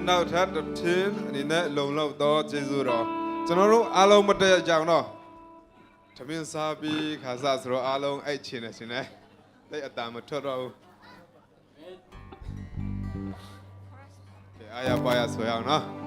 နောက်ထပ်တစ်ထင်းအနေနဲ့လုံလောက်တော့ကျေးဇူးတော်ကျွန်တော်တို့အားလုံးမတည့်ကြအောင်တော့သမင်းစားပြီးခါစားဆိုတော့အားလုံးအဲ့ချင်းနေရှင်နေတိတ်အတန်မထွက်တော့ဘူးကဲအားရပါရဆိုရအောင်နော်က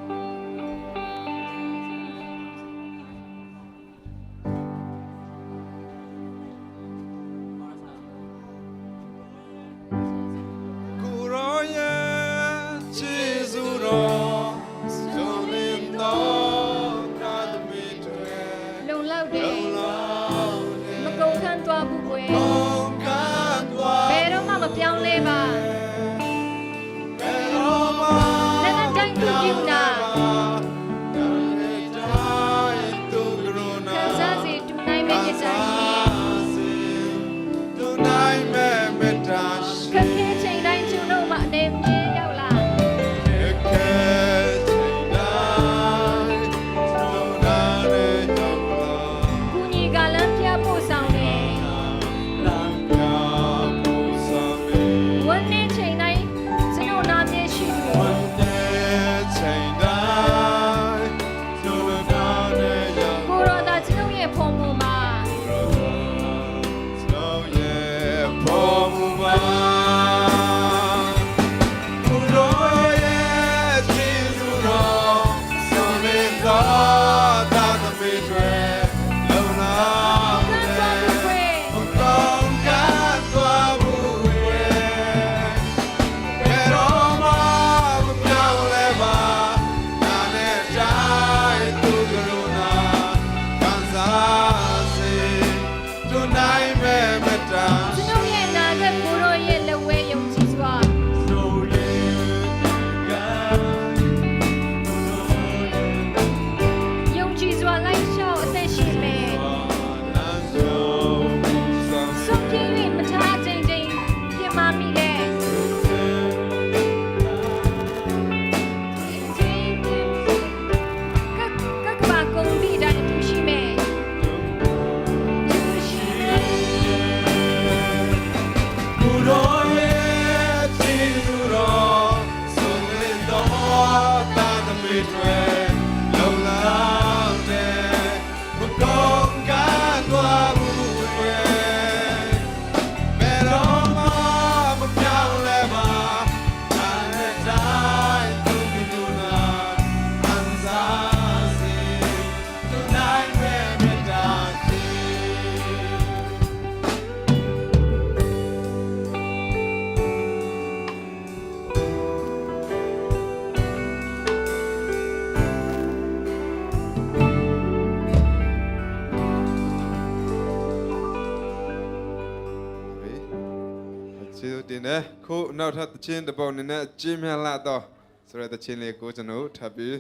ကျေးဇူးတင်တယ်ခုနောက်ထပ်တခြင်းတစ်ပုတ်အနေနဲ့ကျင်းမြလာတော့ဆိုတဲ့တခြင်းလေးကိုကျွန်တော်ထပ်ပြီး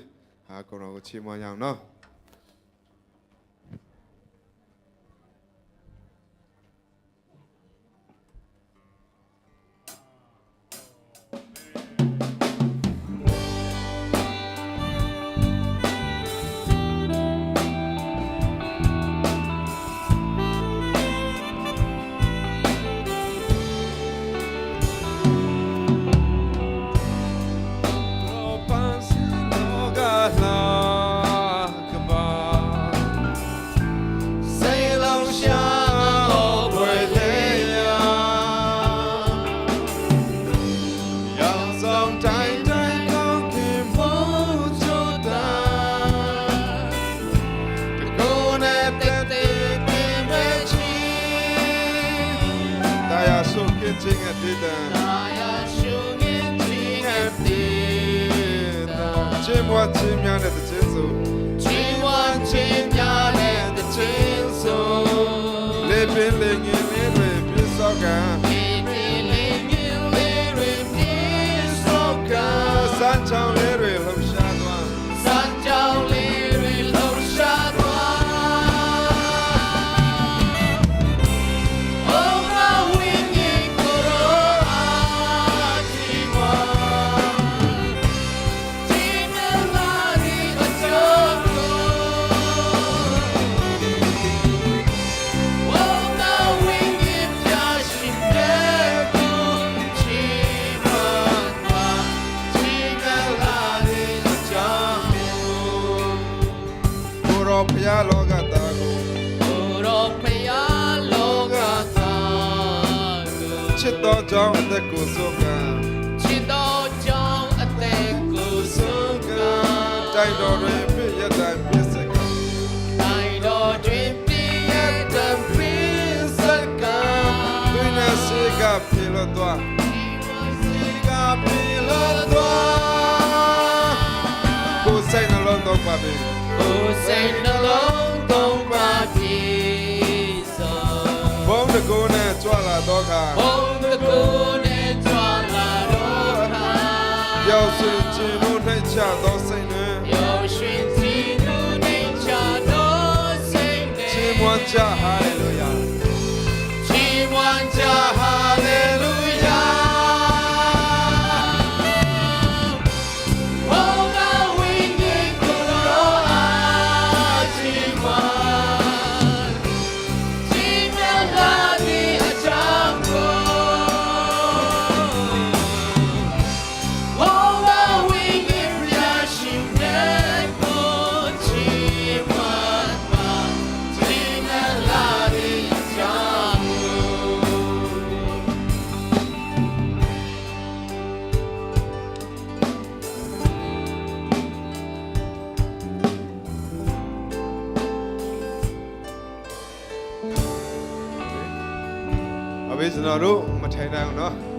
ကိုတော်ကိုချီးမွမ်းရအောင်နော်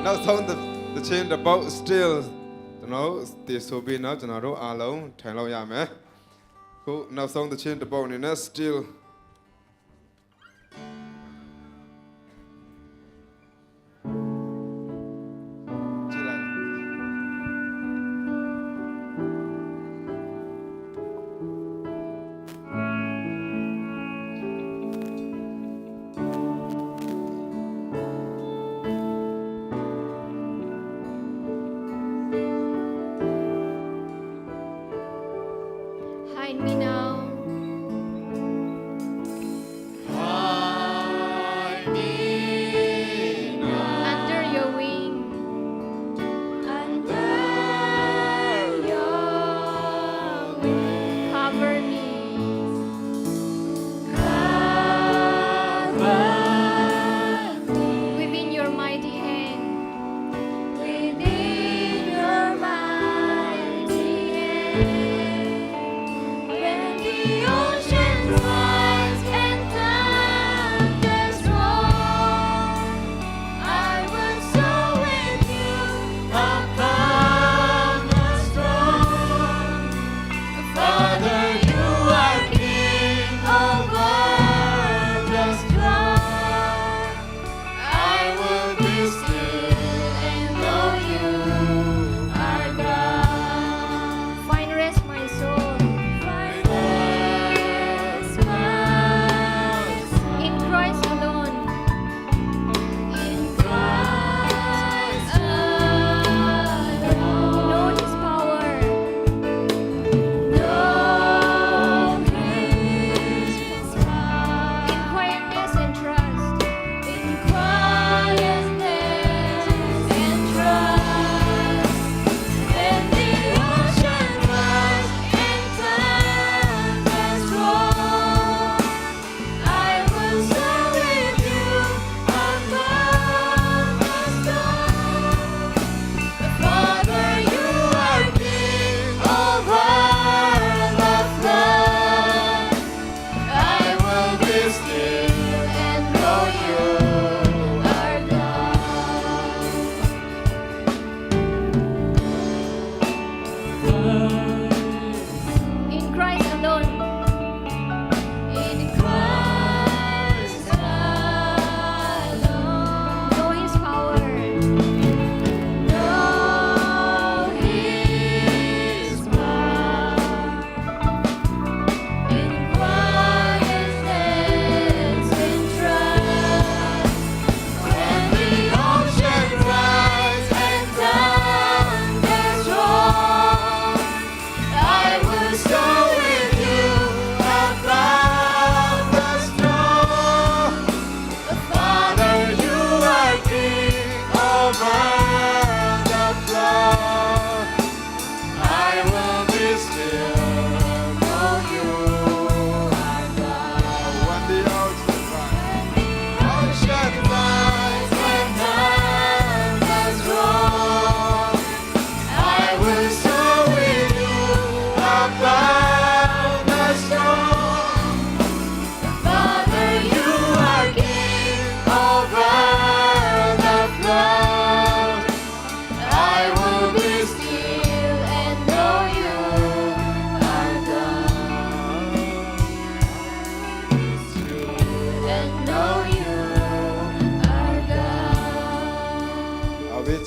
နောက်ဆုံးတခြင်းတစ်ပုတ် still ကျွန်တော်ဒီဆိုပြီးတော့ကျွန်တော်တို့အားလုံးထိုင်လို့ရမယ်ခုနောက်ဆုံးတခြင်းတစ်ပုတ်အနေနဲ့ still Me now.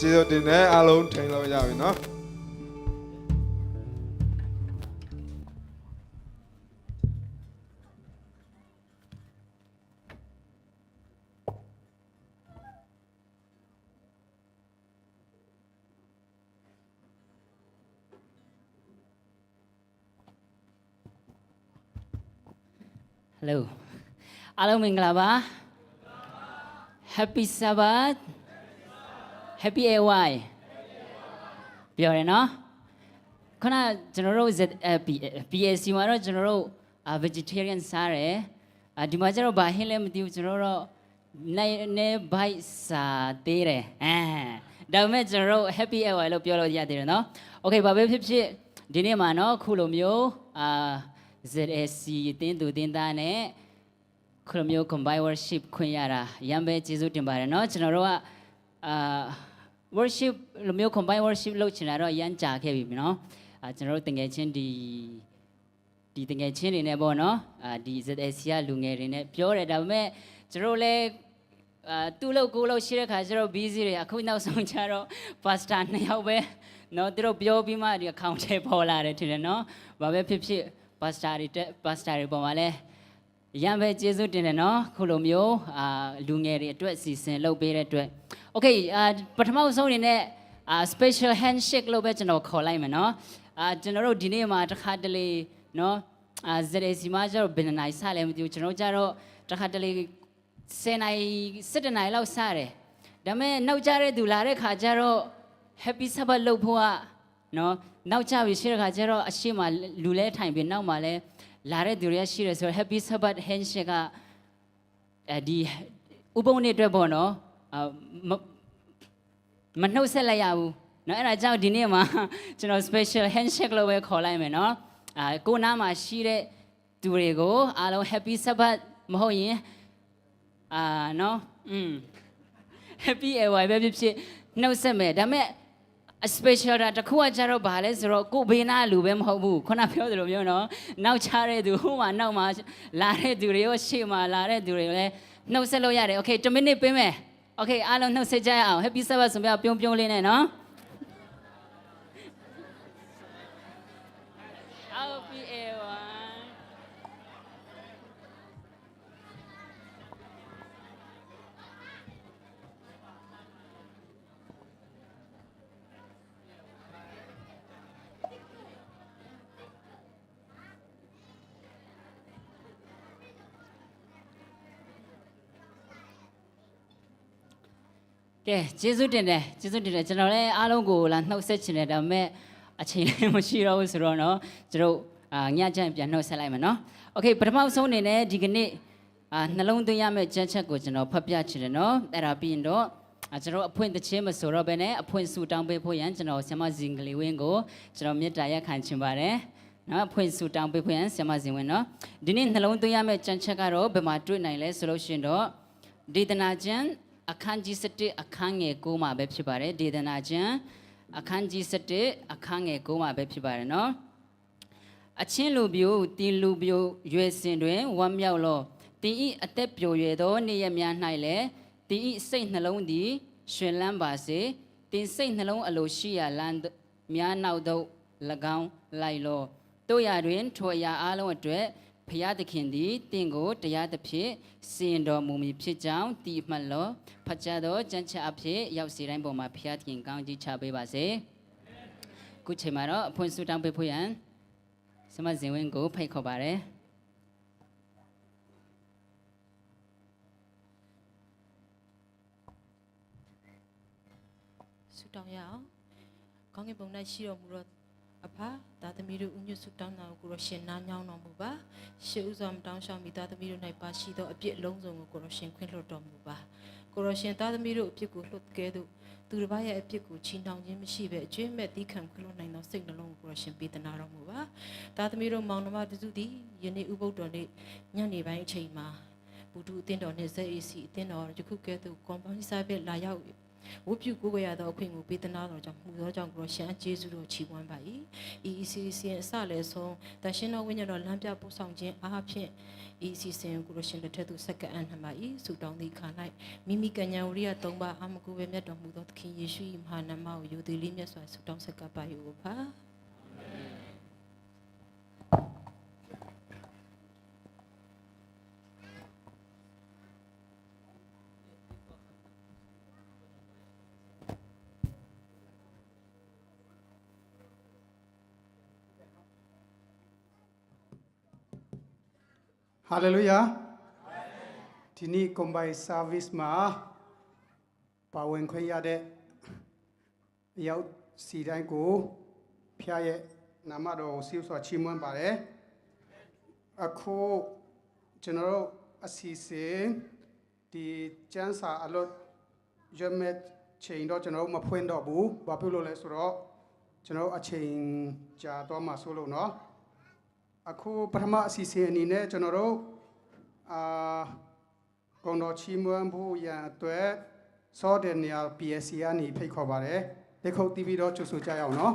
ကျေးဇူးတင်တယ်အားလုံးထိန်လို့ရပြီနော် Hello အားလုံးမင်္ဂလာပါ Happy Sabbath Happy AY ပြောရနော်ခဏကျွန်တော်တို့ PAC မှာတော့ကျွန်တော်တို့ vegetarian စားတယ်ဒီမှာကျတော့ဘာဟင်းလဲမသိဘူးကျွန်တော်တို့နေဘိုက်စားသေးတယ်ဒါပေမဲ့ကျွန်တော်တို့ Happy AY လို့ပြောလို့ရသေးတယ်နော် Okay ဘာပဲဖြစ်ဖြစ်ဒီနေ့မှာနော်ခုလိုမျိုးZSC တင်းသူတင်းသားနဲ့ခုလိုမျိုး combine worship ခွင့်ရတာရမ်းပဲကျေးဇူးတင်ပါတယ်เนาะကျွန်တော်တို့ကworship လိုမျိုး combine worship လုပ်ချင်တာတော့ရမ်းကြာခဲ့ပြီเนาะကျွန်တော်တို့တငယ်ချင်းဒီတငယ်ချင်းတွေနဲ့ပေါ့เนาะဒီ ZSC ကလူငယ်တွေနဲ့ပြောတယ်ဒါပေမဲ့ကျွန်တော်လည်းသူ့လို့ကိုလို့ရှိတဲ့ခါကျတော့ busy တွေအခုနောက်ဆုံးကျတော့ pastor 2ယောက်ပဲเนาะသူတို့ပြောပြီးမှဒီ account ထဲပေါ်လာတယ်ထင်တယ်เนาะဘာပဲဖြစ်ဖြစ်pastor တွေပေါ်မှာလဲရမ်းပဲကျေးဇူးတင်တယ်နော်ခုလိုမျိုးလူငယ်တွေအတွက်စီစဉ်လုပ်ပေးတဲ့အတွက် Okay ပထမဆုံးအနေနဲ့special handshake လို့ပဲကျွန်တော်ခေါ်လိုက်မယ်နော်ကျွန်တော်တို့ဒီနေ့မှာတစ်ခါတလေနော်ZSC မှာကျတော့ဘယ်နှစ်နိုင်စလဲမသိဘူးကျွန်တော်ကျတော့တစ်ခါတလေ10နိုင်17နိုင်လောက်စတယ်ဒါပေမဲ့နောက်ကျတဲ့သူလာတဲ့ခါကျတော့ Happy Sabbath လုပ်ဖို့ကနော်နောက်ကျပြီရှိတဲ့ခါကျတော့အရှိမလူလဲထိုင်ပြီးနောက်မှာလဲလာတဲ့သူတွေရှိတယ်ဆိုတော့ Happy Sabbath handshake ကဒီဥပုံနေ့အတွက်ပေါ့နော်မနှုတ်ဆက်လိုက်ရဘူးเนาะအဲ့ဒါကြောင့်ဒီနေ့မှာကျွန်တော် special handshake လို့ပဲခေါ်လိုက်မယ်เนาะကိုနားမှာရှိတဲ့သူတွေကိုအားလုံး Happy Sabbath မဟုတ်ရင်เนาะHappy AY ပဲဖြစ်နှုတ်ဆက်မယ်ဒါပေမဲ့a special တခုကကြတော့ဗာလဲဆိုတော့ကိုဘေးနာလူပဲမဟုတ်ဘူးခုနပြောသလိုမျိုးနော်နောက်ချတဲ့သူဟိုမှာနောက်မှာလာတဲ့သူတွေရောရှေ့မှာလာတဲ့သူတွေလည်းနှုတ်ဆက်လို့ရတယ် Okay 1 minute ပေးမယ် Okay အားလုံးနှုတ်ဆက်ကြရအောင် Happy Sabbath ဆိုပြီးပြုံးလေးနဲ့နော် Happy AYကဲကျေးဇူးတင်တယ်ကျွန်တော်လည်းအားလုံးကိုလာနှုတ်ဆက်ချင်တယ်ဒါပေမဲ့အချိန်လည်းမရှိတော့ဘူးဆိုတော့เนาะကျွန်တော်ညချမ်းပြန်နှုတ်ဆက်လိုက်မယ်เนาะโอเคပထမဆုံးအနေနဲ့ဒီကနေ့နှလုံးသွင်းရမယ့်ကြက်ချက်ကိုကျွန်တော်ဖတ်ပြချင်တယ်เนาะအဲ့ဒါပြီးရင်တော့ကျွန်တော်အဖွင့်တခြင်းမဆိုတော့ဘဲနဲ့အဖွင့်ဆူတောင်းပေးဖို့ရန်ကျွန်တော်ဆရာမဇင်ကလေးဝင်းကိုကျွန်တော်မေတ္တာရက်ခံချင်ပါတယ်เนาะအဖွင့်ဆူတောင်းပေးဖို့ရန်ဆရာမဇင်ဝင်းเนาะဒီနေ့နှလုံးသွင်းရမယ့်ကြက်ချက်ကတော့ဘယ်မှာတွေ့နိုင်လဲဆိုလို့ရှိရင်တော့ဒေသနာကျမ်းအခန်းကြီး7အခန်းငယ်9မှာပဲဖြစ်ပါတယ်ဒေသနာကျမ်းအခန်းကြီး7အခန်းငယ်9မှာပဲဖြစ်ပါတယ်နော်အချင်းလူပြိုတင်လူပြိုရွယ်စဉ်တွင်ဝမ်းမြောက်လောတင်ဤအသက်ပြိုရွယ်သောနေ့ရက်များ၌လည်းတင်ဤစိတ်နှလုံးသည်ရှင်လန်းပါစေတင်စိတ်နှလုံးအလိုရှိရာလမ်းများနောက်သို့၎င်းလိုက်လောတို့ရာတွင်ထိုအရာအလုံးအတွက်ဖျားသခင်သည်တင့်ကိုတရားသဖြင့်စီရင်တော်မူမည်ဖြစ်ကြောင်းတည်မှတ်လောဖတ်ကြားသောကြံ့ချအဖြစ်ရောက်စီတိုင်းပေါ်မှာဖျားသခင်ကောင်းကြီးချပေးပါစေခုချိန်မှာတော့အဖွင့်ဆုတောင်းပေးဖို့ရန်ဆမဇင်ဝင်းကိုဖိတ်ခေါ်ပါတယ်ဆုတောင်းရအောင်ကောင်းကင်ဘုံ၌ရှိတော်မူသောအဖသားသမီးတို့ဥညွတ်ဆုတောင်းတာကိုကိုရရှင်နားညောင်းတော်မူပါရှေးဥစွာမတောင်းရှောင်မိသားသမီးတို့၌ပါရှိသောအပြစ်လုံးစုံကိုကိုရရှင်ခွင့်လွှတ်တော်မူပါကိုရရှင်သားသမီးတို့အပြစ်ကိုလွှတ်ကဲသို့သူတစ်ပါးရဲ့အပြစ်ကိုချီနှောင်ခြင်းမရှိဘဲအကျွင့်မဲ့သီးခံခွင့်လွှတ်နိုင်သောစိတ်နှလုံးကိုကိုရရှင်ပေးသနာတော်မူပါသားသမီးတို့မောင်နှမတစုသည်ယနေ့ဥပုသ်တော်နေ့ညနေပိုင်းအချိန်မှာဘုဒ္ဓအသင်းတော်နှင့်ဇက်အေစီအသင်းတော်ယခုကဲ့သို့ကွန်ပန်ဆာဘက်လာရောက် ဝတ်ပြုကိုယ်ရသောအခွင့်ကိုပေးသနာတော်ကြောင့်မှုသောကြောင့်ကိုရှင်အကျေးဇူးတော်ချီးမွမ်းပါ၏ဤအစီအစဉ်အစလည်းဆုံးတန်ရှင်တော်ဝိညာဉ်တော်လမ်းပြပို့ဆောင်ခြင်းအားဖြင့်ဤအစီအစဉ်ကိုရှင်လက်ထက်သို့ဆက်ကအံ့နှံပါ၏ဆုတောင်းသည့်ခါ၌မိမိကဉ္ဉဝရိယ၃ပါးအမကူပဲမြတ်တော်မူသောသခင်ယေရှု၏မဟာနာမကိုယိုသည်လေးမြတ်စွာဆုတောင်းဆက်ကပ်ပါ၏ပါဟာလေလုယာဒီနေ့ combine service မှာပါဝင်ခွင့်ရတဲ့အရောက်စီတိုင်းကိုဖျားရဲ့နာမတော်ကိုဆုစွာချီးမွမ်းပါတယ်အခုကျွန်တော်တို့အစီအစဉ်ဒီကျန်းစာအလို့ရမဲ့ချိန်တော့ကျွန်တော်တို့မဖွင့်တော့ဘူးဘာဖြစ်လို့လဲဆိုတော့ကျွန်တော်အချိန်ကြာတော့မှဆိုလို့เนาะအခုပထမအစီအစဉ်အနေနဲ့ကျွန်တော်တို့ဂုဏ်တော်ချီးမွမ်းဖို့ရန်အတွက်စောတဲ့နေရာ PSC ကနေဖိတ်ခေါ်ပါတယ်ဒီခုတ် TV တော့ကြိုဆိုကြရအောင်နော်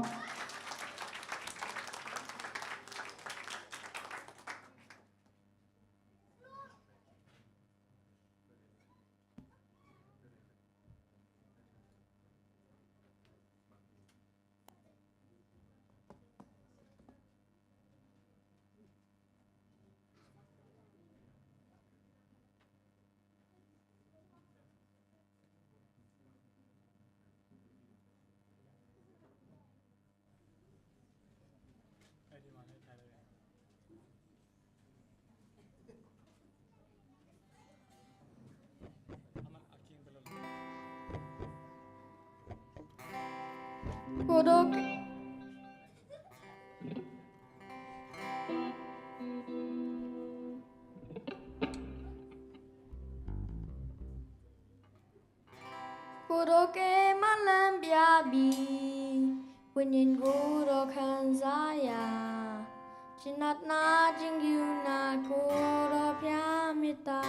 ကိုတို့ကဲမလန်းပြပြီးဝိညာဉ်ကိုတော့ခံစားရရှင်နာနာခြင်းယူနာကိုတော့ပြမေတ္တာ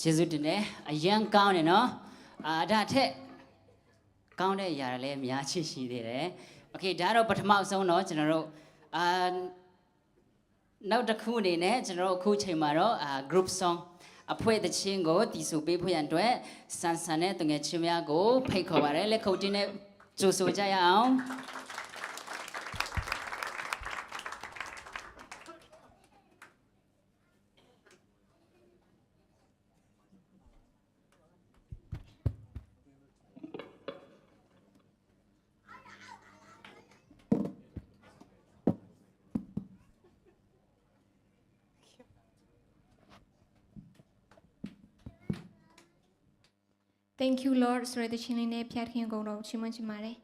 ကျေးဇူးတင်တယ်အရန်ကောင်းတယ်နော်ဒါထက်ကောင်းတဲ့အရာတွေလည်းအများကြီးရှိသေးတယ်โอเคဒါတော့ပထမဆုံးတော့ကျွန်တော်တို့နောက်တစ်ခုအနေနဲ့ကျွန်တော်တို့အခုချိန်မှာတော့group song အဖွဲ့သချင်းကိုတည်ဆူပေးဖို့ရန်အတွက်ဆန်ဆန်နဲ့တငယ်ချင်းများကိုဖိတ်ခေါ်ပါတယ်လက်ခုပ်တင်းနဲ့ကြိုဆိုကြရအောင် Thank you Lord ဆိုတဲ့ချင်းလေးနဲ့ဖျားခင်ကုန်တော်ချီးမွမ်းချင်ပါတယ်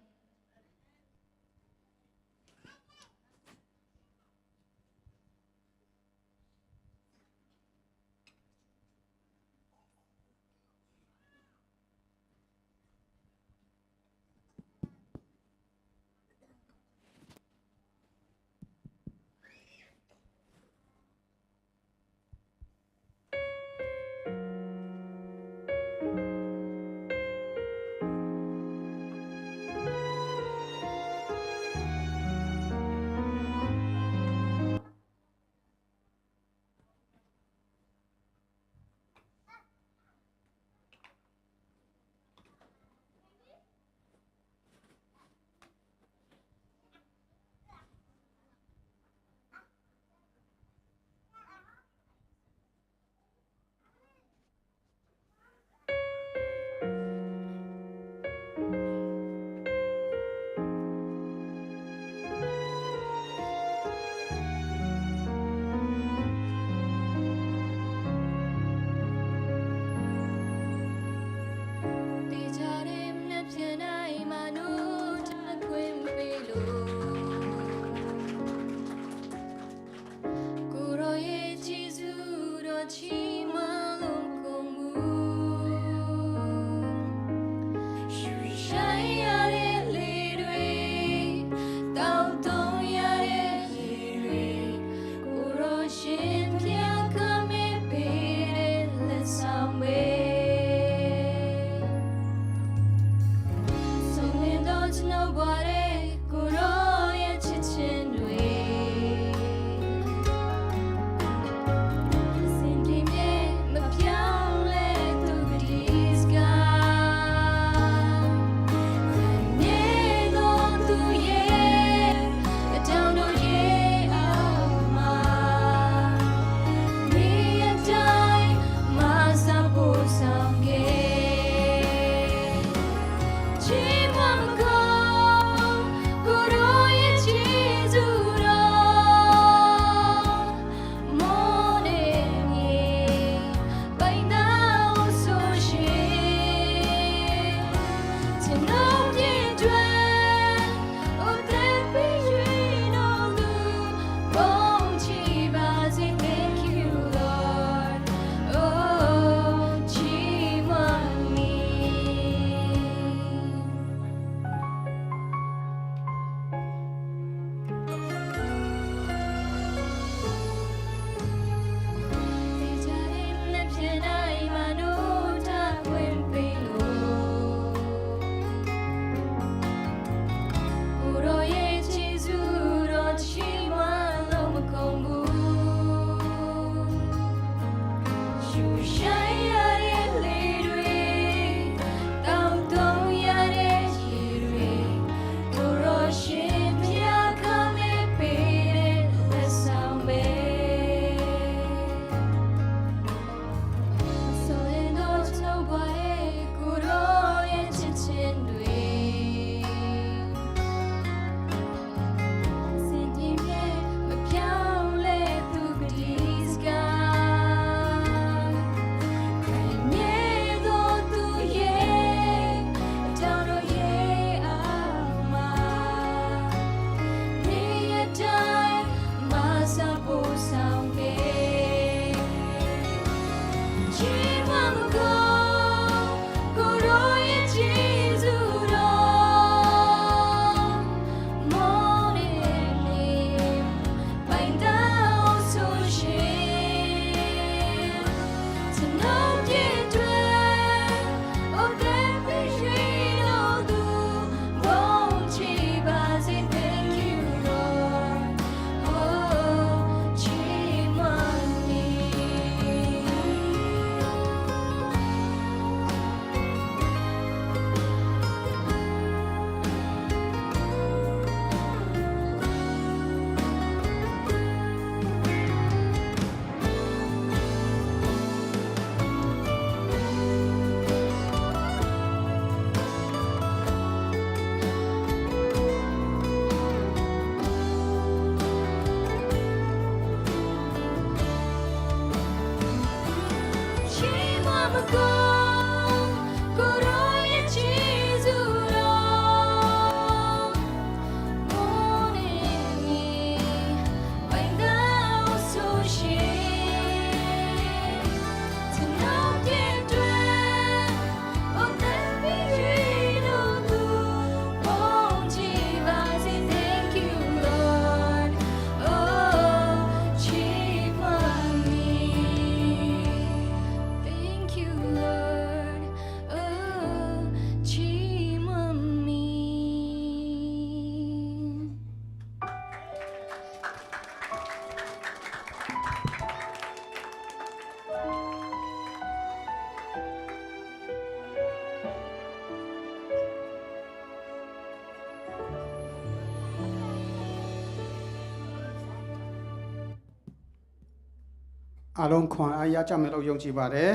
အားလုံးခွန်အားရကြမယ်လို့ယုံကြည်ပါတယ်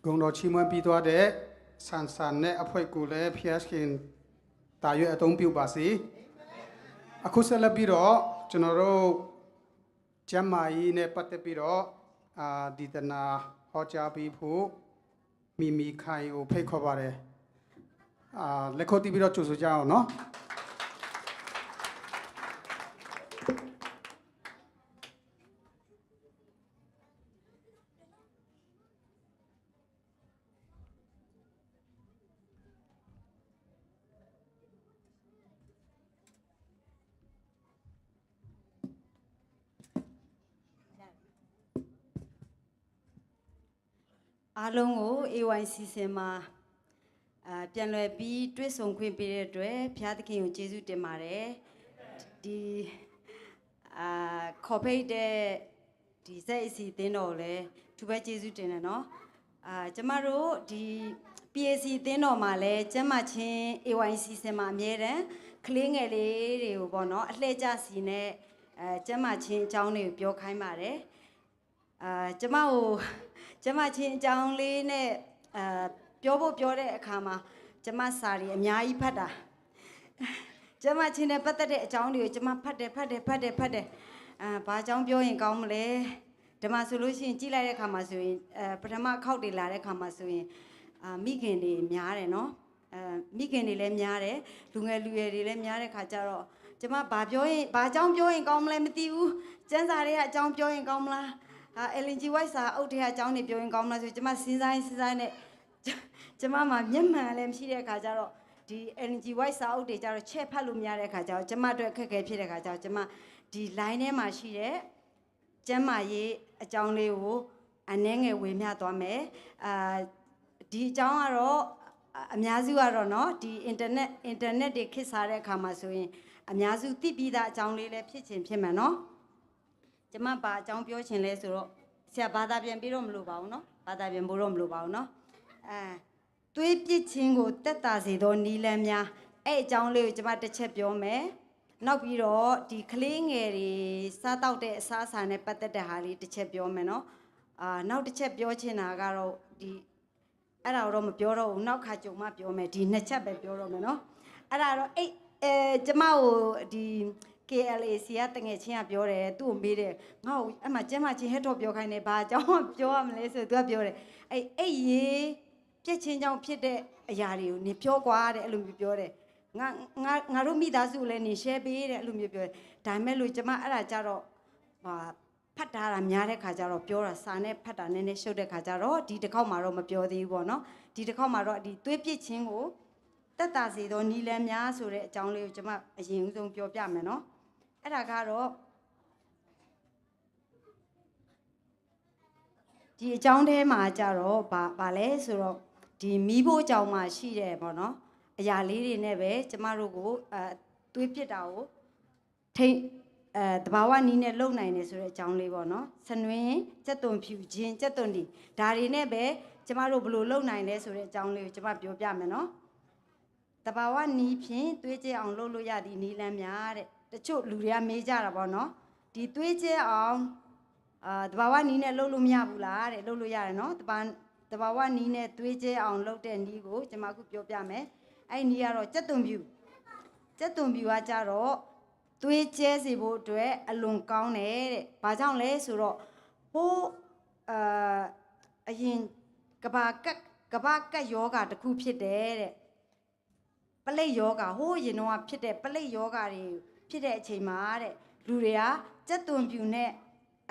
ဂုဏ်တော်ချီးမွမ်းပြီးသွားတဲ့ဆန်ဆန်နဲ့အဖွဲ့ကိုလည်းဖျက်ခင်တာရွေးအသုံးပြုပါစေအခုဆက်လက်ပြီးတော့ကျွန်တော်တို့ကျမ်းမာရေးနဲ့ပတ်သက်ပြီးတော့ဒီတနာဟောကြားပြီးဖို့မိခိုင်ကိုဖိတ်ခေါ်ပါတယ်လက်ခုပ်တီးပြီးတော့ကြိုဆိုကြအောင်နော်အားလုံးကို AYC စင်မှာပြန်လည်ပြီးတွဲဆုံခွင့်ပေးတဲ့အတွက်ဘုရားသခင်ကိုကျေးဇူးတင်ပါတယ်ဒီခေါ်ဖိတ်တဲ့ဒီစက်အစီအသင်းတော်လည်းသူပဲကျေးဇူးတင်တယ်နော်ကျမတို့ဒီ PAC အသင်းတော်မှာလည်းကျမချင်း AYC စင်မှာအမြဲတမ်းကလေးငယ်လေးတွေကိုပေါ့နော်အလှည့်ကျစီနဲ့ကျမချင်းအကြောင်းတွေကိုပြောခိုင်းပါတယ်ကျမချင်းအကြောင်းလေးနဲ့ပြောတဲ့အခါမှာကျမစာရီအများကြီးဖတ်တာကျမချင်းနဲ့ပတ်သက်တဲ့အကြောင်းတွေကိုကျမဖတ်တယ်ဘာအကြောင်းပြောရင်ကောင်းမလဲဓမ္မဆိုလို့ရှိရင်ကြည့်လိုက်တဲ့အခါမှာဆိုရင်ပထမအခေါက်တွေလာတဲ့အခါမှာဆိုရင်မိခင်တွေများတယ်နော်မိခင်တွေလည်းများတယ်လူငယ်လူရွယ်တွေလည်းများတဲ့ခါကျတော့ကျမဘာအကြောင်းပြောရင်ကောင်းမလဲမသိဘူးကျန်းစာတွေကအကြောင်းပြောရင်ကောင်းမလားLNG White စာအုပ်တွေကအကြောင်းတွေပြောရင်ကောင်းမလားဆိုကျမစဉ်းစားနဲ့ကျမမှာမျက်မှန်လည်းမရှိတဲ့အခါကျတော့ဒီ LNG White စာအုပ်တွေကျတော့ချက်ဖတ်လို့မရတဲ့အခါကျတော့ကျမအတွက်အခက်အခဲဖြစ်တဲ့အခါကျတော့ကျမဒီ line ထဲမှာရှိတဲ့ကျမ်းမာရေးအကြောင်းလေးကိုအနည်းငယ်ဝေမျှသွားမယ်ဒီအကြောင်းကတော့အများစုကတော့เนาะဒီ internet တွေခေတ်စားတဲ့အခါမှာဆိုရင်အများစုသိပြီးသားအကြောင်းလေးလည်းဖြစ်မယ်เนาะကျမဘာအကြောင်းပြောချင်လဲဆိုတော့ဆရာဘာသာပြန်ပြီးတော့မလို့ပါဘူးเนาะဘာသာပြန်ဖို့တော့မလို့ပါဘူးเนาะသွေးပြစ်ခြင်းကိုတက်တာစေသောနီလန်းများအဲ့အကြောင်းလေးကိုကျမတစ်ချက်ပြောမယ်နောက်ပြီးတော့ဒီကလေးငယ်တွေစားတောက်တဲ့အစားအစာနဲ့ပတ်သက်တဲ့ဟာလေးတစ်ချက်ပြောမယ်เนาะနောက်တစ်ချက်ပြောချင်တာကတော့ဒီအဲ့ဒါတော့မပြောတော့ဘူးနောက်ခါကြုံမှပြောမယ်ဒီနှစ်ချက်ပဲပြောတော့မယ်เนาะအဲ့ဒါတော့ကျမကိုဒီ KLAC ကတငယ်ချင်းကပြောတယ်သူ့ကိုမေးတယ်ငါ့ကိုအဲ့မှာကျမချင်းဟက်တော့ပြောခိုင်းတယ်ဘာအကြောင်းပြောရမလဲဆိုသူကပြောတယ်အဲ့ရေးပြည့်ချင်းကြောင့်ဖြစ်တဲ့အရာတွေကိုနင်ပြောကွာတဲ့အဲ့လိုမျိုးပြောတယ်ငါတို့မိသားစုလည်းနင် share ပေးတဲ့အဲ့လိုမျိုးပြောတယ်ဒါပေမဲ့လို့ကျမအဲ့ဒါကြတော့ဖတ်ထားတာများတဲ့ခါကျတော့ပြောတာစာနဲ့ဖတ်တာနည်းနည်းရှုပ်တဲ့ခါကျတော့ဒီတစ်ခေါက်မှာတော့မပြောသေးဘူးပေါ့နော်ဒီတစ်ခေါက်မှာတော့ဒီသွေးပြစ်ချင်းကိုတက်တာစေသောနီလန်းများဆိုတဲ့အကြောင်းလေးကိုကျမအရင်ဦးဆုံးပြောပြမယ်နော်အဲ့ဒါကတော့ဒီအကြောင်းထဲမှာကြတော့ဗာလဲဆိုတော့ဒီမီးဖို့ကြောင်မှာရှိတယ်ပေါ့နော်အရာလေးတွေနဲ့ပဲကျမတို့ကိုသွေးပြစ်တာကိုထိတ်တဘာဝနီးနဲ့လုံနိုင်တယ်ဆိုတဲ့အကြောင်းလေးပေါ့နော်ဆနွင်းစက်သွန်ဖြူခြင်းစက်သွန်ဒီဒါတွေနဲ့ပဲကျမတို့ဘယ်လိုလုံနိုင်လဲဆိုတဲ့အကြောင်းလေးကိုကျမပြောပြမယ်နော်တဘာဝနီးဖြင့်သွေးကျဲအောင်လုပ်လို့ရသည်နီးလန်းများတဲ့တချို့လူတွေကမေးကြတာပေါ့နော်ဒီသွေးကျဲအောင်တဘာဝနီးနဲ့လှုပ်လို့မရဘူးလားတဲ့လှုပ်လို့ရတယ်နော်တဘာဝနီးနဲ့သွေးကျဲအောင်လှုပ်တဲ့နီးကိုကျွန်မအခုပြောပြမယ်အဲ့နီးကတော့စက်သွန်ဖြူကကြတော့သွေးကျဲစေဖို့အတွက်အလွန်ကောင်းတယ်တဲ့ဘာကြောင့်လဲဆိုတော့ဟိုး အရင်ကဘာကတ်ယောဂတစ်ခုဖြစ်တယ်တဲ့ပလိတ်ယောဂဟိုးရင်တော့ဖြစ်တဲ့ပလိတ်ယောဂတွေဖြစ်တဲ့အချိန်မှာတဲ့လူတွေကစက်သွန်ပြူနဲ့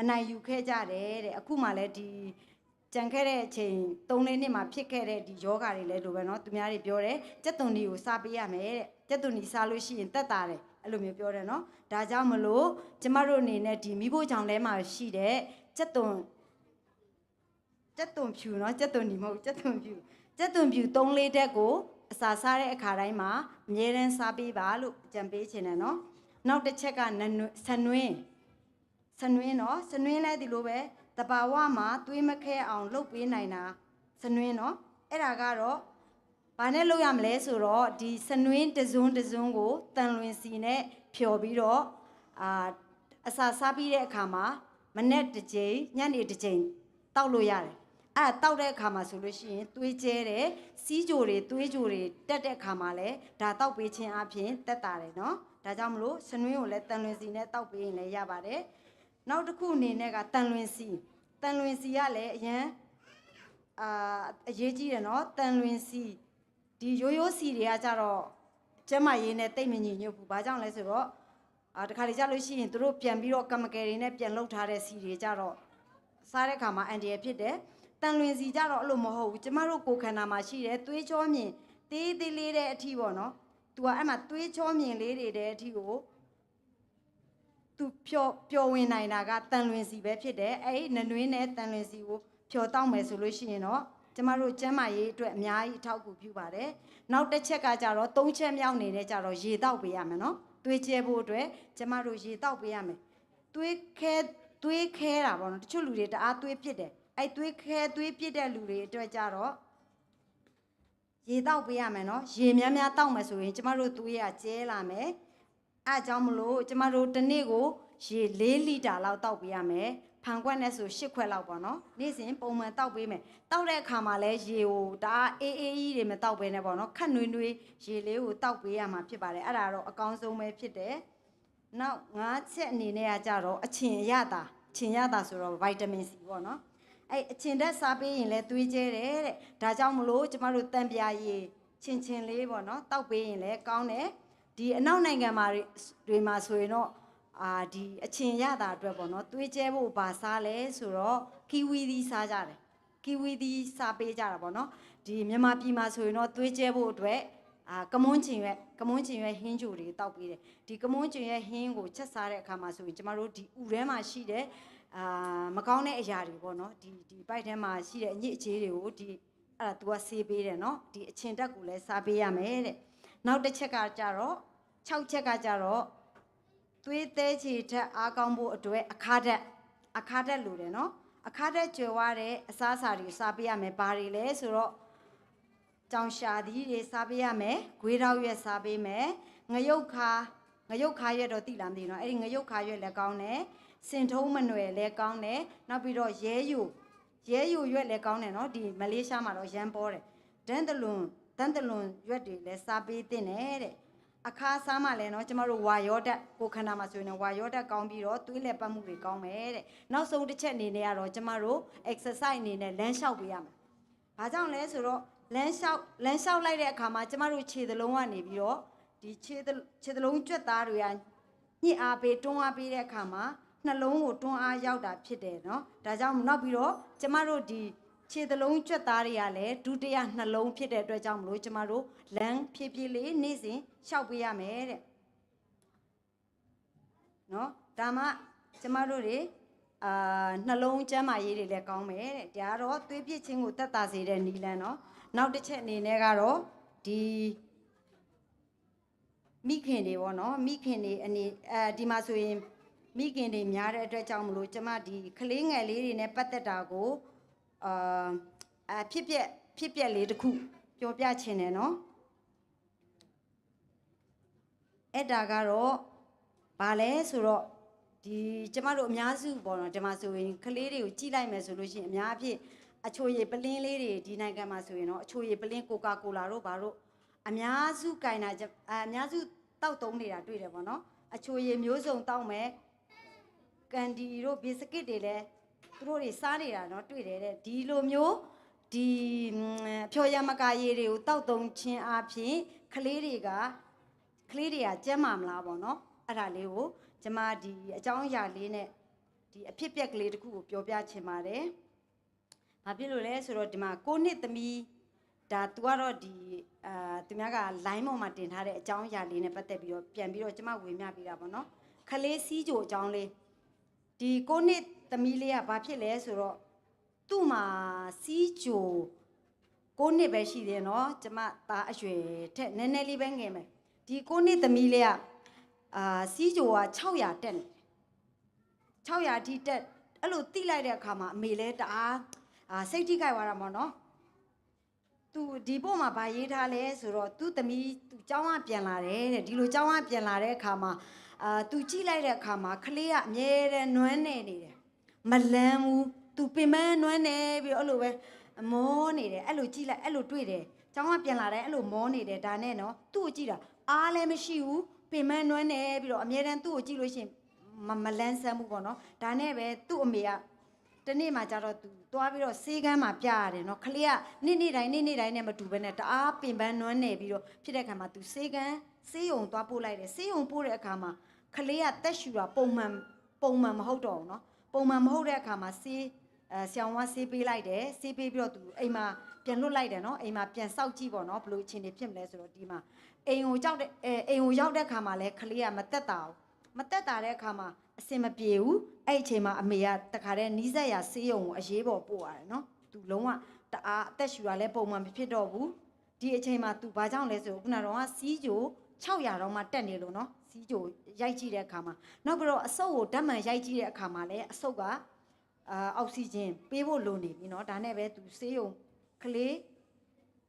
အနိုင်ယူခဲ့ကြတယ်တဲ့အခုမှလည်းဒီကြံခဲ့တဲ့အချိန်3-4နှစ်မှာဖြစ်ခဲ့တဲ့ဒီယောဂတွေလည်းလိုပဲเนาะသူများတွေပြောတယ်စက်သွန်တွေကိုစားပေးရမယ်တဲ့စက်သွန်တွေစားလို့ရှိရင်တက်တာတယ်အဲ့လိုမျိုးပြောတယ်เนาะဒါကြောင့်မလို့ကျမတို့အနေနဲ့ဒီမိဖို့ချောင်ထဲမှာရှိတဲ့စက်သွန်ဖြူเนาะစက်သွန်ဒီမဟုတ်စက်သွန်ဖြူ3-4တက်ကိုအစာစားတဲ့အခါတိုင်းမှာအမြဲတမ်းစားပေးပါလို့ကြံပေးခြင်းတယ်เนาะနောက်တစ်ချက်ကဆနွင်းเนาะဆနွင်းလဲဒီလိုပဲတဘာဝမှာသွေးမခဲအောင်လုပ်ပေးနိုင်တာဆနွင်းเนาะအဲ့ဒါကတော့ဘာနဲ့လုပ်ရမလဲဆိုတော့ဒီဆနွင်းတစွန်းကိုတန်လွင်စီနဲ့ဖြော်ပြီးတော့အစာစားပြီးတဲ့အခါမှာမနေ့တစ်ကြိမ်ညနေတစ်ကြိမ်တောက်လို့ရတယ်အဲ့တောက်တဲ့အခါမှာဆိုလို့ရှိရင်သွေးကျဲတယ်စီးကြိုတွေသွေးကြိုတွေတက်တဲ့အခါမှာလည်းဒါတောက်ပေးခြင်းအပြင်တက်တာတယ်เนาะဒါကြောင့်မလို့ဆနွင်းကိုလည်းတန်လွင်စီနဲ့တောက်ပေးရင်လည်းရပါတယ်နောက်တစ်ခုအနေနဲ့ကတန်လွင်စီကလည်းအရင်အရေးကြီးတယ်เนาะတန်လွင်စီဒီရိုးစီတွေကကြတော့ကျမရေးနဲ့တိတ်မညီညွတ်ဘူးဘာကြောင့်လဲဆိုတော့တခါလေကြလို့ရှိရင်တို့ပြန်ပြီးတော့ကမကယ်တွေနဲ့ပြန်လှုပ်ထားတဲ့စီတွေကြတော့စားတဲ့ခါမှာအန်တီရဖြစ်တယ်တန်လွင်စီကြတော့အဲ့လိုမဟုတ်ဘူးကျမတို့ကိုယ်ခန္ဓာမှာရှိတဲ့သွေးချောမြင်သေးလေးတဲ့အထိပေါ့နော်သူကအဲ့မှာသွေးချောမြင်လေးတွေတဲ့အထိကိုသူပျော်ဝင်နိုင်တာကတန်လွင်စီပဲဖြစ်တယ်အဲ့နနွင်းနဲ့တန်လွင်စီကိုဖြော်တောက်မယ်ဆိုလို့ရှိရင်တော့ကျမတို့ကျန်းမာရေးအတွက်အများကြီးအထောက်အကူပြုပါတယ်နောက်တစ်ချက်ကကြတော့3ချက်မြောက်နေတဲ့ကြတော့ရေတောက်ပေးရမယ်နော်သွေးကျဲဖို့အတွက်ကျမတို့ရေတောက်ပေးရမယ်သွေးခဲတာပေါ့နော်တချို့လူတွေတအားသွေးပြစ်တယ်အဲ့သွေးပြစ်တဲ့လူတွေအတွက်ကြတော့ရေတောက်ပေးရမယ်နော်ရေများတောက်မယ်ဆိုရင်ကျမတို့သွေးကကျဲလာမယ်အဲ့ကြောင့်မလို့ကျမတို့တစ်နေ့ကိုရေ4 လီတာလောက်တောက်ပေးရမယ်ဖန်ခွက်နဲ့ဆို8 ခွက်လောက်ပေါ့နော်နေ့စဉ်ပုံမှန်တောက်ပေးမယ်တောက်တဲ့အခါမှာလည်းရေကိုဒါအေးကြီးတွေမတောက်ပေးနဲ့ပေါ့နော်ခက်နွေးရေလေးကိုတောက်ပေးရမှာဖြစ်ပါတယ်အဲ့ဒါတော့အကောင်းဆုံးပဲဖြစ်တယ်နောက်5ချက်အနေနဲ့ကကြတော့အချင်ရတာဆိုတော့ဗိုက်တာမင် C ပေါ့နော်အဲ့အချင်တက်စားပေးရင်လည်းသွေးကျဲတယ်တဲ့ဒါကြောင့်မလို့ကျမတို့တန်ပြာရည်ချင်းလေးပေါ့နော်တောက်ပေးရင်လည်းကောင်းတယ်ဒီအနောက်နိုင်ငံမှာတွေမှာဆိုရင်တော့ဒီအချင်ရတာအတွက်ပေါ့နော်သွေးကျဲဖို့ဘာစားလဲဆိုတော့ကီဝီသီးစားကြတယ်ကီဝီသီးစားပေးကြတာပေါ့နော်ဒီမြန်မာပြည်မှာဆိုရင်တော့သွေးကျဲဖို့အတွက်ကမွန်းချင်ရွက်ဟင်းကြိုတွေတောက်ပေးတယ်ဒီကမွန်းချင်ရွက်ဟင်းကိုချက်စားတဲ့အခါမှာဆိုရင်ကျမတို့ဒီဥထဲမှာရှိတဲ့မကောင်းတဲ့အရာတွေပေါ့နော်ဒီဘိုက်ထဲမှာရှိတဲ့အညစ်အကြေးတွေကိုဒီအဲ့ဒါ तू ကဆေးပေးတယ်နော်ဒီအချင်တက်ကိုလည်းစားပေးရမယ်တဲ့နောက်တစ်ချက်ကကြတော့6ချက်ကကြတော့သွေးသေးချေထက်အားကောင်းဖို့အတွက်အခါတက်လိုတယ်နော်အခါတက်ကျွယ်ဝတဲ့အစားအစာတွေစားပေးရမယ်ဘာတွေလဲဆိုတော့ကြောင်ရှာသီးတွေစားပေးရမယ်ဂွေးတောက်ရွက်စားပေးမယ်ငရုတ်ခါရွက်တော့သိလားမသိဘူးနော်အဲ့ဒီငရုတ်ခါရွက်လည်းကောင်းတယ်စင်ထုံးမနွယ်လည်းကောင်းတယ်နောက်ပြီးတော့ရဲယိုရွက်လည်းကောင်းတယ်နော်ဒီမလေးရှားမှာတော့ရမ်းပေါ်တယ်ဒန်းတလွန်ရွက်တွေလည်းစားပေးသင့်တယ်တဲ့အခါစားမှလည်းเนาะကျမတို့ဝါရောဓာတ်ကိုခန္ဓာမှာဆိုရင်ဝါရောဓာတ်ကောင်းပြီးတော့သွေးလက်ပတ်မှုတွေကောင်းမယ်တဲ့နောက်ဆုံးတစ်ချက်အနေနဲ့ကတော့ကျမတို့ exercise အနေနဲ့လမ်းလျှောက်ပေးရမယ်။ဘာကြောင့်လဲဆိုတော့လမ်းလျှောက်လိုက်တဲ့အခါမှာကျမတို့ခြေသလုံးကနေပြီးတော့ဒီခြေသလုံးကြွက်သားတွေကညှစ်အားပေးတွန်းအားပေးတဲ့အခါမှာနှလုံးကိုတွန်းအားရောက်တာဖြစ်တယ်เนาะဒါကြောင့်နောက်ပြီးတော့ကျမတို့ဒီခြေသလုံးကြွက်သားတွေကလည်းဒုတိယနှလုံးဖြစ်တဲ့အတွက်ကြောင့်မလို့ကျမတို့လမ်းဖြည်းဖြည်းလေးနေ့စဉ်လျှောက်ပေးရမယ်တဲ့နော်ဒါမှကျမတို့တွေနှလုံးကျန်းမာရေးတွေလည်းကောင်းမယ်တဲ့ဒါကတော့သွေးပြည့်ခြင်းကိုတက်တာစေတဲ့နည်းလမ်းနော်နောက်တစ်ချက်အနေနဲ့ကတော့ဒီမိခင်တွေပေါ့နော်မိခင်တွေဒီမှာဆိုရင်မိခင်တွေများတဲ့အတွက်ကြောင့်မလို့ကျမဒီကလေးငယ်လေးတွေနဲ့ပတ်သက်တာကိုဖြစ်ပျက်လေးတစ်ခုပြောပြချင်တယ်နော်အဲ့ဒါကတော့ဘာလဲဆိုတော့ဒီကျမတို့အများစုပေါ့နော်ဒီမှာဆိုရင်ကလေးတွေကိုကြည့်လိုက်မယ်ဆိုလို့ရှိရင်အများအဖြစ်အချိုရည်ပလင်းလေးတွေဒီနိုင်ငံမှာဆိုရင်တော့အချိုရည်ပလင်းကိုကာကိုလာတို့ဘာတို့အများစုကင်တာအများစုတောက်သုံးနေတာတွေ့တယ်ပေါ့နော်အချိုရည်မျိုးစုံတောက်မယ်ကန်ဒီတို့ဘီစကစ်တွေလည်း သူတို့တွေစားနေတာနော်တွေ့တယ်တဲ့ဒီလိုမျိုးဒီဖြော်ရမကရေတွေကိုတောက်တုံချင်းအပြင်ကလေးတွေကကျန်းမာမလားပေါ့နော်အဲ့ဒါလေးကိုကျမဒီအကြောင်းအရာလေးနဲ့ဒီအဖြစ်ပြက်ကလေးတစ်ခုကိုပြောပြချင်ပါတယ်။ဘာဖြစ်လို့လဲဆိုတော့ဒီမှာ9နှစ်သမီးဒါသူကတော့ဒီသူများက line ပေါ်မှာတင်ထားတဲ့အကြောင်းအရာလေးနဲ့ပတ်သက်ပြီးတော့ပြန်ပြီးတော့ကျမဝေမျှပေးတာပေါ့နော်။ခလေးစီးကြိုအကြောင်းလေးဒီ9နှစ်သမီးလေးကဘာဖြစ်လဲဆိုတော့သူ့မှာစီးကြို9နှစ်ပဲရှိသေးတယ်နော်ကျမသားအရွယ်ထက်နည်းနည်းလေးပဲငယ်မယ်ဒီ9နှစ်သမီးလေးကစီးကြိုက600တက်နေ600အထိတက်အဲ့လိုတိလိုက်တဲ့အခါမှာအမေလဲတအားစိတ်ထိခိုက်သွားတာပေါ့နော်သူဒီပို့မှာဗာရေးထားလဲဆိုတော့သူ့သမီးသူเจ้าကပြန်လာတယ်တဲ့ဒီလိုเจ้าကပြန်လာတဲ့အခါမှာသူကြည့်လိုက်တဲ့အခါမှာကလေးကအမြဲတမ်းနွမ်းနေတယ်မလန်းဘူးသူပင်မနွမ်းနေပြီးအဲ့လိုပဲမောနေတယ်အဲ့လိုကြည့်လိုက်အဲ့လိုတွေ့တယ်เจ้าကပြန်လာတယ်အဲ့လိုမောနေတယ်ဒါနဲ့နော်သူ့ကိုကြည့်တာအားလည်းမရှိဘူးပင်မနွမ်းနေပြီးတော့အမြဲတမ်းသူ့ကိုကြည့်လို့ရှိရင်မလန်းဆန်းမှုပေါ့နော်ဒါနဲ့ပဲသူ့အမေကတနေ့မှကျတော့သူသွားပြီးတော့ဆေးကမ်းမှာပြရတယ်နော်ခလေးကနေ့တိုင်းနဲ့မတူဘဲနဲ့တအားပင်ပန်းနွမ်းနေပြီးတော့ဖြစ်တဲ့အခါမှာသူဆေးရုံသွားပို့လိုက်တယ်ဆေးရုံပို့တဲ့အခါမှာခလေးကတက်ရှူတာပုံမှန်မဟုတ်တော့ဘူးနော်ပုံမှန်မဟုတ်တဲ့အခါမှာဆေးဆရာဝန်ကဆေးပေးလိုက်တယ်ဆေးပေးပြီးတော့သူအိမ်မှာပြန်လွတ်လိုက်တယ်နော်အိမ်မှာပြန်စောက်ကြည့်ပေါ့နော်ဘလို့အခြေအနေဖြစ်မလဲဆိုတော့ဒီမှာအိမ်ကိုရောက်တဲ့အခါမှာလဲခလေးကမတက်တာတဲ့အခါမှာအစင်မပြေဘူးအဲ့အချိန်မှာအမေကတခါတည်းနီးစက်ရဆေးရုံကိုအရေးပေါ်ပို့ရတယ်နော်သူလုံးဝတအားအသက်ရှူတာလဲပုံမှန်မဖြစ်တော့ဘူးဒီအချိန်မှာသူဘာကြောင့်လဲဆိုတော့ခုနကတော့စီးကြို600တော့မှတက်နေလို့နော်စီးကြိုရိုက်ကြည့်တဲ့အခါမှာနောက်ပြီးတော့အဆုပ်ကိုဓာတ်မှန်ရိုက်ကြည့်တဲ့အခါမှာလဲအဆုပ်ကအောက်ဆီဂျင်ပေးဖို့လိုနေပြီနော်ဒါနဲ့ပဲသူဆေးရုံကလေး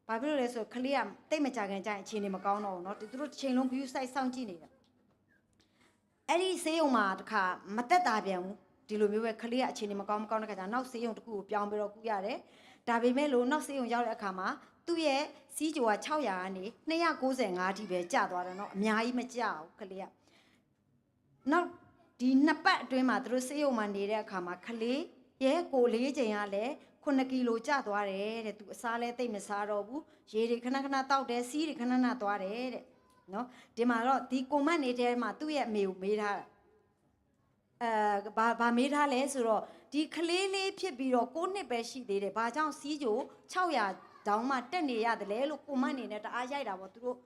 ဘာဖြစ်လို့လဲဆိုတော့ကလေးကတိတ်မကြခင်ကြာရင်အခြေအနေမကောင်းတော့ဘူးနော်သူတို့တစ်ချိန်လုံး view site စောင့်ကြည့်နေတာအဲ့ဒီဆေးရုံမှာတခါမတက်တာပြန်ဘူးဒီလိုမျိုးပဲကလေးကအခြေအနေမကောင်းတဲ့ခါကျနောက်ဆေးရုံတစ်ခုကိုပြောင်းပြီးတော့ကူရတယ်ဒါပေမဲ့လို့နောက်ဆေးရုံရောက်တဲ့အခါမှာသူ့ရဲ့စီးကြိုက600ကနေ295အထိပဲကျသွားတယ်နော်အများကြီးမကျဘူးကလေးကနောက်ဒီ2ပတ်အတွင်းမှာသူတို့ဆေးရုံမှာနေတဲ့အခါမှာကလေးရဲ့ကိုလေးချိန်ကလည်း9ကီလိုကျသွားတယ်တဲ့သူအစားလဲတိတ်မစားတော့ဘူးရေတွေခဏတောက်တယ်စီးတွေခဏသွားတယ်တဲ့နော်ဒီမှာတော့ဒီကွန်မန့်နေတဲ့မှာသူ့ရဲ့အမေကိုမေးထားတာဘာမေးထားလဲဆိုတော့ဒီကလေးလေးဖြစ်ပြီးတော့9နှစ်ပဲရှိသေးတယ်ဘာကြောင့်စီးကြို600တောင်းမှတက်နေရတယ်လဲလို့ကွန်မန့်နေနဲ့တအားရိုက်တာပေါ့သူတို့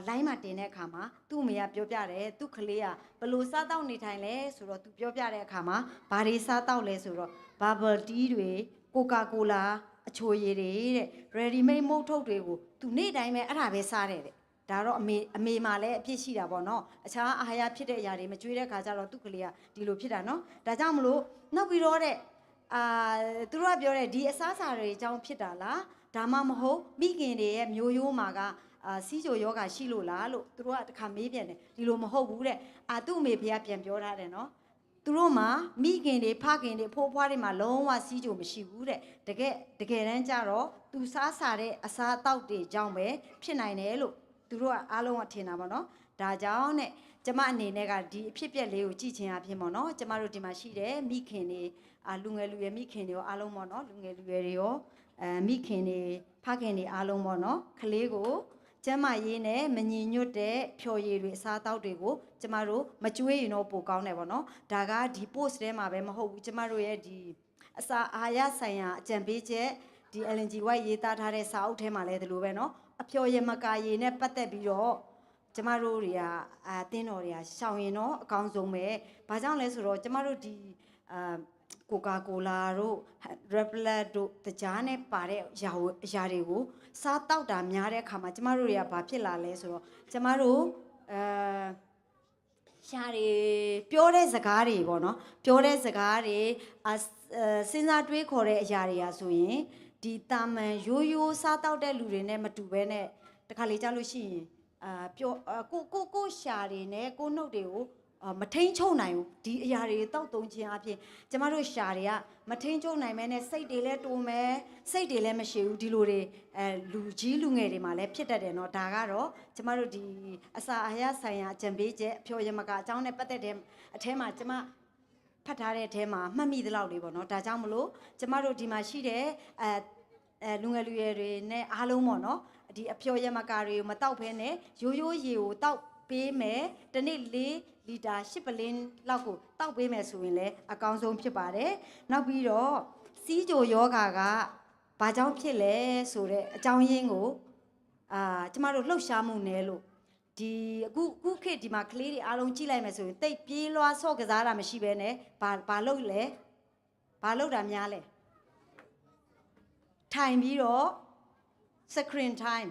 လိုင်းမှာတင်တဲ့အခါမှာသူ့အမေကပြောပြတယ်သူ့ကလေးကဘလို့စားတောက်နေထိုင်လဲဆိုတော့သူပြောပြတဲ့အခါမှာဘာတွေစားတောက်လဲဆိုတော့ bubble tea တွေကိုကာကိုလာအချိုရည်တွေတဲ့ ready made မုတ်ထုတ်တွေကိုသူနေ့တိုင်းပဲအဲ့ဒါပဲစားတယ်တဲ့ဒါတော့အမေမှာလည်းအဖြစ်ရှိတာပေါ့နော်အခြားအာဟာရဖြစ်တဲ့အရာတွေမကျွေးတဲ့ခါကျတော့သူ့ကလေးကဒီလိုဖြစ်တာနော်ဒါကြောင့်မလို့နောက်ပြီးတော့တဲ့သူတို့ကပြောတဲ့ဒီအစားအစာတွေအကြောင်းဖြစ်တာလားဒါမှမဟုတ်မိခင်တွေရဲ့မျိုးရိုးမှာကစီးကြိုယောဂရှိလို့လားလို့သူတို့ကတခါမေးပြန်တယ်ဒီလိုမဟုတ်ဘူးတဲ့သူ့အမေဖေကပြန်ပြောထားတယ်နော်သူတို့မှာမိခင်တွေဖခင်တွေဖိုးဖွားတွေမှာလုံးဝစီးကြိုမရှိဘူးတဲ့တကယ်တမ်းကျတော့သူစားစာတဲ့အစားအသောက်တွေကြောင့်ပဲဖြစ်နိုင်တယ်လို့သူတို့ကအားလုံးကထင်တာပေါ့နော်ဒါကြောင့်တဲ့ကျမအနေနဲ့ကဒီအဖြစ်ပြက်လေးကိုကြည့်ချင်အဖြစ်ပေါ့နော်ကျမတို့ဒီမှာရှိတယ်မိခင်တွေလူငယ်လူရွယ်မိခင်တွေရောအားလုံးပေါ့နော်လူငယ်လူရွယ်တွေရောမိခင်တွေဖခင်တွေအားလုံးပေါ့နော်ကလေးကိုကျမရေးနဲ့မညီညွတ်တဲ့ဖြော်ရည်တွေအစားအသောက်တွေကိုကျမတို့မကျွေးရင်တော့ပိုကောင်းတယ်ပေါ့နော်ဒါကဒီ post ထဲမှာပဲမဟုတ်ဘူးကျမတို့ရဲ့ဒီအစာအာဟာရဆိုင်ရာအကြံပေးချက်ဒီ LNG White ရေးသားထားတဲ့စာအုပ်ထဲမှာလည်းဒီလိုပဲနော်အဖျော်ရည်မကာရည်နဲ့ပတ်သက်ပြီးတော့ကျမတို့တွေကတင်းတော်တွေကရှောင်ရင်တော့အကောင်းဆုံးပဲဘာကြောင့်လဲဆိုတော့ကျမတို့ဒီကိုကာကိုလာတို့ Reblet တို့တကြားနဲ့ပါတဲ့အရာတွေကိုစားတောက်တာများတဲ့အခါမှာကျမတို့တွေကဘာဖြစ်လာလဲဆိုတော့ကျမတို့ရှားတွေပြောတဲ့စကားတွေပေါ့နော်ပြောတဲ့စကားတွေစဉ်းစားတွေးခေါ်တဲ့အရာတွေကဆိုရင်ဒီတာမန်ရိုးစားတောက်တဲ့လူတွေနဲ့မတူဘဲနဲ့တခါလေကြားလို့ရှိရင်ပြောကိုရှာတွေနဲ့ကိုနှုတ်တွေကိုမထိန်ချုံနိုင်ဘူးဒီအရာတွေတောက်တုံခြင်းအပြင်ကျမတို့ရှာတွေကမထိန်ချုံနိုင်မဲနဲ့စိတ်တွေလည်းတိုးမယ်စိတ်တွေလည်းမရှိဘူးဒီလိုတွေလူကြီးလူငယ်တွေမှာလည်းဖြစ်တတ်တယ်เนาะဒါကတော့ကျမတို့ဒီအစာအာဟာရဆိုင်ရာအကြံပေးချက်အဖျော်ရမကအကြောင်းနဲ့ပတ်သက်တဲ့အထဲမှာကျမ ဖတ်ထားတဲ့အထဲမှာမှတ်မိသလောက်လေးပေါ့နော်ဒါကြောင့်မလို့ကျမတို့ဒီမှာရှိတဲ့လူငယ်လူရွယ်တွေနဲ့အားလုံးပေါ့နော်ဒီအဖျော်ရမကာတွေကိုမတောက်ဖဲနဲ့ရိုးရိုးရေကိုတောက်ပေးမယ်တနေ့4လီတာ10ပလင်းလောက်ကိုတောက်ပေးမယ်ဆိုရင်လည်းအကောင်းဆုံးဖြစ်ပါတယ်နောက်ပြီးတော့စီးကြိုယောဂါကဘာကြောင့်ဖြစ်လဲဆိုတဲ့အကြောင်းရင်းကိုကျမတို့လှုပ်ရှားမှုနဲ့လို့ဒီအခုခေတ်ဒီမှာကလေးတွေအားလုံးကြည့်လိုက်မယ်ဆိုရင်တိတ်ပြေးလွှားဆော့ကစားတာမရှိဘဲနဲ့ဘာလုပ်လဲဘာလုပ်တာများလဲထိုင်ပြီးတော့ screen time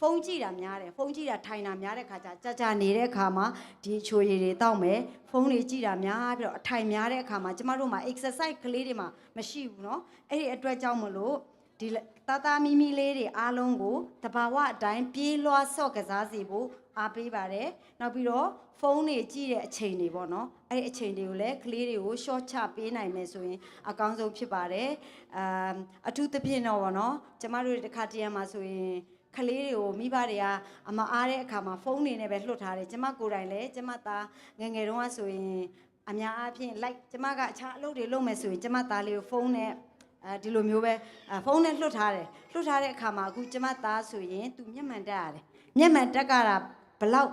ဖုန်းကြည့်တာများတယ်ဖုန်းကြည့်တာထိုင်တာများတဲ့ခါကျကြာနေတဲ့အခါမှာဒီချိုရည်တွေတောက်မယ်ဖုန်းတွေကြည့်တာများပြီးတော့အထိုင်များတဲ့အခါမှာကျမတို့မှာ exercise ကလေးတွေမှာမရှိဘူးเนาะအဲ့ဒီအတွက်ကြောင့်မလို့ဒီသားမီလေးတွေအားလုံးကိုတဘာဝအတိုင်းပြေးလွှားဆော့ကစားစီဖို့အားပေးပါတယ်နောက်ပြီးတော့ဖုန်းတွေကြည့်တဲ့အချိန်တွေပေါ့နော်အဲ့ဒီအချိန်တွေကိုလည်းကလေးတွေကို short ချပေးနိုင်မယ်ဆိုရင်အကောင်းဆုံးဖြစ်ပါတယ်အထူးသဖြင့်တော့ပေါ့နော်ကျမတို့တစ်ခါတည်းမှာဆိုရင်ကလေးတွေကိုမိဘတွေကအမအားတဲ့အခါမှာဖုန်းနေနဲ့ပဲလွှတ်ထားတယ်ကျမကိုယ်တိုင်လည်းကျမသားငယ်တုန်းကဆိုရင်အများအားဖြင့် like ကျမကအခြားအလုပ်တွေလုပ်မယ်ဆိုရင်ကျမသားလေးကိုဖုန်းနဲ့ဒီလိုမျိုးပဲဖုန်းနဲ့လွှတ်ထားတဲ့အခါမှာအခုကျမသားဆိုရင်သူမျက်မှန်တက်ရတယ်မျက်မှန်တက်ကြတာဘလောက်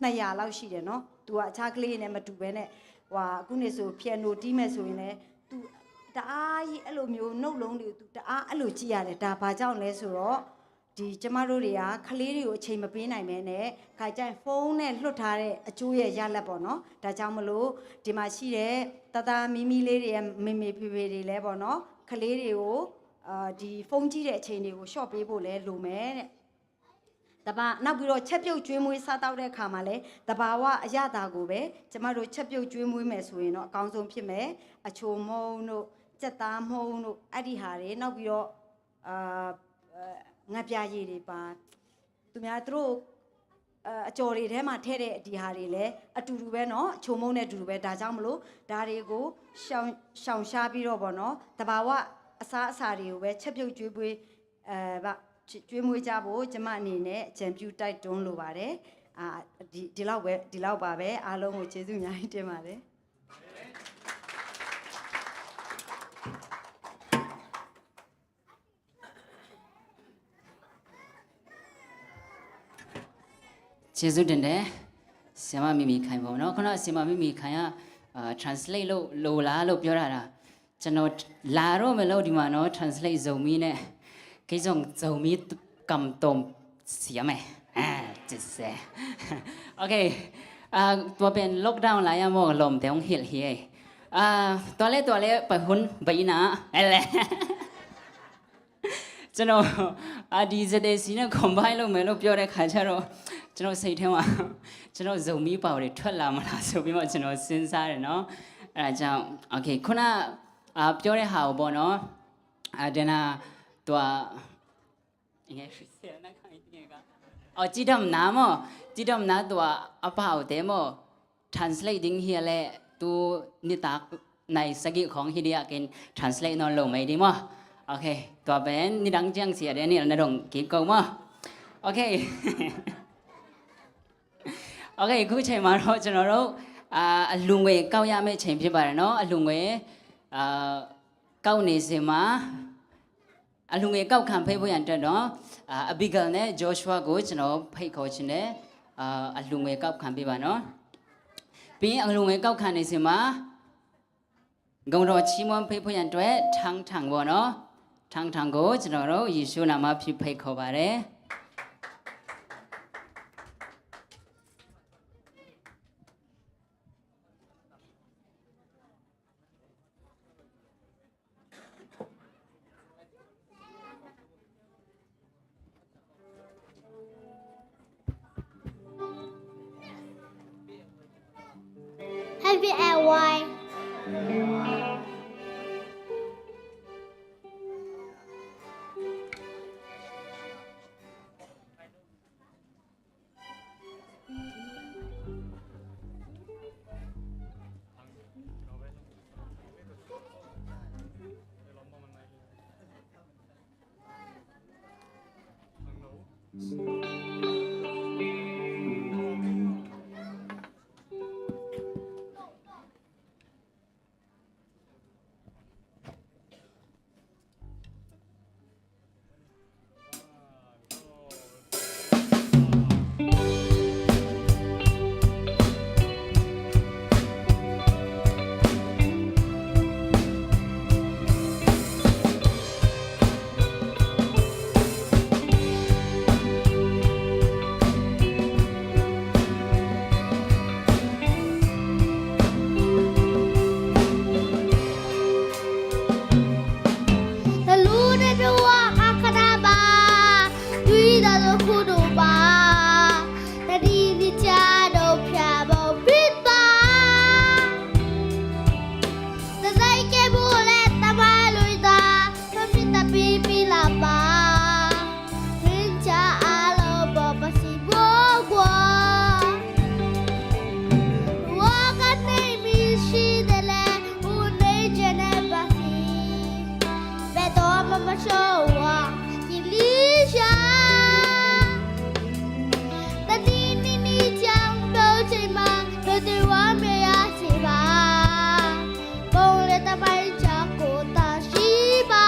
200လောက်ရှိတယ်နော်သူကအခြားကလေးနဲ့မတူဘဲနဲ့အခုနေဆိုဖီယန်နိုတီးမယ်ဆိုရင်လည်းသူတအားကြီးအဲ့လိုမျိုးနှုတ်လုံးတွေသူတအားအဲ့လိုကြည့်ရတယ်ဒါဘာကြောင့်လဲဆိုတော့ဒီကျမတို့တွေကကလေးတွေကိုအချိန်မပေးနိုင်မဲနဲ့ခါကျရင်ဖုန်းနဲ့လွှတ်ထားတဲ့အကျိုးရဲ့ရလဒ်ပေါ့နော်ဒါကြောင့်မလို့ဒီမှာရှိတဲ့တမီလေးတွေရဲ့မေဖေတွေလည်းပေါ့နော်ကလေးတွေကိုဒီဖုန်းကြည့်တဲ့အချိန်တွေကို short ပေးဖို့လဲလိုမယ်တဲ့နောက်ပြီးတော့ချက်ပြုတ်ကျွေးမွေးစားတောက်တဲ့အခါမှာလဲတဘာဝအရသာကိုပဲကျမတို့ချက်ပြုတ်ကျွေးမွေးမယ်ဆိုရင်တော့အကောင်းဆုံးဖြစ်မယ်အချိုမုံတို့စက်သားမုံတို့အဲ့ဒီဟာတွေနောက်ပြီးတော့ငါပြရည်တွေပါသူများတို့အကျော်တွေထဲမှာထည့်တဲ့ဒီဟာတွေလည်းအတူတူပဲเนาะအချိုမုံနဲ့အတူတူပဲဒါကြောင့်မလို့ဒါတွေကိုရှောင်ရှားပြီးတော့ပေါ့เนาะတဘာဝအစားအစာတွေကိုပဲချက်ပြုတ်ကျွေးပွေးကျွေးမွေးကြဖို့ကျမအနေနဲ့အကြံပြုတိုက်တွန်းလိုပါတယ်ဒီလောက်ပါပဲအားလုံးကိုကျေးဇူးအများကြီးတင်ပါတယ်ကျေးဇူးတင်တယ်ဆီမမိမိခိုင်ပေါ့နော်ခုနဆီမမိမိခိုင်ကtranslate လို့လိုလားလို့ပြောတာကျွန်တော်လာတော့မလို့ဒီမှာနော် translate Zomi နဲ့ကိစ္စZomi ကမ်တုံစီယမဲjust okay ตัวเป็น lockdown လာရမို့ลมแต่ง heal here ตัวเล่ไปหุ้นไปนะอะไรကျွန်တော်ဒီစတဲ့စီနဲ့ combine လုပ်မယ်လို့ပြောတဲ့ခါကျတော့ကျွန်တော်စိတ်ထဲမှာကျွန်တော် Zomi ပေါတွေထွက်လာမလားဆိုပြီးမှကျွန်တော်စဉ်းစားတယ်เนาะအဲဒါကြောင့် okay ခုနပြောတဲ့ဟာကိုပေါ့เนาะဒါနာตัว应该是写那看一点个记得唔拿么记得唔拿ตัวအပေါ့တဲ့么 translating here လဲသူနိတာในสกิของฮิเดียกิน translate นอนลงไม่ดีมั้ยโอเคตัวเป็นนี่ดังจังเสียเดี๋ยวนี้นะดงกินกูมั้ยโอเคโอเคခုချိန်မှာတော့ကျွန်တော်တို့အလူငွေကောက်ရမယ့်ချိန်ဖြစ်ပါတယ်เนาะအလူငွေကောက်နေစင်မှာအလူငွေကောက်ခံဖိတ်ဖို့ရန်တက်တော့အဘီဂယ်နဲ့ဂျောရှွာကိုကျွန်တော်ဖိတ်ခေါ်ခြင်းနဲ့အလူငွေကောက်ခံပေးပါเนาะပြီးရင်အလူငွေကောက်ခံနေစင်မှာဂုံတော်ချီးမွမ်းဖိတ်ဖို့ရန်အတွက်ထန်းထန်းပေါ့เนาะထန်းထန်းကိုကျွန်တော်တို့ယေရှုနာမဖြင့်ဖိတ်ခေါ်ပါတယ်Happy and why? 说我心里想，但你讲都起码都对我没有希望，梦里的白家过大希望。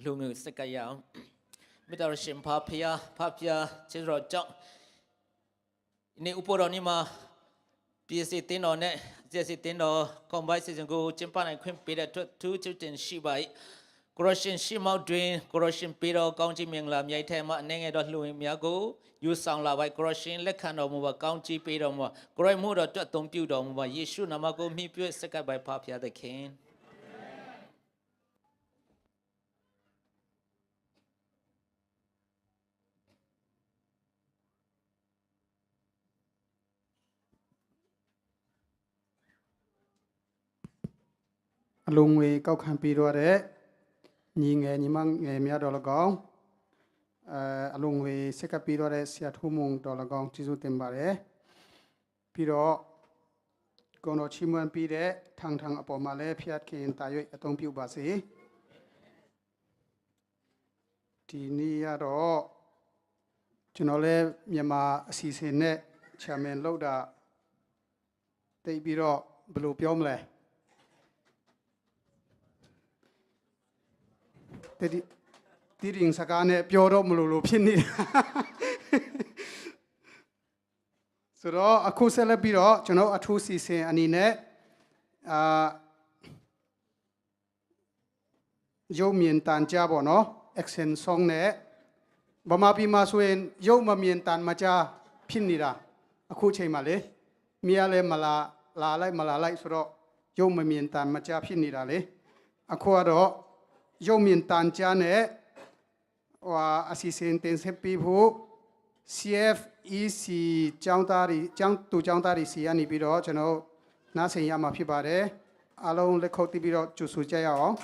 လူမျိုးစကရအောင်မိတော်ရှင်ဖဖျာကျေတော်ကြောင့်နေဥပဒေနီမှာပြည်စီတင်းတော်နဲ့ကျေစီတင်းတော်ကွန်ဘိုင်စီဇန်ကိုကျင်းပနိုင်ခွင့်ပေးတဲ့အတွက်သူချစ်တင်ရှိပါ၏ကိုရရှင်ရှိမောက်တွင်ကိုရရှင်ပေးတော်ကောင်းချီးမင်္ဂလာမြိုက်ထဲမှာအနေငယ်တော်လှူဝင်များကိုယူဆောင်လာပါကိုရရှင်လက်ခံတော်မူပါကောင်းချီးပေးတော်မူပါကိုရိုက်မှုတော်အတွက်သုံးပြုတော်မူပါယေရှုနာမကိုမြှုပ်ပြစကပ်ပိုင်ဖဖျာသခင်အလုံးငွေကောက်ခံပြီးတော့တဲ့ညီငယ်ညီမငယ်များတော်၎င်းအလုံးငွေစက်ကပ်ပြီးတော့တဲ့ဆရာထိုးမုံတော်၎င်းကျေးဇူးတင်ပါတယ်ပြီးတော့ကိုတော်ချီးမွမ်းပြီးတဲ့ထန်းအပေါ်မှာလည်းဖျက်ခင်တာ၍အသုံးပြုပါစေဒီနေ့ကတော့ကျွန်တော်လည်းမြန်မာအစီအစဉ်နဲ့ chairman လောက်တာတိတ်ပြီးတော့ဘယ်လိုပြောမလဲတီရင်စကားနဲ့ပြောတော့မလို့ဖြစ်နေတာဆိုတော့အခုဆက်လက်ပြီးတော့ကျွန်တော်အထူးစီစဉ်အနေနဲ့ရုပ်မြင်တန်ကြပေါ့နော် action song နဲ့ဗမာပြည်မှာဆိုရင်ရုပ်မမြင်တန်မကြဖြစ်နေတာအခုချိန်မှာလေမြရလဲမလာလိုက်ဆိုတော့ရုပ်မမြင်တန်မကြဖြစ်နေတာလေအခုကတော့ရုပ်မြင်တန်ကြနဲ့အစီအစဉ်တင်ဆက်ပြီးဖို့ CFEC ကျောင်းသားတွေစီကနေပြီးတော့ကျွန်တော်နားဆင်ရမှာဖြစ်ပါတယ်အားလုံးလက်ခုပ်တီးပြီးတော့ကြိုဆိုကြရအောင်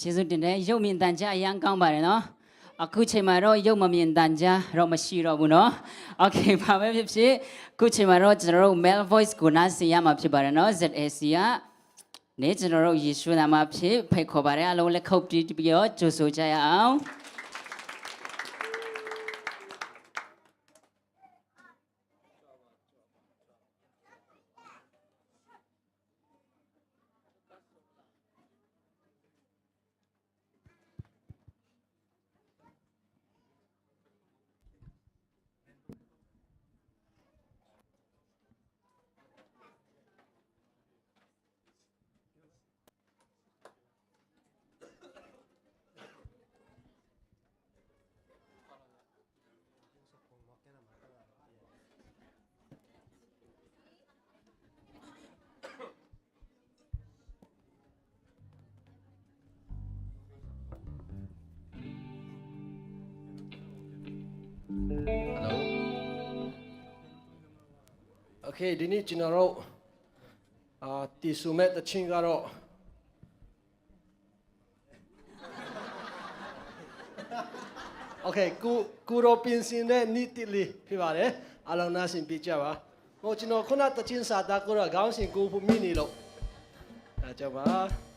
ကျေးဇူးတင်တယ်ရုပ်မြင်တန်ကြအရန်ကောင်းပါတယ်နော်အခုချိန်မှာတော့ရုပ်မမြင်တန်ကြတော့မရှိတော့ဘူးနော်โอเคပါပဲဖြစ်ဖြစ်အခုချိန်မှာတော့ကျွန်တော်တို့ male voice ကိုနားဆင်ရမှာဖြစ်ပါတယ်နော် ZAC ကနေကျွန်တော်တို့ယေရှုနာမဖြင့်ဖိတ်ခေါ်ပါတယ်အလုံးလက်ခုပ်တီးပြီးတော့ကြိုဆိုကြရအောင် เคဒီနေ့ကျွန်တော်တို့တီဆူမဲ့တချင်းကတော့โอเคကိုရောပြင်ဆင်တဲ့နေ့တိလေးဖြစ်ပါတယ်အားလုံးနားဆင်ပြကြပါဟိုကျွန်တော်ခုနတချင်းစာတာကိုတော့ခေါင်းစဉ်ကိုဖို့မိနေလို့ဒါကြောင့်ပါ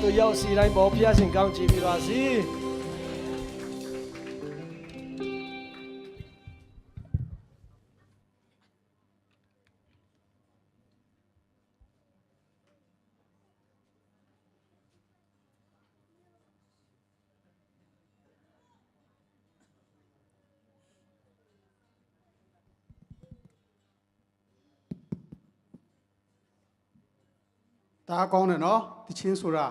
သူရောက်စီတိုင်းပေါ်ဖျားရှင်ကောင်းချီးပြီးပါစီ ဒါကောင်းတယ်နော်တချင်းဆိုတာ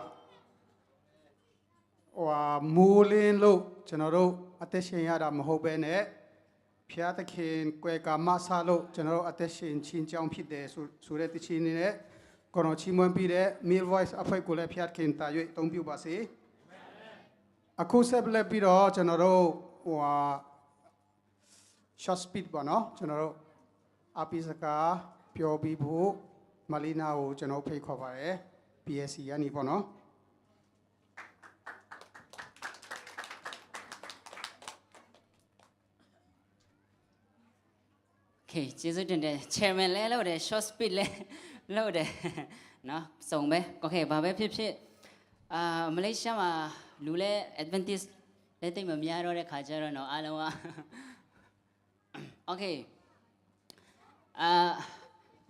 မိုးလင်းလို့ကျွန်တော်တို့အသက်ရှင်ရတာမဟုတ်ပဲနဲ့ဖျားသခင်ကွယ်ကာမဆာလို့ကျွန်တော်တို့အသက်ရှင်ချင်းကြောင်းဖြစ်တယ်ဆိုတဲ့တချင်းနေနဲ့ကိုတော်ချီးမွမ်းပြီးတဲ့ Mil Voice အဖွဲ့ကိုလည်းဖျားသခင်တာ၍တုံးပြပါစေအခုဆက်လက်ပြီးတော့ကျွန်တော်တို့short speed ပါနော်ကျွန်တော်တို့အပိစကားပြောပြီးဖို့မလီနာကိုကျွန်တော်ဖိတ်ခေါ်ပါတယ် PSC ကနေပေါ့နော် Okay ကျေးဇူးတင်တယ် chairman လဲလို့တယ် short speed လဲလို့တယ်နော်စုံပဲ Okay ဘာပဲဖြစ်ဖြစ်မလေးရှားမှာလူလဲ Adventist လဲတိတ်မများတော့တဲ့ခါကျတော့နော်အားလုံးက Okay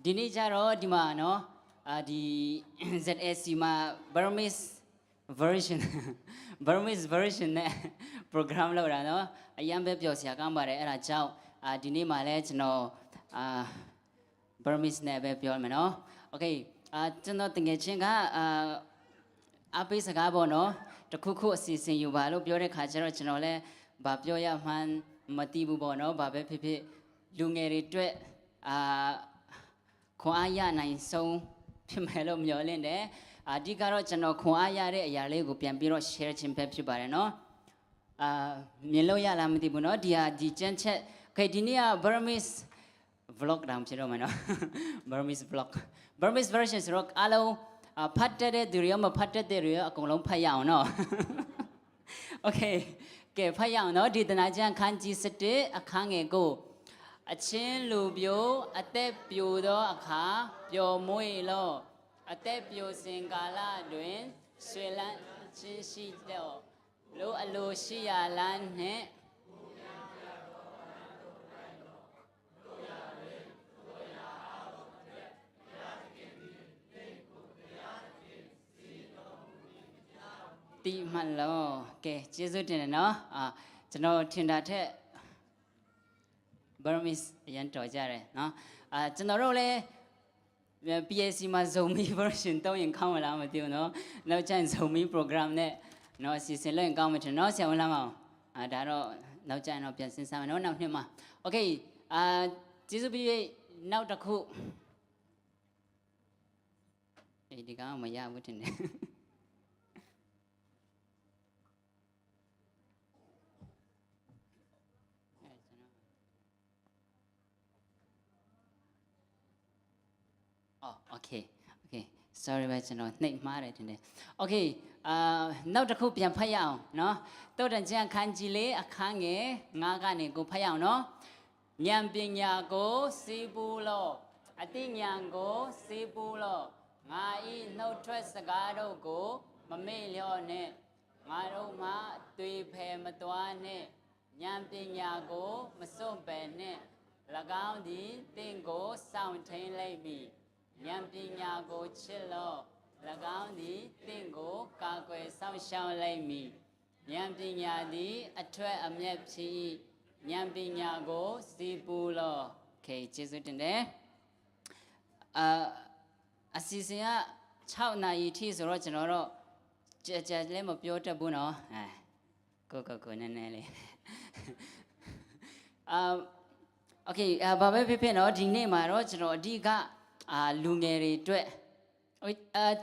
ဒီနေ့ကျတော့ဒီမှာနော်ဒီ ZSC မှာ Burmese version နဲ့ program လုပ်တာနော်အရင်ပဲပြောစရာကောင်းပါတယ်အဲ့ဒါကြောင့်ဒီနေ့မှာလည်းကျွန်တော်Burmese နဲ့ပဲပြောမယ်နော် Okay ကျွန်တော်တကယ်ချင်းကအပိစကားပေါ့နော်တခုခုအစီအစဉ်ယူပါလို့ပြောတဲ့ခါကျတော့ကျွန်တော်လည်းဗာပြောရမှန်းမသိဘူးပေါ့နော်ဘာပဲဖြစ်ဖြစ်လူငယ်တွေအတွက်ခွန်အားရနိုင်ဆုံးဖြစ်မယ်လို့မျှော်လင့်တယ်အဓိကတော့ကျွန်တော်ခွန်အားရတဲ့အရာလေးကိုပြန်ပြီးတော့ share ခြင်းပဲဖြစ်ပါတယ်နော်မြင်လို့ရလားမသိဘူးနော်ဒီကျန်းချက် Okay ဒီနေ့က Burmese vlog တောင်ဖြစ်တော့မယ်နော် Burmese vlog Burmese version ဆိုတော့အားလုံးဖတ်တဲ့သူတွေရောမဖတ်တဲ့သူတွေရောအကုန်လုံးဖတ်ရအောင်နော် Okay ကဲဖတ်ရအောင်နော်ဒီတနာကျမ်းခန်းကြီး7အခန်းငယ်ကိုအချင်းလူပြိုအသက်ပြိုသောအခါပျော်မွေ့လောအသက်ပြိုစဉ်ကာလတွင်ဆွေလန်းချင်းရှိသောလိုအလိုရှိရလန်းနှင့်တီမှန်လောကဲကျေးဇူးတင်တယ်နော်ကျွန်တော်ထင်တာထက် Burmese အရင်တော်ကြတယ်နော်ကျွန်တော်တို့လည်း PSC မှာ Zomi version တောင်းရင်ကောင်းမလားမသိဘူးနော်နောက်ကျရင် Zomi program နဲ့နော်အစီအစဉ်လုပ်ရင်ကောင်းမှာထင်နော်ဆရာဝန်လာမအောင်ဒါတော့နောက်ကျရင်တော့ပြန်စဉ်းစားမယ်နော်နောက်နှစ်မှာ Okay ကျေးဇူးပြုနောက်တစ်ခုဒီကောင်မရဘူးထင်တယ်Okay sorry ပဲကျွန်တော်နှိပ်မှားတယ်ထင်တယ် Okay နောက်တစ်ခုပြန်ဖတ်ရအောင်เนาะတုတ်တန်ကျမ်းခန်းကြီးလေးအခန်းငယ်9ကနေကိုဖတ်ရအောင်เนาะဉာဏ်ပညာကိုစီးပူးလို့အသိဉာဏ်ကိုစီးပူးလို့ငါဤနှုတ်ထွက်စကားတို့ကိုမမေ့လျော့နဲ့ငါတို့မှတွေ့ဖယ်မသွားနဲ့ဉာဏ်ပညာကိုမစွန့်ပယ်နဲ့၎င်းသည်တင့်ကိုစောင့်ထိန်လိုက်ပြီဉာဏ်ပညာကိုချစ်လို့၎င်းသည်တင့်ကိုကာကွယ်စောင့်ရှောက်လိုက်မည်ဉာဏ်ပညာသည်အထွက်အမျက်ဖြစ်ဉာဏ်ပညာကိုစီးပူးလို့ Okay ကျေးဇူးတင်တယ်အစီအစဉ်က6နာရီထိဆိုတော့ကျွန်တော်တော့ကြလည်းမပြောတတ်ဘူးနော်ကိုနည်းနည်းလေးOkay ဘာပဲဖြစ်ဖြစ်နော်ဒီနေ့မှာတော့ကျွန်တော်အဓိကလူငယ်တွေအတွက်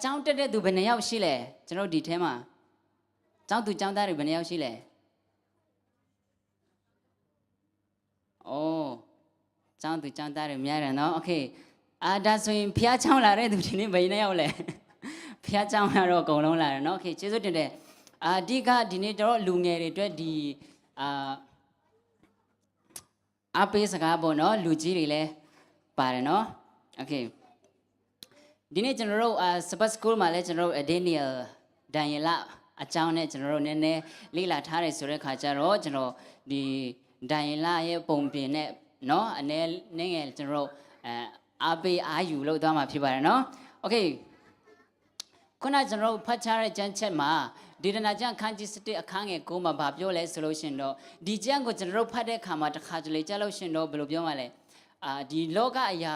ကျောင်းတက်တဲ့သူဘယ်နှယောက်ရှိလဲကျွန်တော်ဒီထဲမှာကျောင်းသူကျောင်းသားတွေဘယ်နှယောက်ရှိလဲကျောင်းသူကျောင်းသားတွေများတယ်နော်โอเคဒါဆိုရင်ဖျားချောင်းလာတဲ့သူဒီနေ့ဘယ်နှယောက်လဲဖျားချောင်းလာတော့အကုန်လုံးလာတယ်နော်โอเคကျေးဇူးတင်တယ်အဓိကဒီနေ့တော့လူငယ်တွေအတွက်ဒီအပေးစကားပေါ့နော်လူကြီးတွေလည်းပါတယ်နော်โอเคဒီနေ့ကျွန်တော်တို့Sabbath School မှာလည်းကျွန်တော်တို့ ဒန်ရလအကြောင်းနဲ့ကျွန်တော်တို့နည်းနည်းလေ့လာထားတယ်ဆိုတဲ့ခါကျတော့ကျွန်တော်ဒီဒန်ရလရဲ့ပုံပြင်နဲ့နော်အနေနဲ့ငယ်ကျွန်တော်တို့အားပေးအားယူလို့သွားမှာဖြစ်ပါတယ်နော်โอเคခုနကျွန်တော်ဖတ်ထားတဲ့ကျမ်းချက်မှာဒေသနာကျမ်းခန်းကြီး7အခန်းငယ်9မှာဗာပြောလဲဆိုလို့ရှင်တော့ဒီကျမ်းကိုကျွန်တော်တို့ဖတ်တဲ့အခါမှာတစ်ခါတလေကြားလို့ရှင်တော့ဘယ်လိုပြောမှလဲဒီလောကအရာ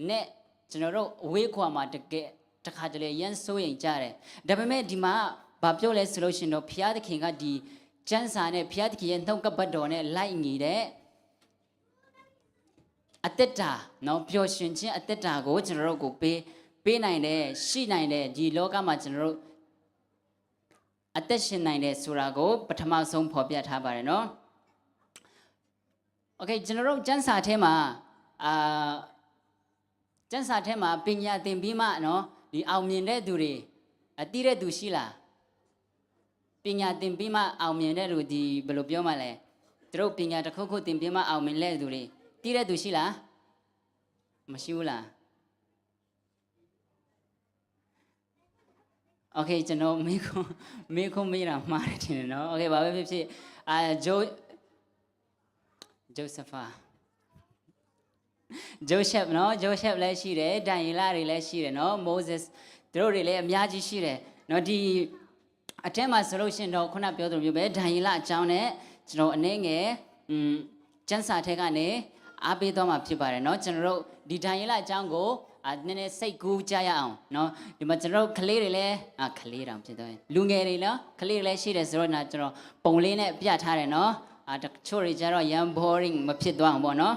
နဲ့ကျွန်တော်တို့အဝေးခွာမှာတကယ်တစ်ခါတလေရန်စိုးရင်ကြတယ်ဒါပေမဲ့ဒီမှာဗာပြောလဲဆိုလို့ရှင်တော့ဘုရားသခင်ကဒီကျမ်းစာနဲ့ဘုရားသခင်ရဲ့နှုတ်ကပတ်တော်နဲ့လိုက်ညီတဲ့အသက်တာနော်ပျော်ရွှင်ခြင်းအသက်တာကိုကျွန်တော်တို့ကိုပေးနိုင်တယ်ရှိနိုင်တယ်ဒီလောကမှာကျွန်တော်တို့အသက်ရှင်နိုင်တယ်ဆိုတာကိုပထမဆုံးဖော်ပြထားပါတယ်နော်โอเคကျွန်တော်တို့ကျမ်းစာထဲမှာကျမ်းစာထဲမှာပညာသင်ပြီးမှနော်ဒီအောင်မြင်တဲ့သူတွေအတိတဲ့သူရှိလားပညာသင်ပြီးမှအောင်မြင်တဲ့လူဒီဘယ်လိုပြောမှလဲသူတို့ပညာတစ်ခုခုသင်ပြီးမှအောင်မြင်တဲ့သူတွေတိတဲ့သူရှိလားမရှိဘူးလားโอเคကျွန်တော်မေးခွန်းမေးတာမှားတယ်ထင်တယ်နော်โอเคဘာပဲဖြစ်ဖြစ်ဂျိုဆက်နော်ဂျိုဆက်လည်းရှိတယ်ဒန်ယေလတွေလည်းရှိတယ်နော်မိုးဆက်သူတို့တွေလည်းအများကြီးရှိတယ်နော်ဒီအထက်မှာဆိုလို့ရှင်တော့ခုနပြောသလိုမျိုးပဲဒန်ယေလအကြောင်းနဲ့ကျွန်တော်အနေငယ်ကျမ်းစာထဲကနေအားပေးသွားမှာဖြစ်ပါတယ်เนาะကျွန်တော်တို့ဒီဒန်ယေလအကြောင်းကိုနည်းနည်းစိတ်ကူးကြရအောင်เนาะဒီမှာကျွန်တော်တို့ကလေးတွေလည်းကလေးတောင်ဖြစ်သွားတယ်လူငယ်တွေနော်ကလေးတွေလည်းရှိတယ်ဆိုတော့ကျွန်တော်ပုံလေးနဲ့ပြထားတယ်เนาะတချို့တွေကျတော့ရန် boring မဖြစ်သွားအောင်ပေါ့เนาะ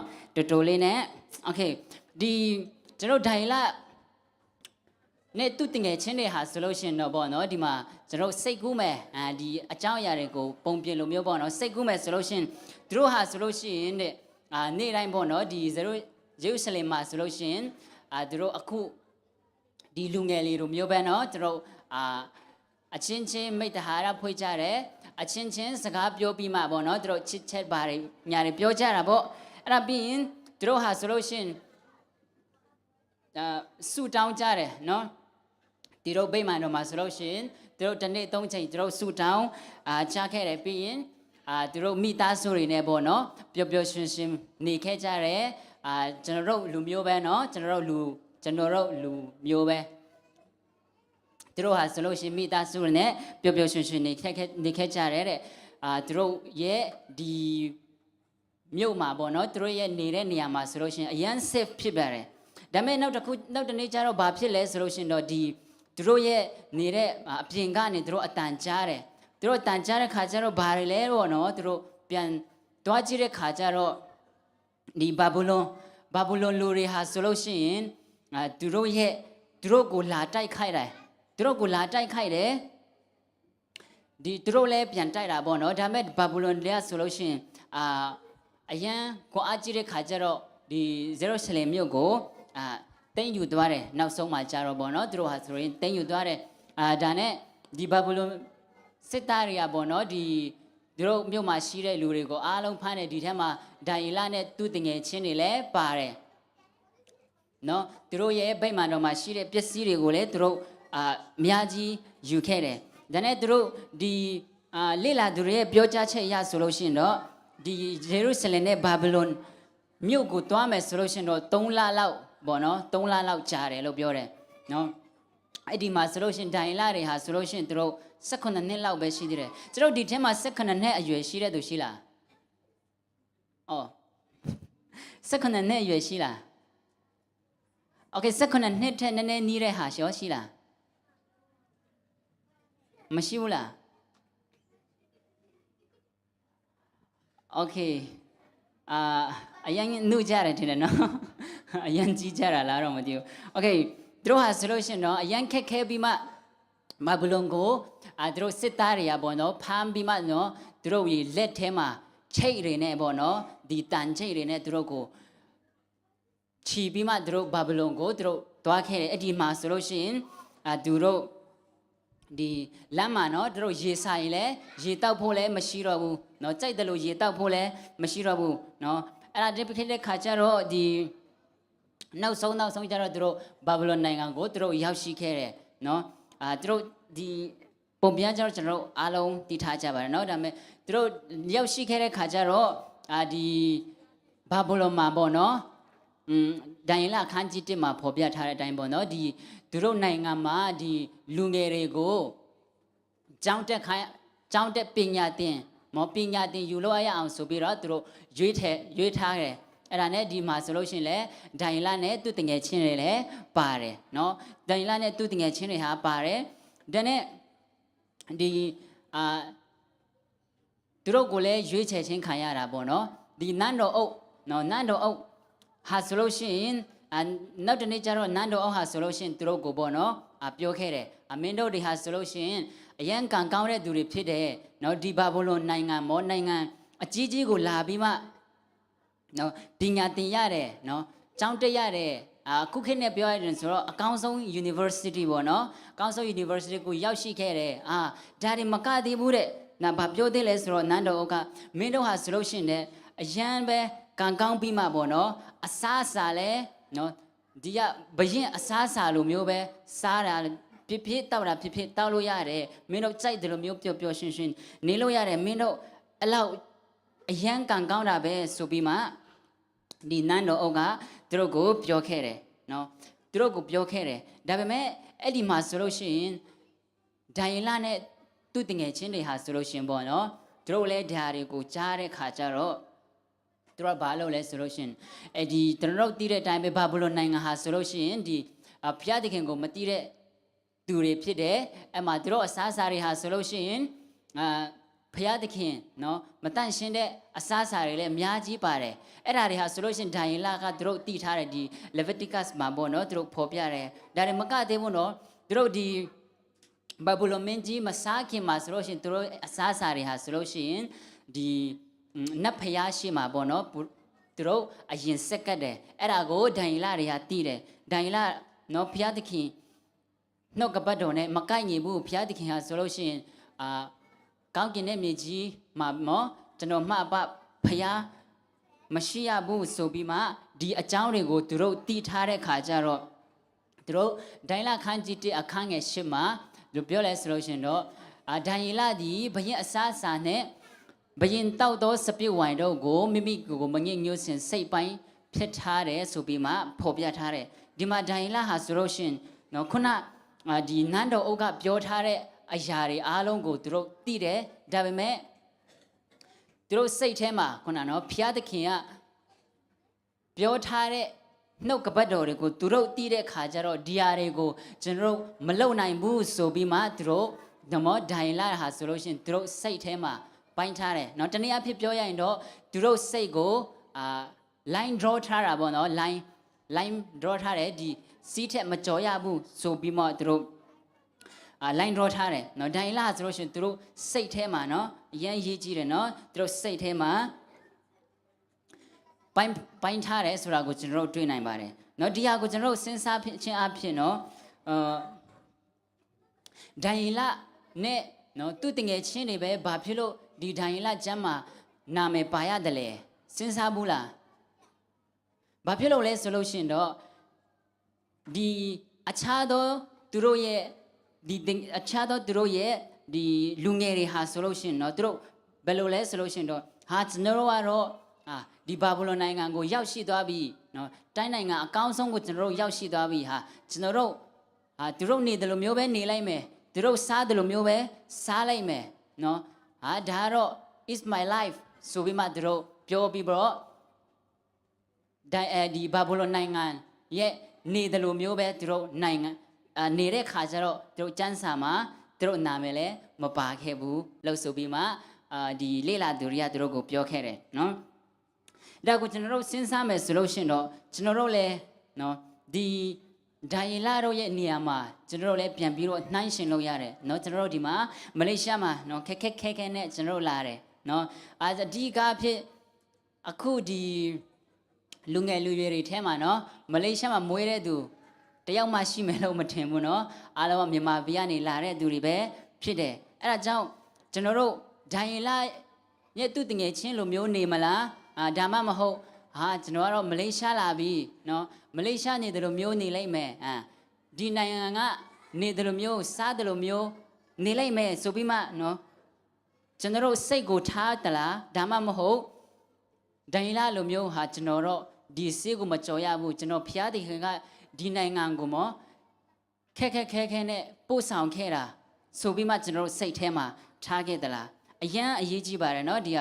တူလေးနဲ့ okay ဒီကျွန်တော်ဒန်ယေလနဲ့သူတငယ်ချင်းတွေဟာဆိုလို့ရှိရင်တော့ပေါ့เนาะဒီမှာကျွန်တော်စိတ်ကူးမယ်ဒီအကြောင်းအရာတွေကိုပုံပြင်လိုမျိုးပေါ့เนาะစိတ်ကူးမယ်ဆိုလို့ရှိရင်သူတို့ဟာဆိုလို့ရှိရင်တဲ့နေ့တိုင်းပေါ့နော်ဒီယေရုရှလင်မှာဆိုလို့ရှိရင်သူတို့အခုဒီလူငယ်လေးတို့မျိုးပဲနော်သူတို့အချင်းချင်းမိတ္တဟာရဖွေးကြတယ်အချင်းချင်းစကားပြောပြီးမှပေါ့နော်သူတို့ချစ်ချက်ပါတွေညာတွေပြောကြတာပေါ့အဲ့ဒါပြီးရင်သူတို့ဟာဆိုလို့ရှိရင်ဆူတောင်းကြတယ်နော်ဒီတို့ဗိမာန်တော်မှာဆိုလို့ရှိရင်သူတို့တစ်နေ့၃ချိန်သူတို့ဆူတောင်းချခဲ့တယ်ပြီးရင်သူတို့မိသားစုတွေနဲ့ပေါ့နော်ပျော်ပျော်ရွှင်ရွှင်နေခဲ့ကြတယ်ကျွန်တော်တို့လူမျိုးပဲနော်ကျွန်တော်တို့လူမျိုးပဲသူတို့ဟာဆိုလို့ရှိရင်မိသားစုတွေနဲ့ပျော်ပျော်ရွှင်ရွှင်နေခဲ့ကြတယ်တဲ့သူတို့ရဲ့ဒီမြို့မှာပေါ့နော်သူတို့ရဲ့နေတဲ့နေရာမှာဆိုလို့ရှိရင်အရန် safe ဖြစ်ပါတယ်ဒါပေမဲ့နောက်တစ်နေ့ကျတော့ဘာဖြစ်လဲဆိုလို့ရှိရင်တော့ဒီသူတို့ရဲ့နေတဲ့အပြင်ကနေသူတို့အတန်ကြားတယ်သူတို့တန်ကြားတဲ့ခါကျတော့ဘာတွေလဲတော့နော်သူတို့ပြန်တွားကြည့်တဲ့ခါကျတော့ဒီဘာဘူလွန်လူတွေဟာဆိုလို့ရှိရင်သူတို့ကိုလာတိုက်ခိုက်တယ်သူတို့ကိုလာတိုက်ခိုက်တယ်ဒီသူတို့လည်းပြန်တိုက်တာပေါ့နော်ဒါပေမဲ့ဘာဘူလွန်တွေကဆိုလို့ရှိရင်အရန်ကိုအားကြည့်တဲ့ခါကျတော့ဒီယေရုရှလင်မြို့ကိုသိမ်းယူသွားတယ်နောက်ဆုံးမှာကျတော့ပေါ့နော်သူတို့ဟာဆိုရင်သိမ်းယူသွားတယ်ဒါနဲ့ဒီဘာဘူလွန်စစ်သားတွေကပေါ့နော်ဒီသူတို့မြို့မှာရှိတဲ့လူတွေကိုအားလုံးဖမ်းတယ်ဒီထဲမှာဒန်ယေလနဲ့သူတငယ်ချင်းတွေလည်းပါတယ်နော်သူတို့ရဲ့ဗိမာန်တော်မှာရှိတဲ့ပစ္စည်းတွေကိုလည်းသူတို့အများကြီးယူခဲ့တယ်ဒါနဲ့သူတို့ဒီလေလာသူတွေရဲ့ပြောကြားချက်အရဆိုလို့ရှိရင်တော့ဒီယေရုရှလင်နဲ့ဘာဗလုန်မြို့ကိုတွားမယ်ဆိုလို့ရှိရင်တော့3လလောက်ပေါ့နော်3လလောက်ကြာတယ်လို့ပြောတယ်နော်အဲ့ဒီမှာဆိုလို့ရှိရင်ဒန်ယေလတွေဟာဆိုလို့ရှိရင်သူတို့18နှစ်လောက်ပဲရှိသေးတယ်ကျွန်တော်ဒီထဲမှာ18နှစ်အရွယ်ရှိတဲ့သူရှိလားအော်18နှစ်အရွယ်ရှိလားโอเค18နှစ်ထက်နည်းနည်းနီးတဲ့ဟာရောရှိလားမရှိဘူးလားโอเคအရင်နှုတ်ကြတယ်ထင်တယ်နော်အရင်ကြီးကြတာလားတော့မသိဘူးโอเคသူတို့ဟာဆိုလို့ရှိရင်တော့အရင်ခက်ခဲပြီးမှမဘလုံကိုသူတို့စစ်သားတွေကပေါ့နော်ဖမ်းပြီးမှနော်သူတို့ရဲ့လက်ထဲမှာချိတ်တွေနဲ့ပေါ့နော်ဒီတန်ချိတ်တွေနဲ့သူတို့ကိုခြီးပြီးမှသူတို့ဘာဘလုံကိုသူတို့သွားခဲ့တယ်အဲ့ဒီမှာဆိုလို့ရှိရင်သူတို့ဒီလမ်းမှာနော်သူတို့ရေဆိုင်လဲရေတောက်ဖို့လဲမရှိတော့ဘူးနော်ကြိုက်တယ်လို့ရေတောက်ဖို့လဲမရှိတော့ဘူးနော်အဲ့ဒါဒီဖြစ်တဲ့ခါကျတော့ဒီနောက်ဆုံးကျတော့သူတို့ဘာဘလုံနိုင်ငံကိုသူတို့ရောက်ရှိခဲ့တယ်နော်သူတို့ဒီ ပုံပြန်ကျတော့ကျွန်တော်အားလုံးတည်ထားကြပါတယ်เนาะဒါပေမဲ့သူတို့ရောက်ရှိခဲ့တဲ့ခါကျတော့ဒီဘာဘလုံးမှာပေါ့เนาะဒိုင်လာခန်းကြီးတစ်မှာဖော်ပြထားတဲ့အတိုင်းပေါ့เนาะဒီသူတို့နိုင်ငံမှာဒီလူငယ်တွေကိုကျောင်းတက်ပညာသင်ပညာသင်ယူလို့ရအောင်ဆိုပြီးတော့သူတို့ရွေးထားတယ်အဲ့ဒါနဲ့ဒီမှာဆိုလို့ရှိရင်လည်းဒိုင်လာနဲ့သူ့တငယ်ချင်းတွေလည်းပါတယ်เนาะဒိုင်လာနဲ့သူ့တငယ်ချင်းတွေဟာပါတယ်ဒါနဲ့ဒီသူတို့ကိုလည်းရွေးချယ်ခြင်းခံရတာပေါ့เนาะဒီနန်းတော်အုပ်เนาะနန်းတော်အုပ်ဟာဆိုလို့ရှိရင်နောက်တနေ့ကျတော့နန်းတော်အုပ်ဟာဆိုလို့ရှိရင်သူတို့ကိုပေါ့เนาะပြောခဲ့တယ်မင်းတို့တွေဟာဆိုလို့ရှိရင်အရန်ကံကောင်းတဲ့သူတွေဖြစ်တယ်เนาะဒီဘာဘလုံးနိုင်ငံအကြီးကြီးကိုလာပြီးမှเนาะပညာသင်ရတယ်เนาะကျောင်းတက်ရတယ်အခုခေတ်နဲ့ပြောရရင်ဆိုတော့အကောင်းဆုံး university ပေါ့เนาะအကောင်းဆုံး university ကိုရောက်ရှိခဲ့တယ်ဒါတွေမကသေးဘူးတဲ့ဘာပြောသေးလဲဆိုတော့နန်းတော်အုပ်ကမင်းတို့ဟာဆိုလို့ရှိရင်အရန်ပဲကံကောင်းပြီးမှပေါ့เนาะအစားအစာလဲเนาะဒီကဘရင်အစားအစာလိုမျိုးပဲစားတာဖြစ်တောက်တာဖြစ်တောက်လို့ရတယ်မင်းတို့ကြိုက်တယ်လို့မျိုးပျော်ရွှင်နေလို့ရတယ်မင်းတို့အဲ့လောက်အရန်ကံကောင်းတာပဲဆိုပြီးမှဒီနန်းတော်အုပ်ကသူတို့ကိုပြောခဲ့တယ်နော်သူတို့ကိုပြောခဲ့တယ်ဒါပေမဲ့အဲ့ဒီမှာဆိုလို့ရှိရင်ဒိုင်လာနဲ့သူ့တငယ်ချင်းတွေဟာဆိုလို့ရှိရင်ပေါ့နော်သူတို့လည်းဓာတွေကိုကြားတဲ့ခါကျတော့သူတို့ကဘာလုပ်လဲဆိုလို့ရှိရင်အဲ့ဒီကျွန်တော်တို့သိတဲ့အတိုင်းပဲဘာဘလို့နိုင်ငံဟာဆိုလို့ရှိရင်ဒီဘုရားသခင်ကိုမသိတဲ့သူတွေဖြစ်တယ်အဲ့မှာသူတို့အစားအစာတွေဟာဆိုလို့ရှိရင်ဘုရားသခင်နော်မတန့်ရှင်းတဲ့အစားအစာတွေလည်းအများကြီးပါတယ်အဲ့ဒါတွေဟာဆိုလို့ရှိရင်ဒိုင်လာကသူတို့တည်ထားတဲ့ဒီ Leviticus မှာပေါ့နော်သူတို့ဖော်ပြတယ်ဒါတွေမကသေးဘူးနော်သူတို့ဒီဘာဘလုမင်းကြီးမစားခင်မှာဆိုလို့ရှိရင်သူတို့အစားအစာတွေဟာဆိုလို့ရှိရင်ဒီနတ်ဖျားရှိမှာပေါ့နော်သူတို့အရင်စက်ကတ်တယ်အဲ့ဒါကိုဒိုင်လာတွေဟာတည်တယ်ဒိုင်လာနော်ဘုရားသခင်နှုတ်ကပတ်တော်နဲ့မကိုက်ညီဘူးဘုရားသခင်ဟာဆိုလို့ရှိရင်ကောင်းကင်တဲ့မြေကြီးမှာကျွန်တော်မှဖျားမရှိရဘူးဆိုပြီးမှဒီအကြောင်းတွေကိုသူတို့တည်ထားတဲ့ခါကျတော့သူတို့ဒိုင်လာခန်းကြီးတဲ့အခန်းငယ်၈မှာပြောလဲဆိုလို့ရှိရင်တော့ဒိုင်လာဒီဘရင်အစားအစာနဲ့ဘရင်တောက်သောစပစ်ဝိုင်တို့ကိုမိမိကိုမငြိမ်ညွတ်စင်စိတ်ပိုင်းဖြစ်ထားတယ်ဆိုပြီးမှဖော်ပြထားတယ်ဒီမှာဒိုင်လာဟာဆိုလို့ရှိရင်နော်ခုနဒီနန်းတော်အုပ်ကပြောထားတဲ့အရာတွေအားလုံးကိုသူတို့သိတယ်ဒါပေမဲ့သူတို့စိတ်ထဲမှာခုနနော်ဘုရားသခင်ကပြောထားတဲ့နှုတ်ကပတ်တော်တွေကိုသူတို့သိတဲ့ခါကျတော့ဒီဟာတွေကိုကျွန်တော်မလုံနိုင်ဘူးဆိုပြီးမှသူတို့ဓမ္မဒိုင်လာဟာဆိုလို့ရှိရင်သူတို့စိတ်ထဲမှာပိုင်းထားတယ်နော်တနည်းအားဖြင့်ပြောရရင်တော့သူတို့စိတ်ကိုline draw ထားတာပေါ့နော် line draw ထားတယ်ဒီစီးထက်မကြော်ရဘူးဆိုပြီးမှသူတို့line draw ထားတယ်နော်ဒိုင်လာဆိုလို့ရှိရင်သူတို့စိတ်ထဲမှာနော်အရင်ရေးကြည့်တယ်နော်သူတို့စိတ်ထဲမှာပိုင်းထားတယ်ဆိုတာကိုကျွန်တော်တို့တွေ့နိုင်ပါတယ်နော်ဒီဟာကိုကျွန်တော်တို့စဉ်းစားခြင်းအဖြစ်နော်ဒိုင်လာနဲ့နော်သူ့တငယ်ချင်းတွေပဲဘာဖြစ်လို့ဒီဒိုင်လာကျမ်းမှာနာမည်ပါရတယ်လဲစဉ်းစားဘူးလားဘာဖြစ်လို့လဲဆိုလို့ရှိရင်တော့ဒီအခြားသောသူတို့ရဲ့ဒီအခြားသောသူတို့ရဲ့ဒီလူငယ်တွေဟာဆိုလို့ရှိရင်တော့သူတို့ဘယ်လိုလဲဆိုလို့ရှိရင်တော့ကျွန်တော်တို့ကတော့ဒီဘာဘလုန်နိုင်ငံကိုရောက်ရှိသွားပြီနော်တိုင်းနိုင်ငံအကောင်းဆုံးကိုကျွန်တော်တို့ရောက်ရှိသွားပြီကျွန်တော်တို့သူတို့နေတယ်လို့မျိုးပဲနေလိုက်မယ်သူတို့စားတယ်လို့မျိုးပဲစားလိုက်မယ်နော်ဒါတော့ is my life ဆိုပြီးမှသူတို့ပြောပြီးတော့ဒီဘာဘလုန်နိုင်ငံရဲ့နေတယ်လို့မျိုးပဲသူတို့နိုင်ငံနေတဲ့ခါကျတော့သူတို့စံစာမှာသူတို့နာမည်လည်းမပါခဲ့ဘူးလို့ဆိုပြီးမှဒီလေလာသူတွေကသူတို့ကိုပြောခဲ့တယ်နော်ဒါကိုကျွန်တော်တို့စဉ်းစားမယ်ဆိုလို့ရှိရင်တော့ကျွန်တော်တို့လည်းနော်ဒီဒိုင်လာတို့ရဲ့နေရာမှာကျွန်တော်တို့လည်းပြန်ပြီးတော့နှိုင်းရှင်လို့ရတယ်နော်ကျွန်တော်တို့ဒီမှာမလေးရှားမှာနော်ခက်ခဲနဲ့ကျွန်တော်တို့လာတယ်နော်အဒီကားဖြစ်အခုဒီလူငယ်လူရွယ်တွေထဲမှာနော်မလေးရှားမှာမွေးတဲ့သူတယောက်မှရှိမယ်လို့မထင်ဘူးနော်အားလုံးကမြန်မာပြည်ကနေလာတဲ့သူတွေပဲဖြစ်တယ်အဲ့ဒါကြောင့်ကျွန်တော်တို့ဒိုင်လာရဲ့သူ့တငယ်ချင်းလိုမျိုးနေမလားဒါမှမဟုတ်ကျွန်တော်ကတော့မလေးရှားလာပြီနော်မလေးရှားနေတယ်လို့မျိုးနေလိုက်မယ်ဒီနိုင်ငံကနေတယ်လို့မျိုးစားတယ်လို့မျိုး နေလိုက်မယ်ဆိုပြီးမှနော်ကျွန်တော်တို့စိတ်ကိုထားတလားဒါမှမဟုတ်ဒိုင်လာလိုမျိုးဟာကျွန်တော်တို့ဒီစေးကိုမကြော်ရဘူးကျွန်တော်ဖျားတဲ့ခင်ကဒီနိုင်ငံကိုမခဲနဲ့ပို့ဆောင်ခဲ့တာဆိုပြီးမှကျွန်တော်တို့စိတ်ထဲမှာထားခဲ့တလားအရန်အရေးကြီးပါတယ်နော်ဒီက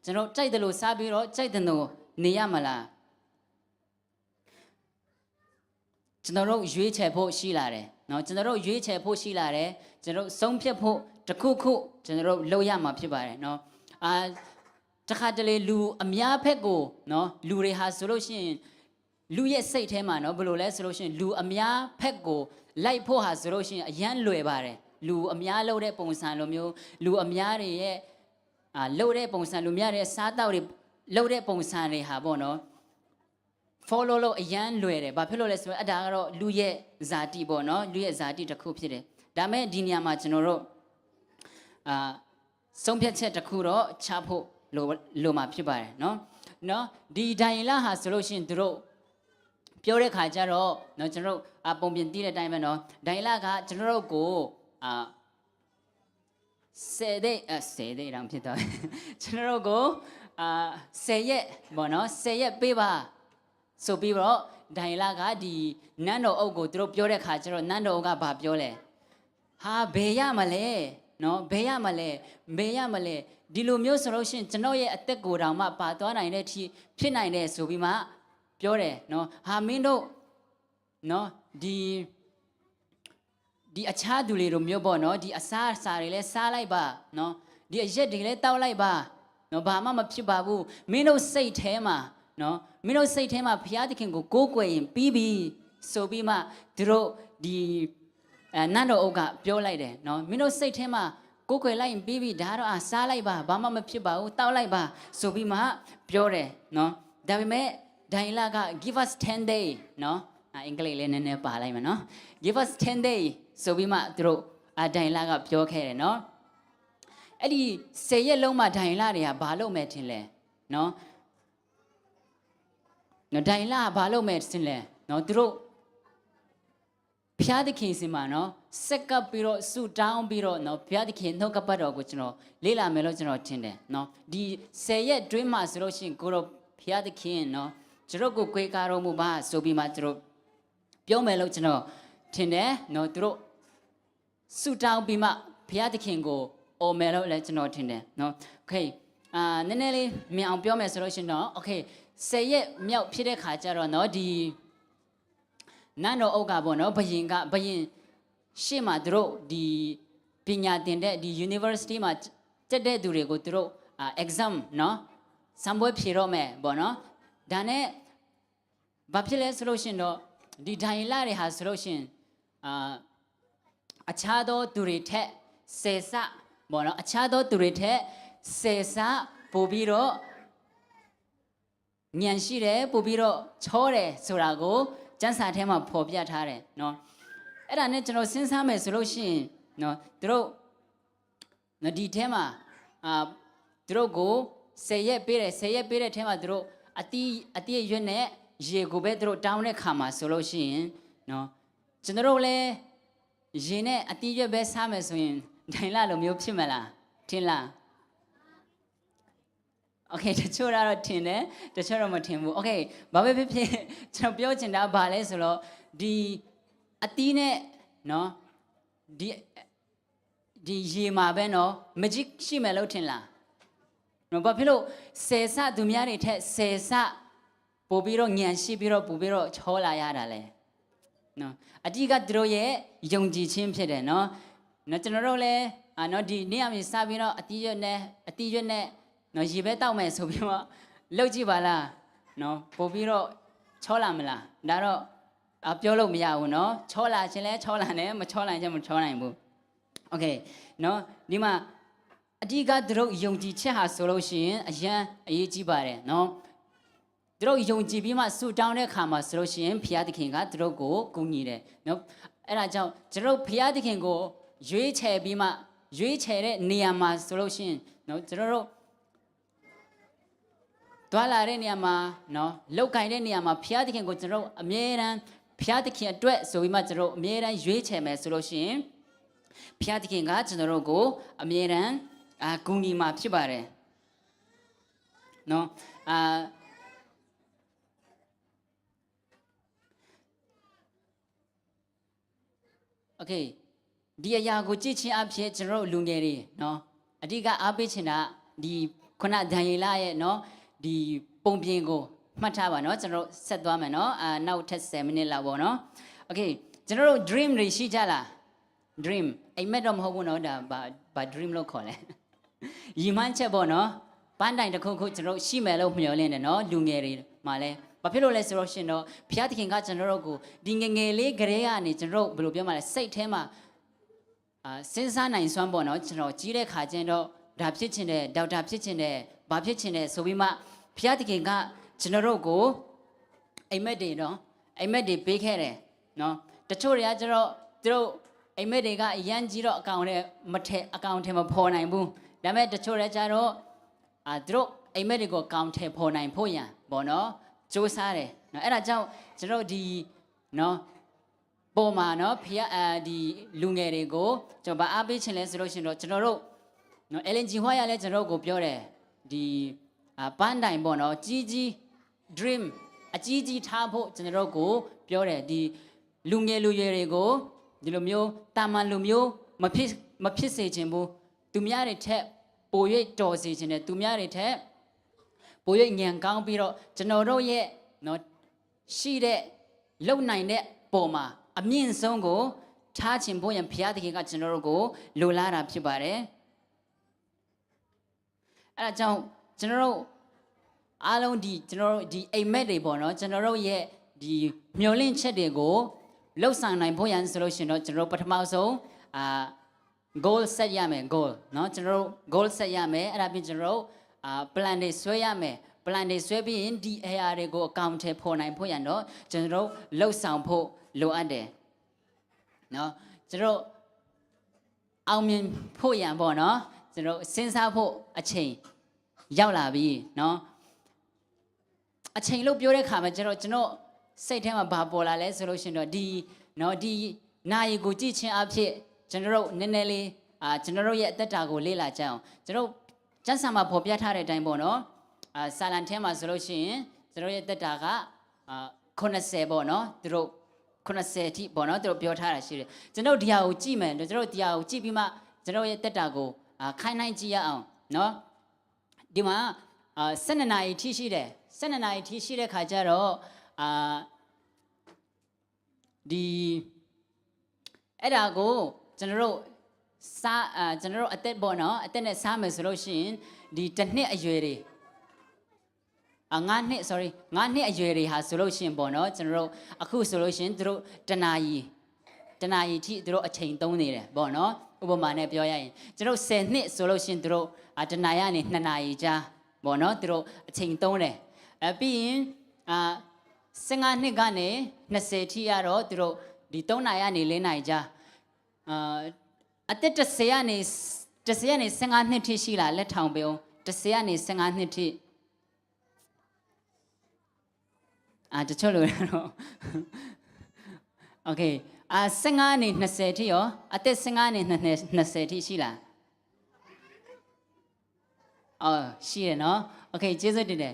ကျွန်တော်ကြိုက်တယ်လို့စားပြီးတော့ကြိုက်တယ်လို့နေရမလားကျွန်တော်တို့ရွေးချယ်ဖို့ရှိလာတယ်နော်ကျွန်တော်တို့ရွေးချယ်ဖို့ရှိလာတယ်ကျွန်တော်ဆုံးဖြတ်ဖို့တခုခုကျွန်တော်တို့လုပ်ရမှာဖြစ်ပါတယ်နော်တခါတလေလူအများဖက်ကိုနော်လူတွေဟာဆိုလို့ရှိရင်လူရဲ့စိတ်ထဲမှာနော်ဘယ်လိုလဲဆိုလို့ရှိရင်လူအများဖက်ကိုလိုက်ဖို့ဟာဆိုလို့ရှိရင်အရန်လွယ်ပါတယ်လူအများလုပ်တဲ့ပုံစံလိုမျိုးလူအများတွေရဲ့လုပ်တဲ့ပုံစံလူများတဲ့စားတောက်တွေလုပ်တဲ့ပုံစံတွေဟာပေါ့နော် follow လို့အရန်လွယ်တယ်ဘာဖြစ်လို့လဲဆိုတော့အဲ့ဒါကတော့လူရဲ့ဇာတိပေါ့နော်လူရဲ့ဇာတိတစ်ခုဖြစ်တယ်ဒါမဲ့ဒီနေရာမှာကျွန်တော်တို့ဆုံးဖြတ်ချက်တစ်ခုတော့ချဖို့လိုမှာဖြစ်ပါတယ်နော်ဒီဒိုင်လာဟာဆိုလို့ရှိရင်သူတို့ပြောတဲ့ခါကျတော့နော်ကျွန်တော်တို့ပုံပြင်တီးတဲ့အတိုင်းပဲနော်ဒိုင်လာကကျွန်တော်တို့ကို10တဲ့တောင်ဖြစ်တော့ကျွန်တော်တို့ကို10ရက်ပေါ့နော်10ရက်ပေးပါဆိုပြီးတော့ဒိုင်လာကဒီနန်းတော်အုပ်ကိုသူတို့ပြောတဲ့ခါကျတော့နန်းတော်အုပ်ကဘာပြောလဲဟာဘယ်ရမလဲနော်ဘယ်ရမလဲဒီလိုမျိုးဆိုလို့ရှိရင်ကျွန်တော်ရဲ့အသက်ကိုယ်တောင်မှပါသွားနိုင်တဲ့အထိဖြစ်နိုင်တယ်ဆိုပြီးမှပြောတယ်နော်ဟာမင်းတို့နော်ဒီအခြားသူတွေလိုမျိုးပေါ့နော်ဒီအစားအစာတွေလည်းစားလိုက်ပါနော်ဒီအရက်တွေလည်းတောက်လိုက်ပါနော်ဘာမှမဖြစ်ပါဘူးမင်းတို့စိတ်ထဲမှာနော်မင်းတို့စိတ်ထဲမှာဘုရားသခင်ကိုကိုးကွယ်ရင်ပြီးပြီဆိုပြီးမှသူတို့ဒီနန်းတော်အုပ်ကပြောလိုက်တယ်နော်မင်းတို့စိတ်ထဲမှာကိုးကွယ်လိုက်ရင်ပြီးပြီဒါတော့စားလိုက်ပါဘာမှမဖြစ်ပါဘူးတောက်လိုက်ပါဆိုပြီးမှပြောတယ်နော်ဒါပေမဲ့ဒိုင်လာက give us 10 day နော်အင်္ဂလိပ်လေးနည်းနည်းပါလိုက်မယ်နော် give us 10 day ဆိုပြီးမှသူတို့ဒိုင်လာကပြောခဲ့တယ်နော်အဲ့ဒီ10ရက်လုံးမှာဒိုင်လာတွေကဘာလုပ်မယ်ထင်လဲနော်ဒိုင်လာဘာလုပ်မယ်ထင်လဲနော်သူတို့ဘုရားသခင်စင်မှာနော်စက်ကပ်ပြီးတော့ဆူတောင်းပြီးတော့နော်ဘုရားသခင်နှုတ်ကပတ်တော်ကိုကျွန်တော်လေ့လာမယ်လို့ကျွန်တော်ထင်တယ်နော်ဒီ10ရက်တွင်းမှာဆိုလို့ရှိရင်ကိုတော့ဘုရားသခင်နော်ကျွန်တော်ကိုကြွေးကားတော်မူပါဆိုပြီးမှကျွန်တော်ပြောမယ်လို့ကျွန်တော်ထင်တယ်နော်သူတို့ဆူတောင်းပြီးမှဘုရားသခင်ကိုအော်မယ်လို့လည်းကျွန်တော်ထင်တယ်နော်โอเคနည်းနည်းလေးမြင်အောင်ပြောမယ်ဆိုလို့ရှိရင်တော့โอเค10ရက်မြောက်ဖြစ်တဲ့ခါကျတော့နော်ဒီနန်းတော်အုပ်ကပေါ့နော်ဘယင်ရှေ့မှာသူတို့ဒီပညာသင်တဲ့ဒီ university မှာတက်တဲ့သူတွေကိုသူတို့exam နော်စံပွဲဖြေတော့မယ်ပေါ့နော်ဒါနဲ့ဘာဖြစ်လဲဆိုလို့ရှင်တော့ဒီဒိုင်လာတွေဟာဆိုလို့ရှင်အခြားသောသူတွေထက်စေစပေါ့နော်အခြားသောသူတွေထက်စေစပို့ပြီးတော့ဉာဏ်ရှိတယ်ပို့ပြီးတော့ချောတယ်ဆိုတာကိုကျမ်းစာထဲမှာဖော်ပြထားတယ်နော်အဲ့ဒါနဲ့ကျွန်တော်စဉ်းစားမယ်ဆိုလို့ရှိရင်နော်သူတို့ဒီထဲမှာသူတို့ကို10ရက်ပေးတဲ့ထဲမှာသူတို့အတိရွတ်နဲ့ရေကိုပဲသူတို့တောင်းတဲ့ခါမှာဆိုလို့ရှိရင်နော်ကျွန်တော်လည်းရေနဲ့အတိရွတ်ပဲစားမယ်ဆိုရင်ဒိုင်လာလိုမျိုးဖြစ်မလားထင်လားโอเคတချို့တော့ထင်တယ်တချို့တော့မထင်ဘူးโอเคဘာပဲဖြစ်ဖြစ်ကျွန်တော်ပြောချင်တာဘာလဲဆိုတော့ဒီအတီးနဲ့နော်ဒီရေမှာပဲနော် magic ရှိမယ်လို့ထင်လားနော်ဘာဖြစ်လို့ဆယ်ဆသူများတွေထက်ဆယ်ဆပို့ပြီးတော့ညံရှိပြီးတော့ပို့ပြီးတော့ချောလာရတာလေနော်အတိကသူတို့ရဲ့ယုံကြည်ခြင်းဖြစ်တယ်နော်ကျွန်တော်တို့လည်းနော်ဒီနေ့အမြင်စပြီးတော့အတိရွတ်နဲ့နော်ရေပဲတောက်မယ်ဆိုပြီးတော့လှုပ်ကြည့်ပါလားနော်ပို့ပြီးတော့ချောလာမလားဒါတော့ပြောလို့မရဘူးနော်ချောလာခြင်းလဲချောလာတယ်မချောလာခြင်းမချောနိုင်ဘူးโอเคနော်ဒီမှာအဓိကသူတို့ယုံကြည်ချက်ဟာဆိုလို့ရှိရင်အရန်အရေးကြီးပါတယ်နော်သူတို့ယုံကြည်ပြီးမှဆူတောင်းတဲ့အခါမှာဆိုလို့ရှိရင်ဘုရားသခင်ကသူတို့ကိုကူညီတယ်နော်အဲ့ဒါကြောင့်ကျွန်တော်ဘုရားသခင်ကိုရွေးချယ်ပြီးမှရွေးချယ်တဲ့နေရာမှာဆိုလို့ရှိရင်နော်ကျွန်တော်တို့တွာလာတဲ့နေရာမှာနော်လောက်ကင်တဲ့နေရာမှာဘုရားသခင်ကိုကျွန်တော်အမြဲတမ်းဘုရားသခင်အတွက်ဆိုပြီးမှကျွန်တော်အမြဲတမ်းရွေးချယ်မယ်ဆိုလို့ရှိရင် ဖျားသခင်ကကျွန်တော်တို့ကိုအမြဲတမ်းဂုဏ်ကြီးမှာဖြစ်ပါတယ်နော်โอเคဒီအရာကိုကြည့်ချင်းအဖြစ်ကျွန်တော်တို့လူငယ်တွေနော်အဓိကအားပေးချင်တာဒီခုနဒန်ယေလရဲ့နော်ဒီပုံပြင်ကိုမှတ်ထားပါနော်ကျွန်တော်တို့ဆက်သွားမယ်နော်နောက်ထပ်10မိနစ်လောက်ပေါ့နော်โอเคကျွန်တော်တို့ dream တွေရှိကြလား dream အိမ်မက်တော့မဟုတ်ဘူးနော်ဒါဘာ dream လို့ခေါ်လဲရည်မှန်းချက်ပေါ့နော်ပန်းတိုင်တစ်ခုခုကျွန်တော်ရှိမယ်လို့မျှော်လင့်တယ်နော်လူငယ်တွေမှာလဲဘာဖြစ်လို့လဲဆိုတော့ရှင်တော့ဘုရားသခင်ကကျွန်တော်တို့ကိုဒီငငယ်လေးကလေးကနေကျွန်တော်တို့ဘယ်လိုပြောမှလဲစိတ်ထဲမှာစဉ်းစားနိုင်စွမ်းပေါ့နော်ကျွန်တော်ကြီးတဲ့ခါကျရင်တော့ဒါဖြစ်ချင်တယ်ဒေါက်တာဖြစ်ချင်တယ်ဘာဖြစ်ချင်တယ်ဆိုပြီးမှဘုရားသခင်ကကျွန်တော်တို့ကိုအိမ်မက်တွေနော်အိမ်မက်တွေပေးခဲ့တယ်နော်တချို့တွေကကျွန်တော်သူတို့အိမ်မက်တွေကအရန်ကြီးတော့အကောင်ထဲမဖော်နိုင်ဘူးဒါပေမဲ့တချို့တွေကျတော့သူတို့အိမ်မက်တွေကိုအကောင်ထဲဖော်နိုင်ဖို့ရန်ပေါ့နော်စူးစမ်းတယ်နော်အဲ့ဒါကြောင့်ကျွန်တော်ဒီနော်ပေါ်မှာနော်ဖျားဒီလူငယ်တွေကိုကျွန်တော်ဗအားပေးချင်လဲဆိုလို့ရှိရင်တော့ကျွန်တော်တို့နော် LNG ဟွာရလဲကျွန်တော်ကိုပြောတယ်ဒီပန်းတိုင်ပေါ့နော်ကြီး dream အကြီးထားဖို့ကျွန်တော်တို့ကိုပြောတယ်ဒီလူငယ်လူရွယ်တွေကိုဒီလိုမျိုးတာမန်လူမျိုးမဖြစ်စေချင်ဘူးသူများတွေထက်ပို၍တော်စေချင်တယ်သူများတွေထက်ပို၍ညံကောင်းပြီးတော့ကျွန်တော်တို့ရဲ့နော်ရှိတဲ့လုံနိုင်တဲ့ပုံမှာအမြင့်ဆုံးကိုထားချင်ဖို့ရန်ဘုရားသခင်ကကျွန်တော်တို့ကိုလိုလားတာဖြစ်ပါတယ်အဲဒါကြောင့်ကျွန်တော်တို့အားလုံးဒီကျွန်တော်တို့ဒီအိမ်မက်တွေပေါ့နော်ကျွန်တော်တို့ရဲ့ဒီမျောလင့်ချက်တွေကိုလှုပ်ဆောင်နိုင်ဖို့ရန်ဆိုလို့ရှိရင်တော့ကျွန်တော်တို့ပထမဆုံးgoal set ရမယ် goal เนาะကျွန်တော်တို့ goal set ရမယ်အဲ့ဒါပြီးကျွန်တော်တို့plan တွေဆွဲရမယ် plan တွေဆွဲပြီးရင်ဒီ area တွေကိုအကောင့်ထဲပေါ်နိုင်ဖို့ရန်တော့ကျွန်တော်တို့လှုပ်ဆောင်ဖို့လိုအပ်တယ်เนาะကျွန်တော်တို့အောင်မြင်ဖို့ရန်ပေါ့เนาะကျွန်တော်စဉ်းစားဖို့အချိန်ရောက်လာပြီเนาะအချိန်လို့ပြောတဲ့ခါမှာကျွန်တော်စိတ်ထဲမှာဘာပေါ်လာလဲဆိုလို့ရှိရင်တော့ဒီเนาะဒီနာရီကိုကြည့်ချင်းအဖြစ်ကျွန်တော်တို့နည်းနည်းလေးကျွန်တော်တို့ရဲ့အသက်တာကိုလေ့လာကြအောင်ကျွန်တော်ကျမ်းစာမှာဖော်ပြထားတဲ့အတိုင်းပေါ့နော်စာလံထဲမှာဆိုလို့ရှိရင်ကျွန်တော်ရဲ့အသက်တာက80ပေါ့နော်သူတို့80အထိပေါ့နော်သူတို့ပြောထားတာရှိတယ်ကျွန်တော်ဒီဟာကိုကြည့်မယ်ကျွန်တော်ဒီဟာကိုကြည့်ပြီးမှကျွန်တော်ရဲ့အသက်တာကိုခိုင်းနိုင်ကြည့်ရအောင်နော်ဒီမှာ12နာရီထိရှိတယ်12နာရီထိရှိတဲ့ခါကျတော့ဒီအဲ့ဒါကိုကျွန်တော်တို့ကျွန်တော်တို့အသက်ပေါ့နော်အသက်နဲ့စားမယ်ဆိုလို့ရှိရင်ဒီတစ်နှစ်အရွယ်တွေ9နှစ်အရွယ်တွေဟာဆိုလို့ရှိရင်ပေါ့နော်ကျွန်တော်တို့အခုဆိုလို့ရှိရင်သူတို့တနာရီထိသူတို့အချိန်သုံးနေတယ်ပေါ့နော်ဥပမာနဲ့ပြောရရင်ကျွန်တော်10နှစ်ဆိုလို့ရှိရင်သူတို့တနာရီကနေ2နာရီကြာပေါ့နော်သူတို့အချိန်သုံးတယ်ပြီးရင်15နှစ်ကနေ20ထိရတော့သူတို့ဒီ3နာရီကနေ4နာရီကြာအသက်10ကနေ15နှစ်ထိရှိလားလက်ထောင်ပေးအောင်10ကနေ15နှစ်ထိတချို့လို့တော့ Okay 15ကနေ20ထိရောအသက်15ကနေ20ထိရှိလားရှိရနော် Okay ကျေးဇူးတင်တယ်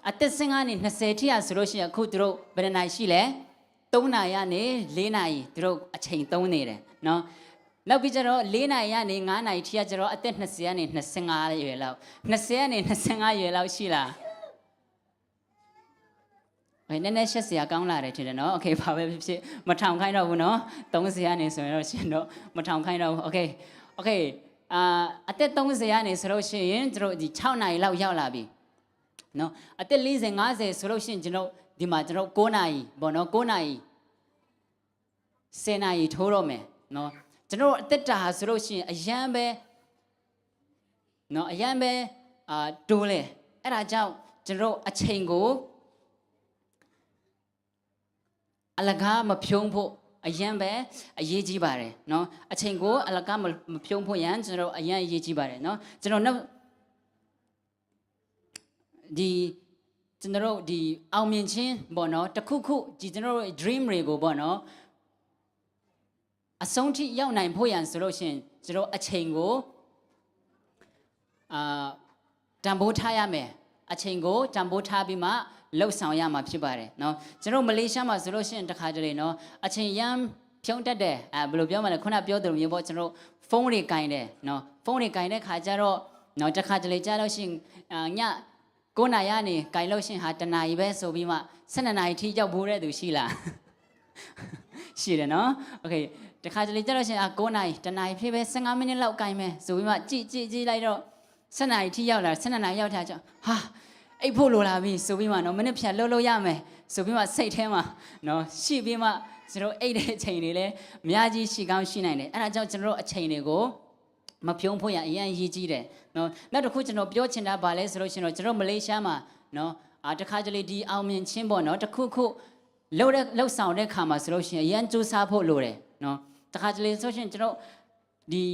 အသက်15ကနေ20ထိဆိုလို့ရှိရင်အခုသူတို့ဘယ်နှစ်နာရီရှိလဲ3နာရီကနေ4နာရီသူတို့အချိန်သုံးနေတယ်နော်နောက်ပြီးကျတော့4နာရီကနေ5နာရီထိကျတော့အသက်20ကနေ25ရွယ်လောက်20ကနေ25ရွယ်လောက်ရှိလားနည်းနည်းရှက်စရာကောင်းလာတယ်ထင်တယ်နော်โอเคဘာပဲဖြစ်ဖြစ်မထောင်ခိုင်းတော့ဘူးနော်30ကနေဆိုရင်တော့ရှင်တော့မထောင်ခိုင်းတော့ဘူးโอเคအသက်30ကနေဆိုလို့ရှိရင်တို့ဒီ6နာရီလောက်ရောက်လာပြီနော်အသက်40 50ဆိုလို့ရှိရင်ကျွန်တော်ဒီမှာကျွန်တော်9နာရီပေါ့နော်9နာရီ10နာရီထိုးတော့မယ်နော်ကျွန်တော်အသက်တာဆိုလို့ရှိရင်အရန်ပဲနော်အရန်ပဲတိုးလေအဲ့ဒါကြောင့်ကျွန်တော်အချိန်ကိုအလကားမဖြုံးဖို့အရန်ပဲအရေးကြီးပါတယ်နော်အချိန်ကိုအလကားမဖြုံးဖို့ရန်ကျွန်တော်အရန်အရေးကြီးပါတယ်နော်ကျွန်တော်နောက်ဒီကျွန်တော်ဒီအောင်မြင်ခြင်းပေါ့နော်တခုခုဒီကျွန်တော်တို့ dream တွေကိုပေါ့နော် အဆုံးထိရောက်နိုင်ဖို့ရန်ဆိုလို့ရှိရင်ကျွန်တော်အချိန်ကိုတန်ဖိုးထားရမယ်အချိန်ကိုတန်ဖိုးထားပြီးမှလှုပ်ဆောင်ရမှာဖြစ်ပါတယ်เนาะကျွန်တော်မလေးရှားမှာဆိုလို့ရှိရင်တခါတလေเนาะအချိန်ရမ်းဖြုံးတတ်တယ်ဘယ်လိုပြောမလဲခုနပြောသလိုမျိုးပေါ့ကျွန်တော်ဖုန်းတွေကင်တယ်เนาะဖုန်းတွေကင်တဲ့ခါကျတော့เนาะတခါတလေကြားလို့ရှိရင်ည9နာရီကနေကင်လို့ရှိရင်ဟာတနာရီပဲဆိုပြီးမှ12နာရီထိရောက်ဖို့တဲ့သူရှိလားရှိတယ်เนาะโอเคတခါတလေကြားလို့ရှိရင်9နာရီတနာရီဖြစ်ပဲ15မိနစ်လောက်ကင်မယ်ဆိုပြီးမှကြည့်လိုက်တော့12နာရီထိရောက်လာ12နာရီရောက်တာကျဟာအိပ်ဖို့လိုလာပြီဆိုပြီးမှเนาะမိနစ်ဖြတ်လှုပ်ရမယ်ဆိုပြီးမှစိတ်ထဲမှာเนาะရှိပြီးမှကျွန်တော်အိပ်တဲ့အချိန်တွေလည်းအများကြီးရှိကောင်းရှိနိုင်တယ်အဲ့ဒါကြောင့်ကျွန်တော်အချိန်တွေကိုမပြုံးဖို့ရအရင်ရည်ကြီးတယ်เนาะနောက်တစ်ခုကျွန်တော်ပြောချင်တာဗာလဲဆိုလို့ရှိရင်တော့ကျွန်တော်မလေးရှားမှာเนาะတခါတလေဒီအောင်မြင်ချင်းပေါ့เนาะတစ်ခုလှုပ်ဆောင်တဲ့ခါမှာဆိုလို့ရှိရင်အရင်စူးစမ်းဖို့လိုတယ်เนาะတခါတလေဆိုရှင်ကျွန်တော်ဒီ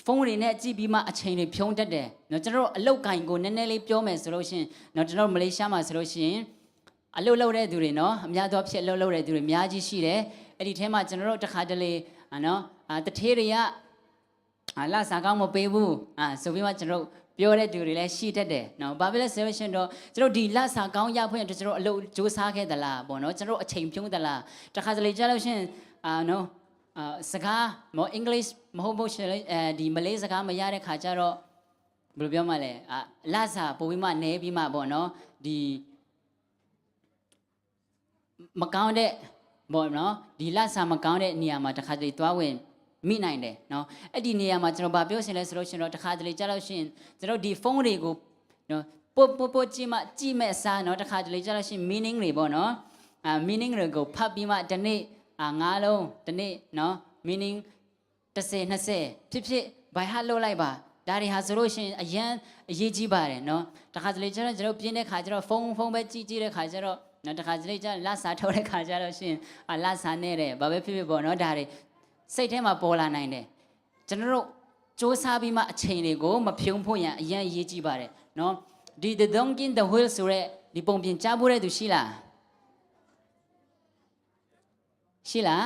ဖုန်းတွေနဲ့ကြည့်ပြီးမှအချိန်တွေဖြုံးတတ်တယ်เนาะကျွန်တော်အလုတ်ကင်ကိုနည်းနည်းလေးပြောမယ်ဆိုလို့ရှင်เนาะကျွန်တော်မလေးရှားမှာဆိုလို့ရှိရင်အလုတ်လုပ်တဲ့သူတွေเนาะအများသောဖြစ်အလုတ်လုပ်တဲ့သူတွေအများကြီးရှိတယ်အဲ့ဒီထဲမှာကျွန်တော်တို့တခါတလေเนาะတထေးတွေကလာစားကောင်းမပေးဘူးဆိုပြီးမှကျွန်တော်ပြောတဲ့သူတွေလည်းရှိတတ်တယ်เนาะဘာဖြစ်လဲဆိုလို့ရှင်တော့ကျွန်တော်ဒီလာစားကောင်းရဖို့ကျွန်တော်အလုပ်စူးစမ်းခဲ့သလားပေါ့เนาะကျွန်တော်အချိန်ဖြုံးသလားတခါတလေကြားလို့ရှင်เนาะစကားမအင်္ဂလိပ်မဟုတ်ဘူးရှင်ဒီမလေးစကားမရတဲ့ခါကျတော့ဘယ်လိုပြောမှလဲလာစားပို့ပြီးမှနဲပြီးမှပေါ့เนาะဒီမကောင်းတဲ့ပေါ့เนาะဒီလာစားမကောင်းတဲ့နေရာမှာတခါတလေသွားဝင်မိနိုင်တယ်เนาะအဲ့ဒီနေရာမှာကျွန်တော်ဗာပြောရှင်လဲဆိုလို့ရှင်တော့တခါတလေကြားလို့ရှင်ကျွန်တော်ဒီဖုန်းတွေကိုเนาะပို့ကြည့်မဲ့စားเนาะတခါတလေကြားလို့ရှင် meaning တွေပေါ့เนาะmeaning တွေကိုဖတ်ပြီးမှဒီနေ့9လုံးဒီနေ့เนาะ meaning 10 20ဖြစ်ဘိုင်ဟာလို့လိုက်ပါဒါတွေဟာဆိုလို့ရှင်အရန်အရေးကြီးပါတယ်เนาะတခါတလေကျတော့ကျွန်တော်ပြင်းတဲ့ခါကျတော့ဖုန်းပဲကြည့်တဲ့ခါကျတော့เนาะတခါတလေကျလက်စားထုတ်တဲ့ခါကျတော့ရှင်လက်စားနေတယ်ဘာပဲဖြစ်ပေါ့เนาะဒါတွေစိတ်ထဲမှာပေါ်လာနိုင်တယ်ကျွန်တော်တို့စူးစမ်းပြီးမှအချိန်တွေကိုမဖြုံးဖို့ရန်အရန်အရေးကြီးပါတယ်เนาะဒီ the donkey in the wheel ဆိုရဲဒီပုံပြင်ကြားဖို့တဲ့သူရှိလားရှိလား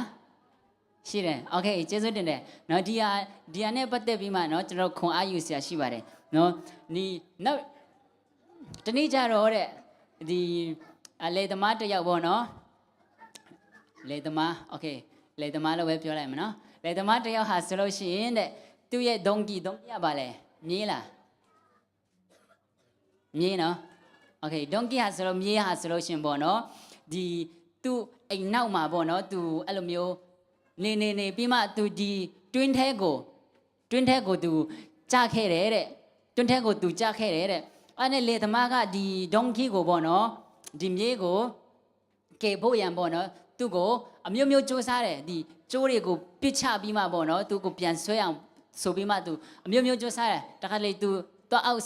ရှိတယ်โอเคကျေးဇူးတင်တယ်เนาะဒီဟာနဲ့ပတ်သက်ပြီးမှเนาะကျွန်တော်ခွန်အားယူစရာရှိပါတယ်เนาะဒီနောက်တနေ့ကြတော့တဲ့ဒီလေသမားတစ်ယောက်ပေါ့เนาะလေသမားโอเคလေသမားလို့ပဲပြောလိုက်မယ်เนาะလေသမားတစ်ယောက်ဟာဆိုလို့ရှိရင်တဲ့သူ့ရဲ့ဒုံကီရပါလေမြင်းလားမြင်းနော်โอเคဒုံကီဟာဆိုလို့မြင်းဟာဆိုလို့ရှိရင်ပေါ့เนาะဒီသူ့အိမ်နောက်မှာပေါ့เนาะသူအဲ့လိုမျိုးနေပြီးမှသူဒီတွင်းထဲကိုသူကြားခဲ့တယ်တဲ့တွင်းထဲကိုသူကြားခဲ့တယ်တဲ့အဲ့နဲ့လေသမားကဒီဒုံကီကိုပေါ့เนาะဒီမြေကိုကယ်ဖို့ရန်ပေါ့เนาะသူ့ကိုအမျိုးစူးစမ်းတယ်ဒီကျိုးတွေကိုပစ်ချပြီးမှပေါ့เนาะသူကိုပြန်ဆွဲအောင်ဆိုပြီးမှသူအမျိုးစူးစမ်းတယ်တခါလေသူတော့အောက်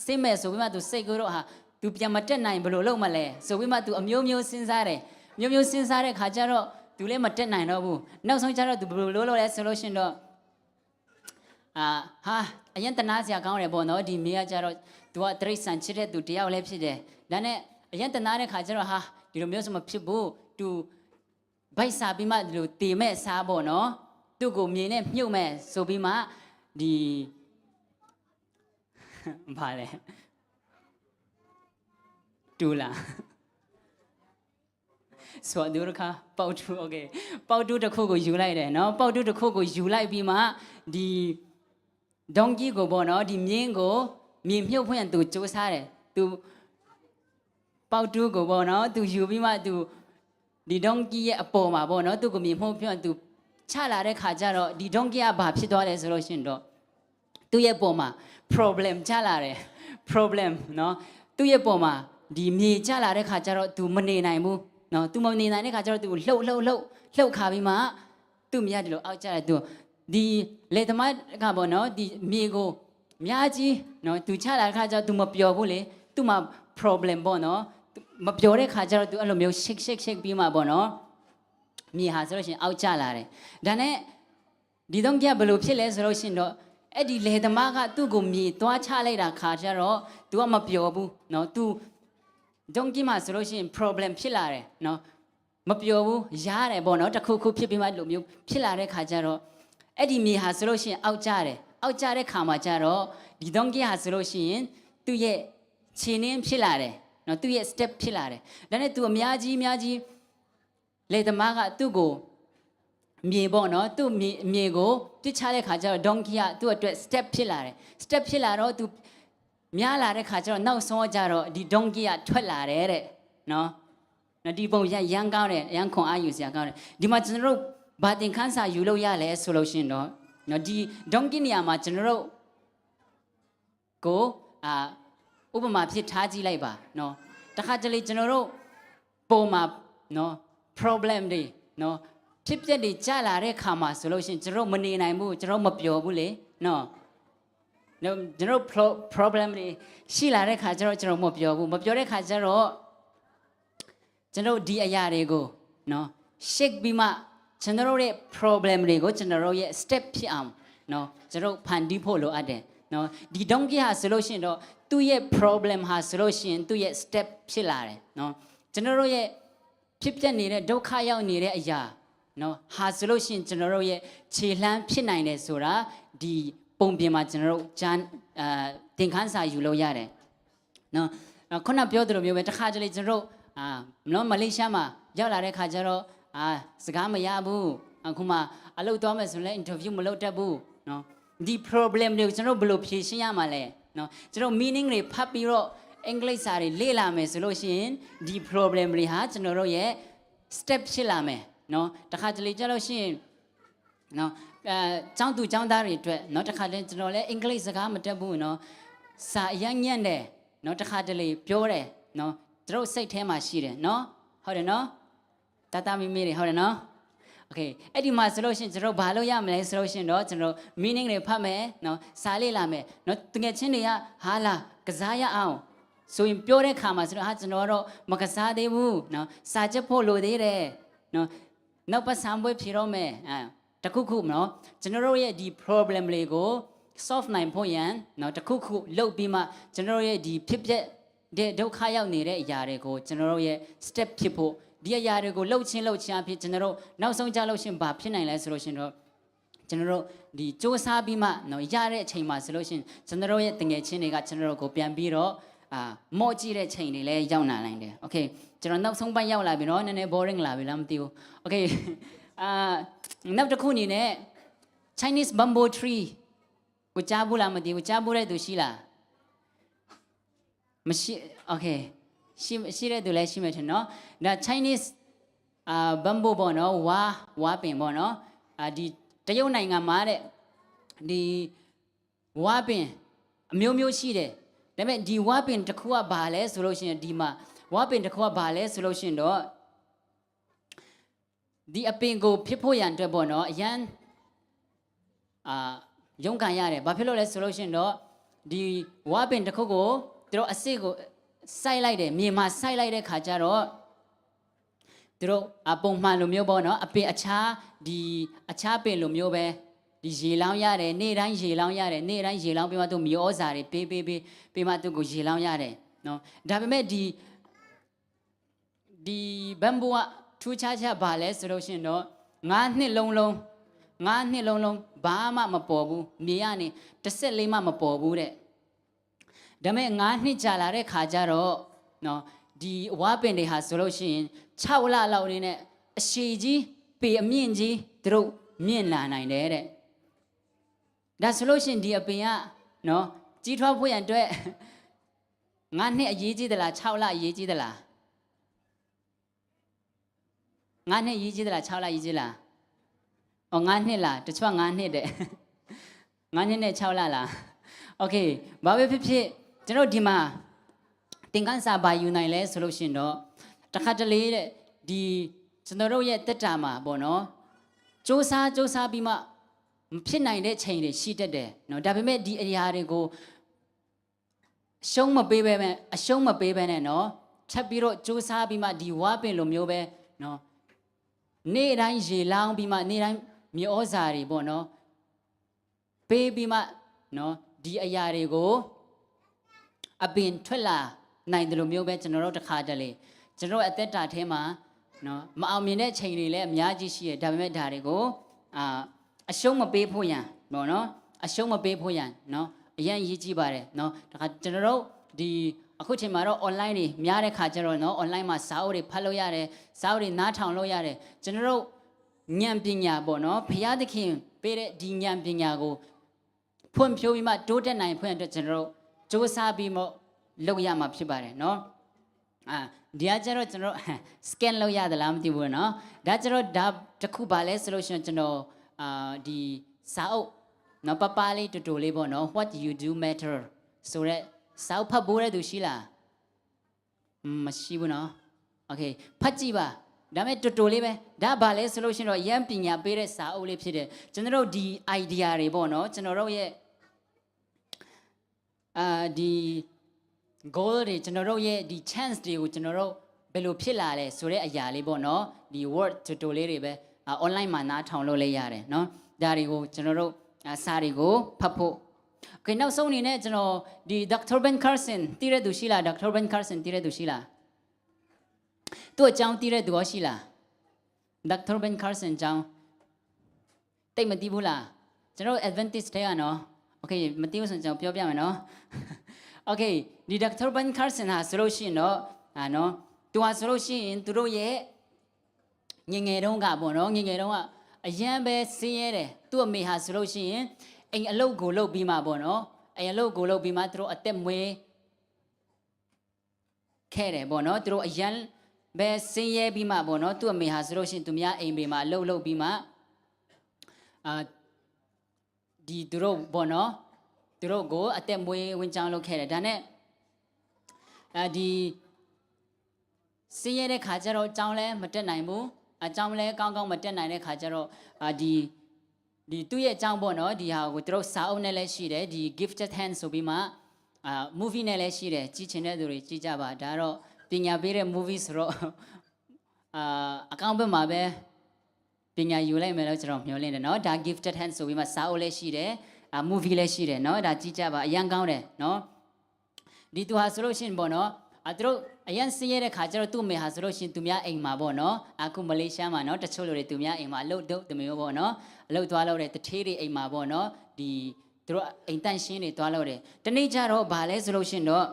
စိတ်မဲ့ဆိုပြီးမှသူစိတ်ကိုတော့ဟာသူပြန်မတက်နိုင်ဘယ်လိုလုပ်မလဲဆိုပြီးမှသူအမျိုးစဉ်းစားတယ်မျိုးစဉ်းစားတဲ့ခါကျတော့သူလည်းမတက်နိုင်တော့ဘူးနောက်ဆုံးကျတော့သူဘယ်လိုလုပ်လဲဆိုလို့ရှင်တော့ဟာအရင်တနာစရာကောင်းတယ်ပေါ့နော်ဒီမေကကျတော့သူကတရိတ်ဆန်ချစ်တဲ့သူတယောက်လည်းဖြစ်တယ်ဒါနဲ့အရင်တနာတဲ့ခါကျတော့ဟာဒီလိုမျိုးဆိုမဖြစ်ဘူးသူဘိုက်စားပြီးမှဒီလိုတေမဲ့စားပေါ့နော်သူ့ကိုမြင်နဲ့မြုပ်မဲ့ဆိုပြီးမှဒီဘာလဲတူလာဆိုတော့ဒီခါပေါတူโอเคပေါတူတစ်ခုကိုယူလိုက်တယ်เนาะပေါတူတစ်ခုကိုယူလိုက်ပြီးမှဒီဒုံကြီးကိုပေါ့เนาะဒီမြင်းကိုမြင်မြုပ်ဖွင့်သူစူးစားတယ်သူပေါတူကိုပေါ့เนาะသူယူပြီးမှသူဒီဒုံကြီးရဲ့အပေါ်မှာပေါ့เนาะသူကိုမြင်မှုဖွင့်သူချလာတဲ့ခါကျတော့ဒီဒုံကြီးကဘာဖြစ်သွားလဲဆိုလို့ရှင်တော့သူ့ရဲ့ပေါ်မှာ problem ချလာတယ် problem เนาะသူ့ရဲ့ပေါ်မှာဒီမြေချလာတဲ့ခါကျတော့သူမနေနိုင်ဘူးနော် तू မနေနိုင်တဲ့ခါကျတော့ तू လှုပ်ခါပြီးမှ तू မြတ်တယ်လို့အောက်ကျတယ် तू ဒီလေသမားကပေါ့နော်ဒီမြေကိုအများကြီးနော် तू ချလာတဲ့ခါကျတော့ तू မပျော်ဘူးလေ तू မှာ problem ပေါ့နော်မပျော်တဲ့ခါကျတော့ तू အဲ့လိုမျိုး shake ပြီးမှပေါ့နော်မြေဟာဆိုလို့ရှိရင်အောက်ကျလာတယ်ဒါနဲ့ဒီတော့ကြဘယ်လိုဖြစ်လဲဆိုလို့ရှိရင်တော့အဲ့ဒီလေသမားကသူ့ကိုမြေသွားချလိုက်တာခါကျတော့ तू ကမပျော်ဘူးနော် तू ဒုံကြီးမှာဆိုလို့ရှိရင် problem ဖြစ်လာတယ်နော် မပြောဘူးရားတယ်ပေါ့နော်တစ်ခုဖြစ်ပြီးမှလိုမျိုးဖြစ်လာတဲ့ခါကျတော့အဲ့ဒီမြေဟာဆိုလို့ရှိရင်အောက်ကျတယ်အောက်ကျတဲ့ခါမှာကျတော့ဒီဒုံးကြီးဟာဆိုလို့ရှိရင်သူ့ရဲ့ခြေနှင်းဖြစ်လာတယ်နော်သူ့ရဲ့ step ဖြစ်လာတယ်ဒါနဲ့ तू အများကြီးလေသမားကသူ့ကိုမြေပေါ့နော်သူ့မြေကိုပြစ်ချတဲ့ခါကျတော့ဒုံးကြီးကသူ့အတွက် step ဖြစ်လာတယ် step ဖြစ်လာတော့ तू များလာတဲ့ခါကျတော့နောက်ဆုံးကျတော့ဒီဒုံးကြီးကထွက်လာတယ်တဲ့နော်ဒီပုံရန်ကောင်းတယ်ရန်ခွန်အားယူစရာကောင်းတယ်ဒီမှာကျွန်တော်တို့ဘာတင်ခန်းစာယူလို့ရလဲဆိုလို့ရှိရင်တော့နော်ဒီဒုံးကြီးနေရာမှာကျွန်တော်တို့ကိုဥပမာဖြစ်ထားကြည့်လိုက်ပါနော်တခါတလေကျွန်တော်တို့ပုံမှာနော် problem တွေနော်ဖြစ်ပျက်တွေကြာလာတဲ့ခါမှာဆိုလို့ရှိရင်ကျွန်တော်မနေနိုင်ဘူးကျွန်တော်မပျော်ဘူးလေနော်ကျွန်တော် problem တွေရှိလာတဲ့ခါကျတော့ကျွန်တော်မပျော်တဲ့ခါကျတော့ကျွန်တော်ဒီအရာတွေကိုနော် shake ပြီးမှကျွန်တော်ရဲ့ problem တွေကိုကျွန်တော်ရဲ့ step ဖြစ်အောင်နော်ကျွန်တော်ဖန်တီးဖို့လိုအပ်တယ်နော်ဒီဒုံးကြီးဟာဆိုလို့ရှိရင်တော့သူ့ရဲ့ problem ဟာဆိုလို့ရှိရင်သူ့ရဲ့ step ဖြစ်လာတယ်နော်ကျွန်တော်ရဲ့ဖြစ်ပျက်နေတဲ့ဒုက္ခရောက်နေတဲ့အရာနော်ဟာဆိုလို့ရှိရင်ကျွန်တော်ရဲ့ခြေလှမ်းဖြစ်နိုင်တယ်ဆိုတာဒီပုံပြင်မှာကျွန်တော်သင်ခန်းစာယူလို့ရတယ်နော်ခုနပြောသလိုမျိုးပဲတစ်ခါတလေကျွန်တော်နော်မလေးရှားမှာရောက်လာတဲ့ခါကျတော့စကားမရဘူးအခုမှအလုပ်သွားမယ်ဆိုရင်လည်း interview မလုပ်တတ်ဘူးနော်ဒီ problem တွေကိုကျွန်တော်ဘယ်လိုဖြေရှင်းရမှာလဲနော်ကျွန်တော် meaning တွေဖတ်ပြီးတော့အင်္ဂလိပ်စာတွေလေ့လာမယ်ဆိုလို့ရှိရင်ဒီ problem တွေဟာကျွန်တော်တို့ရဲ့ step ဖြစ်လာမယ်နော်တခါတလေကြလို့ရှိရင်နော်ကျောင်းသူကျောင်းသားတွေအတွက်နော်တခါတလေကျွန်တော်လည်းအင်္ဂလိပ်စကားမတတ်ဘူးနော်စာအရင်ညံ့တယ်နော်တခါတလေပြောတယ်နော်တို့စိတ်ထဲမှာရှိတယ်နော်ဟုတ်တယ်နော်တမီမီတွေဟုတ်တယ်နော်โอเคအဲ့ဒီမှာဆိုလို့ရှိရင်ကျွန်တော်ဘာလို့ရမလဲဆိုလို့ရှိရင်တော့ကျွန်တော် meaning တွေဖတ်မယ်နော်စာလေ့လာမယ်နော်တကယ်ချင်းတွေကဟာလာကစားရအောင်ဆိုရင်ပြောတဲ့ခါမှာဆိုတော့ကျွန်တော်တော့မကစားသေးဘူးနော်စာချက်ဖို့လိုသေးတယ်နော်နောက်ပတ်စံပွဲဖြေတော့မယ်တခုခုနော်ကျွန်တော်ရဲ့ဒီ problem တွေကို solve နိုင်ဖို့ရန်နော်တခုခုလုပ်ပြီးမှကျွန်တော်ရဲ့ဒီဖြစ်ပျက်တဲ့ဒုက္ခရောက်နေတဲ့အရာတွေကိုကျွန်တော်ရဲ့ step ဖြစ်ဖို့ဒီအရာတွေကိုလှုပ်ချင်းအဖြစ်ကျွန်တော်နောက်ဆုံးကြလို့ရှင်ဘာဖြစ်နိုင်လဲဆိုလို့ရှင်တော့ကျွန်တော်ဒီစ조사ပြီးမှနော်ရတဲ့အချိန်မှာဆိုလို့ရှင်ကျွန်တော်ရဲ့တငယ်ချင်းတွေကကျွန်တော်ကိုပြန်ပြီးတော့မော့ကြည့်တဲ့ချိန်တွေလည်းရောက်လာနိုင်တယ်โอเคကျွန်တော်နောက်ဆုံးပိုင်းရောက်လာပြီနော်နည်းနည်း boring လာပြီလားမသိဘူးโอเคနောက်တစ်ခုအနေနဲ့ Chinese bamboo tree ကိုကြားဘူးလားမသိဘူးကြားဘူးတဲ့သူရှိလားမရှိโอเคရှိတဲ့သူလည်းရှိမယ်ထင်နော်ဒါ Chinese bamboo ပေါ့နော်ဝါပင်ပေါ့နော်ဒီတရုတ်နိုင်ငံမှာတဲ့ဒီဝါပင်အမျိုးရှိတယ်ဒါပေမဲ့ဒီဝါပင်တစ်ခုကဘာလဲဆိုလို့ရှိရင်ဒီမှာဝါပင်တစ်ခုကဘာလဲဆိုလို့ရှိရင်တော့ဒီအပင်ကိုဖြစ်ဖို့ရန်အတွက်ပေါ့နော်အရန်ရုန်းကန်ရတယ်ဘာဖြစ်လို့လဲဆိုလို့ရှိရင်တော့ဒီဝါပင်တစ်ခုကိုသူတို့အစစ်ကိုစိုက်လိုက်တယ်မြေမှာစိုက်လိုက်တဲ့ခါကျတော့သူတို့ပုံမှန်လိုမျိုးပေါ့နော်အပင်အခြားပင်လိုမျိုးပဲဒီရေလောင်းရတယ်နေ့တိုင်းရေလောင်းရတယ်နေ့တိုင်းရေလောင်းပြီးမှသူမြေဩဇာတွေပေးမှသူကိုရေလောင်းရတယ်နော်ဒါပေမဲ့ဒီဘမ်ဘူကထူးခြားချက်ဘာလဲဆိုလို့ရှိရင်တော့9 နှစ်လုံးဘာမှမပေါ်ဘူးမြေကနေ14မှမပေါ်ဘူးတဲ့ဒါပေမဲ့9 နှစ်ကြာလာတဲ့ခါကျတော့နော်ဒီဝါပင်တွေဟာဆိုလို့ရှိရင်6လလောက်နေနဲ့အရှည်ကြီးပေအမြင့်ကြီးသူတို့မြင့်လာနိုင်တယ်တဲ့ဒါဆိုလို့ရှိရင်ဒီအပင်ကနော်ကြီးထွားဖို့ရန်အတွက်9 နှစ်အရေးကြီးသလား6လအရေးကြီးသလား9 နှစ်အရေးကြီးသလား6လအရေးကြီးလား9 နှစ်လားတချို့9 နှစ်တဲ့9 နှစ်နဲ့6လလားโอเคဘာပဲဖြစ်ကျွန်တော်ဒီမှာသင်ခန်းစာပါယူနိုင်လဲဆိုလို့ရှိရင်တော့တခါတလေတဲ့ဒီကျွန်တော်တို့ရဲ့တက်တာမှာပေါ့နော်စ조사ပြီးမှမဖြစ်နိုင်တဲ့ချိန်တွေရှိတတ်တယ်နော်ဒါပေမဲ့ဒီအရာတွေကိုအရှုံးမပေးဘဲနဲ့နော်ထပ်ပြီးတော့စ조사ပြီးမှဒီဝါပင်လိုမျိုးပဲနော်နေ့တိုင်းရေလောင်းပြီးမှနေ့တိုင်းမြေဩဇာတွေပေါ့နော်ပေးပြီးမှနော်ဒီအရာတွေကိုအပင်ထွက်လာနိုင်တယ်လို့မျိုးပဲကျွန်တော်တို့တစ်ခါတလေကျွန်တော်အသက်တာထဲမှာ နော်မအောင်မြင်တဲ့ချိန်တွေလည်းအများကြီးရှိတယ်ဒါပေမဲ့ဒါတွေကိုအရှုံးမပေးဖို့ရန်ပေါ့နော်အရှုံးမပေးဖို့ရန်နော်အရင်ရေးကြည့်ပါတယ်နော်ဒါကကျွန်တော်တို့ဒီအခုချိန်မှာတော့ online တွေများတဲ့ခါကျတော့နော် online မှာစာအုပ်တွေဖတ်လို့ရတယ်စာအုပ်တွေနားထောင်လို့ရတယ်ကျွန်တော်တို့ဉာဏ်ပညာပေါ့နော်ဘုရားသခင်ပေးတဲ့ဒီဉာဏ်ပညာကိုဖွံ့ဖြိုးပြီးမှတိုးတက်နိုင်ဖွင့်အတွက်ကျွန်တော်တို့စူးစမ်းပြီးမှလုပ်ရမှာဖြစ်ပါတယ်နော်ဒီကကျတော့ကျွန်တော် scan လုပ်ရသလားမသိဘူးနော်ဒါကျတော့ဒါတစ်ခုပါလဲဆိုလို့ရှိရင်ကျွန်တော်ဒီစာအုပ်နော်ပပလေးတူတူလေးပေါ့နော် what you do matter ဆိုရက်စာအုပ်ဖတ်ဖို့ရသူရှိလားမရှိဘူးနော် okay ဖတ်ကြည့်ပါဒါမဲ့တူတူလေးပဲဒါပါလဲဆိုလို့ရှိရင်တော့ရန်ပညာပေးတဲ့စာအုပ်လေးဖြစ်တယ်ကျွန်တော်တို့ဒီ idea တွေပေါ့နော်ကျွန်တော်တို့ရဲ့ဒီ goal တွေကျွန်တော်တို့ရဲ့ဒီ chance တွေကိုကျွန်တော်တို့ဘယ်လိုဖြစ်လာလဲဆိုတဲ့အရာလေးပေါ့နော်ဒီ word tutorial လေးတွေပဲ online မှာနားထောင်လို့လည်းရတယ်နော်ဒါတွေကိုကျွန်တော်တို့စာတွေကိုဖတ်ဖို့ okay နောက်ဆုံးအနေနဲ့ကျွန်တော်ဒီ Dr. Ben Carson တည်တဲ့သူရှိလား Dr. Ben Carson တည်တဲ့သူရှိလားသူ့အကြောင်းတည်တဲ့သူရောရှိလား Dr. Ben Carson အကြောင်းတိတ်မတည်ဘူးလားကျွန်တော် Adventist ထဲကနော် okay မတည်ဘူးဆိုရင်ကျွန်တော်ပြောပြမယ်နော်Okay ဒီ Dr. Ben Carson ဟာဆိုလို့ရှိရင်တော့နော်သူဟာဆိုလို့ရှိရင်သူတို့ရဲ့ငငယ်တုန်းကပေါ့နော်ငငယ်တုန်းကအရန်ပဲဆင်းရဲတယ်သူ့အမေဟာဆိုလို့ရှိရင်အိမ်အလုပ်ကိုလုပ်ပြီးမှပေါ့နော်အိမ်အလုပ်ကိုလုပ်ပြီးမှသူတို့အသက်မွေးခဲ့တယ်ပေါ့နော်သူတို့အရန်ပဲဆင်းရဲပြီးမှပေါ့နော်သူ့အမေဟာဆိုလို့ရှိရင်သူများအိမ်ပေမှာအလုပ်လုပ်ပြီးမှဒီသူတို့ပေါ့နော်သူတို့ကိုအသက်မွေးဝင်ကြောင်းလုပ်ခဲ့တယ်ဒါနဲ့ဒီစင်းရတဲ့ခါကျတော့အကြောင်းလဲမတက်နိုင်ဘူးအကြောင်းလဲကောင်းကောင်းမတက်နိုင်တဲ့ခါကျတော့ဒီသူ့ရဲ့အကြောင်းပေါ့နော်ဒီဟာကိုသူတို့စာအုပ်နဲ့လည်းရှိတယ်ဒီ gifted hand ဆိုပြီးမှmovie နဲ့လည်းရှိတယ်ကြည့်ချင်တဲ့သူတွေကြည့်ကြပါဒါတော့ပညာပေးတဲ့ movie ဆိုတော့အကောင့်ဘက်မှာပဲပညာယူလိုက်မယ်လို့ကျွန်တော်မျှော်လင့်တယ်နော်ဒါ gifted hand ဆိုပြီးမှစာအုပ်လည်းရှိတယ်movie လည်းရှိတယ်เนาะဒါကြည့်ကြပါအရန်ကောင်းတယ်เนาะဒီသူဟာဆိုလို့ရှိရင်ပေါ့เนาะသူတို့အရန်စင်းရတဲ့ခါကျတော့သူ့အမေဟာဆိုလို့ရှိရင်သူများအိမ်မှာပေါ့เนาะအခုမလေးရှားမှာเนาะတချို့လူတွေသူများအိမ်မှာအလုပ်တမျိုးပေါ့เนาะအလုပ်သွားလုပ်တယ်တထေးတွေအိမ်မှာပေါ့เนาะဒီသူတို့အိမ်တန့်ရှင်းတွေသွားလုပ်တယ်တနေ့ကျတော့ဗာလဲဆိုလို့ရှိရင်တော့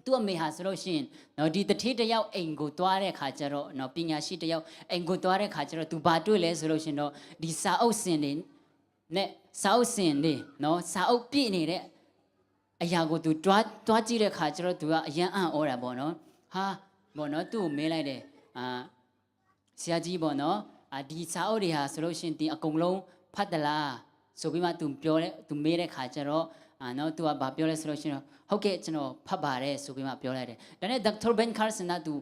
သူ့အမေဟာဆိုလို့ရှိရင်เนาะဒီတထေးတယောက်အိမ်ကိုသွားတဲ့ခါကျတော့เนาะပညာရှိတယောက်အိမ်ကိုသွားတဲ့ခါကျတော့သူဘာတွေ့လဲဆိုလို့ရှိရင်တော့ဒီစာအုပ်စင်တွေနဲ့စာအုပ်စင်တွေနော်စာအုပ်ပြည့်နေတဲ့အရာကိုသူတွားကြည့်တဲ့ခါကျတော့သူကအယံအံ့ဩတာပေါ့နော်ဟာပေါ့နော်သူ့ကိုမေးလိုက်တယ်ဆရာကြီးပေါ့နော်ဒီစာအုပ်တွေဟာဆိုလို့ရှိရင်ဒီအကုန်လုံးဖတ်သလားဆိုပြီးမှသူပြောတယ်သူမေးတဲ့ခါကျတော့နော်သူကဘာပြောလဲဆိုလို့ရှိရင်ဟုတ်ကဲ့ကျွန်တော်ဖတ်ပါတယ်ဆိုပြီးမှပြောလိုက်တယ်ဒါနဲ့ Dr. Ben Carson ကသူ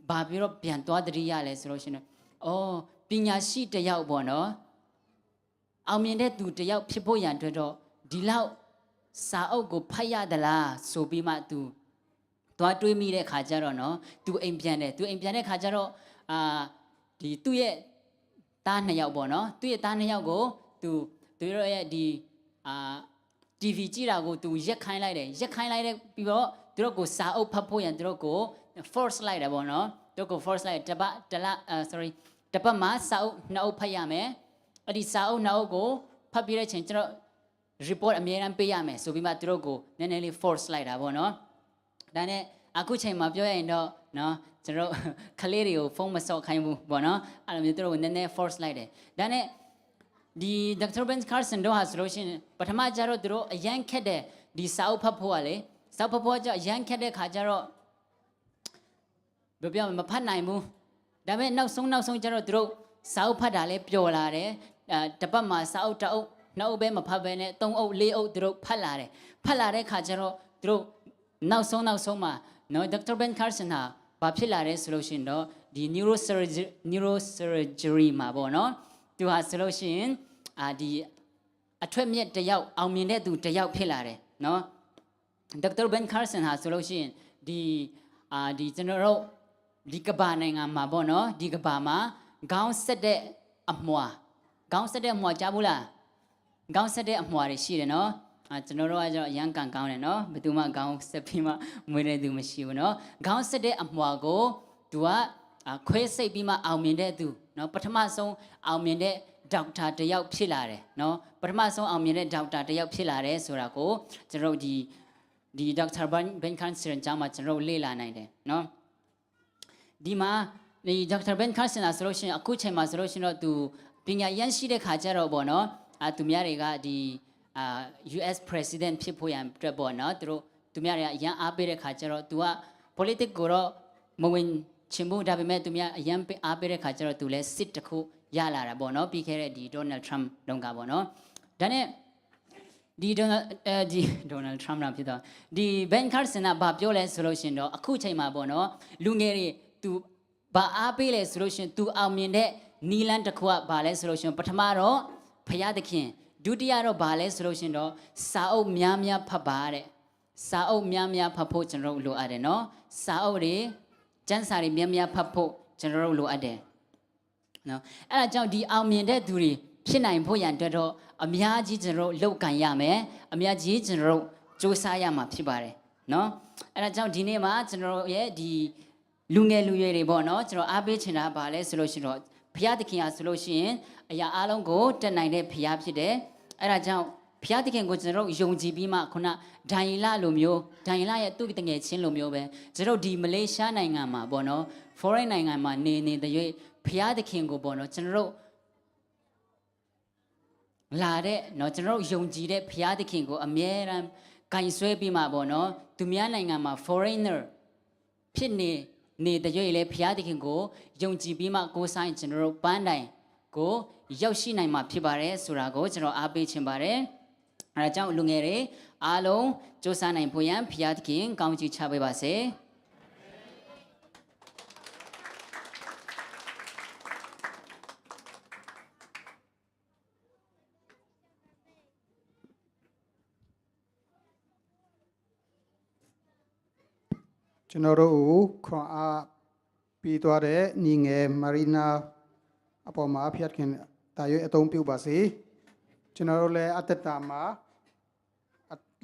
ဘာပြောတော့ပြန်သွားတတိရလဲဆိုလို့ရှိရင်အော်ပညာရှိတယောက်ပေါ့နော်အောင်မြင်တဲ့သူတယောက်ဖြစ်ဖို့ရန်အတွက်တော့ဒီလောက်စာအုပ်ကိုဖတ်ရသလားဆိုပြီးမှသူသွားတွေးမိတဲ့ခါကျတော့နော်သူအိမ်ပြန်တယ်သူအိမ်ပြန်တဲ့ခါကျတော့ဒီသူ့ရဲ့သားနှစ်ယောက်ပေါ့နော်သူ့ရဲ့သားနှစ်ယောက်ကိုသူတို့ရဲ့ဒီTV ကြည့်တာကိုသူရက်ခိုင်းလိုက်တယ်ရက်ခိုင်းလိုက်တဲ့ပြီးတော့သူတို့ကိုစာအုပ်ဖတ်ဖို့ရန်သူတို့ကို force လိုက်တယ်ပေါ့နော်သူတို့ကို force လိုက်တပတ်မှာစာအုပ်နှစ်အုပ်ဖတ်ရမယ်အဲ့ဒီစာအုပ်နှစ်အုပ်ကိုဖတ်ပြီးတဲ့ချိန်ကျွန်တော် report အမြဲတမ်းပေးရမယ်ဆိုပြီးမှသူတို့ကိုနည်းနည်းလေး force လိုက်တာပေါ့နော်ဒါနဲ့အခုချိန်မှာပြောရရင်တော့နော်ကျွန်တော်ကလေးတွေကိုဖုန်းမဆော့ခိုင်းဘူးပေါ့နော်အဲ့လိုမျိုးသူတို့ကိုနည်းနည်း force လိုက်တယ်ဒါနဲ့ဒီ Dr. Ben Carson တို့ဟာဆိုလို့ရှိရင်ပထမကျတော့သူတို့အရန်ခက်တဲ့ဒီစာအုပ်ဖတ်ဖို့ကလေစာအုပ်ဖတ်ဖို့ကျအရန်ခက်တဲ့ခါကျတော့ဘယ်ပြောမဖတ်နိုင်ဘူးဒါပေမဲ့နောက်ဆုံးကျတော့သူတို့စာအုပ်ဖတ်တာလဲပျော်လာတယ်တပတ်မှာစာအုပ်တစ်အုပ်နှစ်အုပ်ပဲမဖတ်ဘဲနဲ့သုံးအုပ်လေးအုပ်သူတို့ဖတ်လာတယ်ဖတ်လာတဲ့ခါကျတော့သူတို့နောက်ဆုံးမှာနော် Dr. Ben Carson ဟာဘာဖြစ်လာလဲဆိုလို့ရှိရင်တော့ဒီ neurosurgery မှာပေါ့နော်သူဟာဆိုလို့ရှိရင်ဒီအထွက်မြက်တယောက်အောင်မြင်တဲ့သူတယောက်ဖြစ်လာတယ်နော် Dr. Ben Carson ဟာဆိုလို့ရှိရင်ဒီကျွန်တော်တို့ဒီကဘာနိုင်ငံမှာပေါ့နော်ဒီကဘာမှာခေါင်းဆက်တဲ့အမွှာကြားဘူးလားခေါင်းဆက်တဲ့အမွှာတွေရှိတယ်နော်ကျွန်တော်တို့ကကျတော့အရန်ကန်ကောင်းတယ်နော်ဘယ်သူမှခေါင်းဆက်ပြီးမှမွေးတဲ့သူမရှိဘူးနော်ခေါင်းဆက်တဲ့အမွှာကိုသူက ခွဲစိတ်ပြီးမှအောင်မြင်တဲ့သူနော်ပထမဆုံးအောင်မြင်တဲ့ဒေါက်တာတစ်ယောက်ဖြစ်လာတယ်နော်ပထမဆုံးအောင်မြင်တဲ့ဒေါက်တာတစ်ယောက်ဖြစ်လာတယ်ဆိုတာကိုကျွန်တော်ဒီဒေါက်တာဘန်ခန်စရန်ကျောင်းမှာကျွန်တော်လေ့လာနိုင်တယ်နော်ဒီမှာဒီဒေါက်တာဘန်ခန်စရန်ဆိုလို့ရှိရင်အခုချိန်မှာဆိုလို့ရှိရင်တော့သူပညာရရှိတဲ့ခါကျတော့ပေါ့နော်သူများတွေကဒီ US president ဖြစ်ဖို့ရန်အတွက်ပေါ့နော်သူများတွေကအရန်အားပေးတဲ့ခါကျတော့ तू က politics ကိုတော့မဝင်ချင်ဘူးဒါပေမဲ့သူများအရန်အားပေးတဲ့ခါကျတော့ तू လည်းစစ်တစ်ခုရလာတာပေါ့နော်ပြီးခဲ့တဲ့ဒီ Donald Trump တုန်းကပေါ့နော်ဒါနဲ့ဒီ Donald Trump လာဖြစ်တော့ဒီ Ben Carson ကဘာပြောလဲဆိုလို့ရှင်တော့အခုချိန်မှာပေါ့နော်လူငယ်တွေ तू ဘာအားပေးလဲဆိုလို့ရှင် तू အောင်မြင်တဲ့နီလန်တစ်ခုကဘာလဲဆိုလို့ရှင်ပထမတော့ဖယားသခင်ဒုတိယတော့ဘာလဲဆိုလို့ရှင်တော့စာအုပ်များများဖတ်ပါတဲ့စာအုပ်များများဖတ်ဖို့ကျွန်တော်တို့လိုအပ်တယ်နော်စာအုပ်တွေကျမ်းစာတွေများများဖတ်ဖို့ကျွန်တော်တို့လိုအပ်တယ်နော်အဲ့ဒါကြောင့်ဒီအောင်မြင်တဲ့သူတွေဖြစ်နိုင်ဖို့ရန်အတွက်တော့အများကြီးကျွန်တော်တို့လောက်ကန်ရမယ်အများကြီးကျွန်တော်တို့စူးစမ်းရမှာဖြစ်ပါတယ်နော်အဲ့ဒါကြောင့်ဒီနေ့မှာကျွန်တော်တို့ရဲ့ဒီလူငယ်လူရွယ်တွေပေါ့နော်ကျွန်တော်အားပေးချင်တာပါလဲဆိုလို့ရှိရင်တော့ဘုရားသခင်အားဆိုလို့ရှိရင်အရာအလုံးကိုတက်နိုင်တဲ့ဘုရားဖြစ်တယ်အဲ့ဒါကြောင့်ဘုရားသခင်ကိုကျွန်တော်တို့ယုံကြည်ပြီးမှခုနဒိုင်လလိုမျိုးဒိုင်လရဲ့သူ့တငယ်ချင်းလိုမျိုးပဲကျွန်တော်ဒီမလေးရှားနိုင်ငံမှာပေါ့နော် foreign နိုင်ငံမှာနေတဲ့ရွေးဘုရားသခင်ကိုပေါ့နော်ကျွန်တော်တို့လာတဲ့เนาะကျွန်တော်တို့ယုံကြည်တဲ့ဘုရားသခင်ကိုအမြဲတမ်းဂိုင်ဆွဲပြီးမှပေါ့เนาะသူများနိုင်ငံမှာ foreigner ဖြစ်နေတဲ့ရွေးလေဘုရားသခင်ကိုယုံကြည်ပြီးမှကိုးဆိုင်ကျွန်တော်တို့ပန်းတိုင်ကိုရောက်ရှိနိုင်မှာဖြစ်ပါတယ်ဆိုတာကိုကျွန်တော်အားပေးချင်ပါတယ်အဲဒါကြောင့်လူငယ်တွေအားလုံးစူးစမ်းနိုင်ဖို့ရန်ဘုရားသခင်ကောင်းချီးချပေးပါစေကျွန်တော်တို့ခွန်အားပြီးသွားတဲ့ညီငယ်မာရီနာအပေါ်မှာဖျက်ခင်တာရွေးအသုံးပြုပါစေကျွန်တော်တို့လည်းအသက်တာမှာ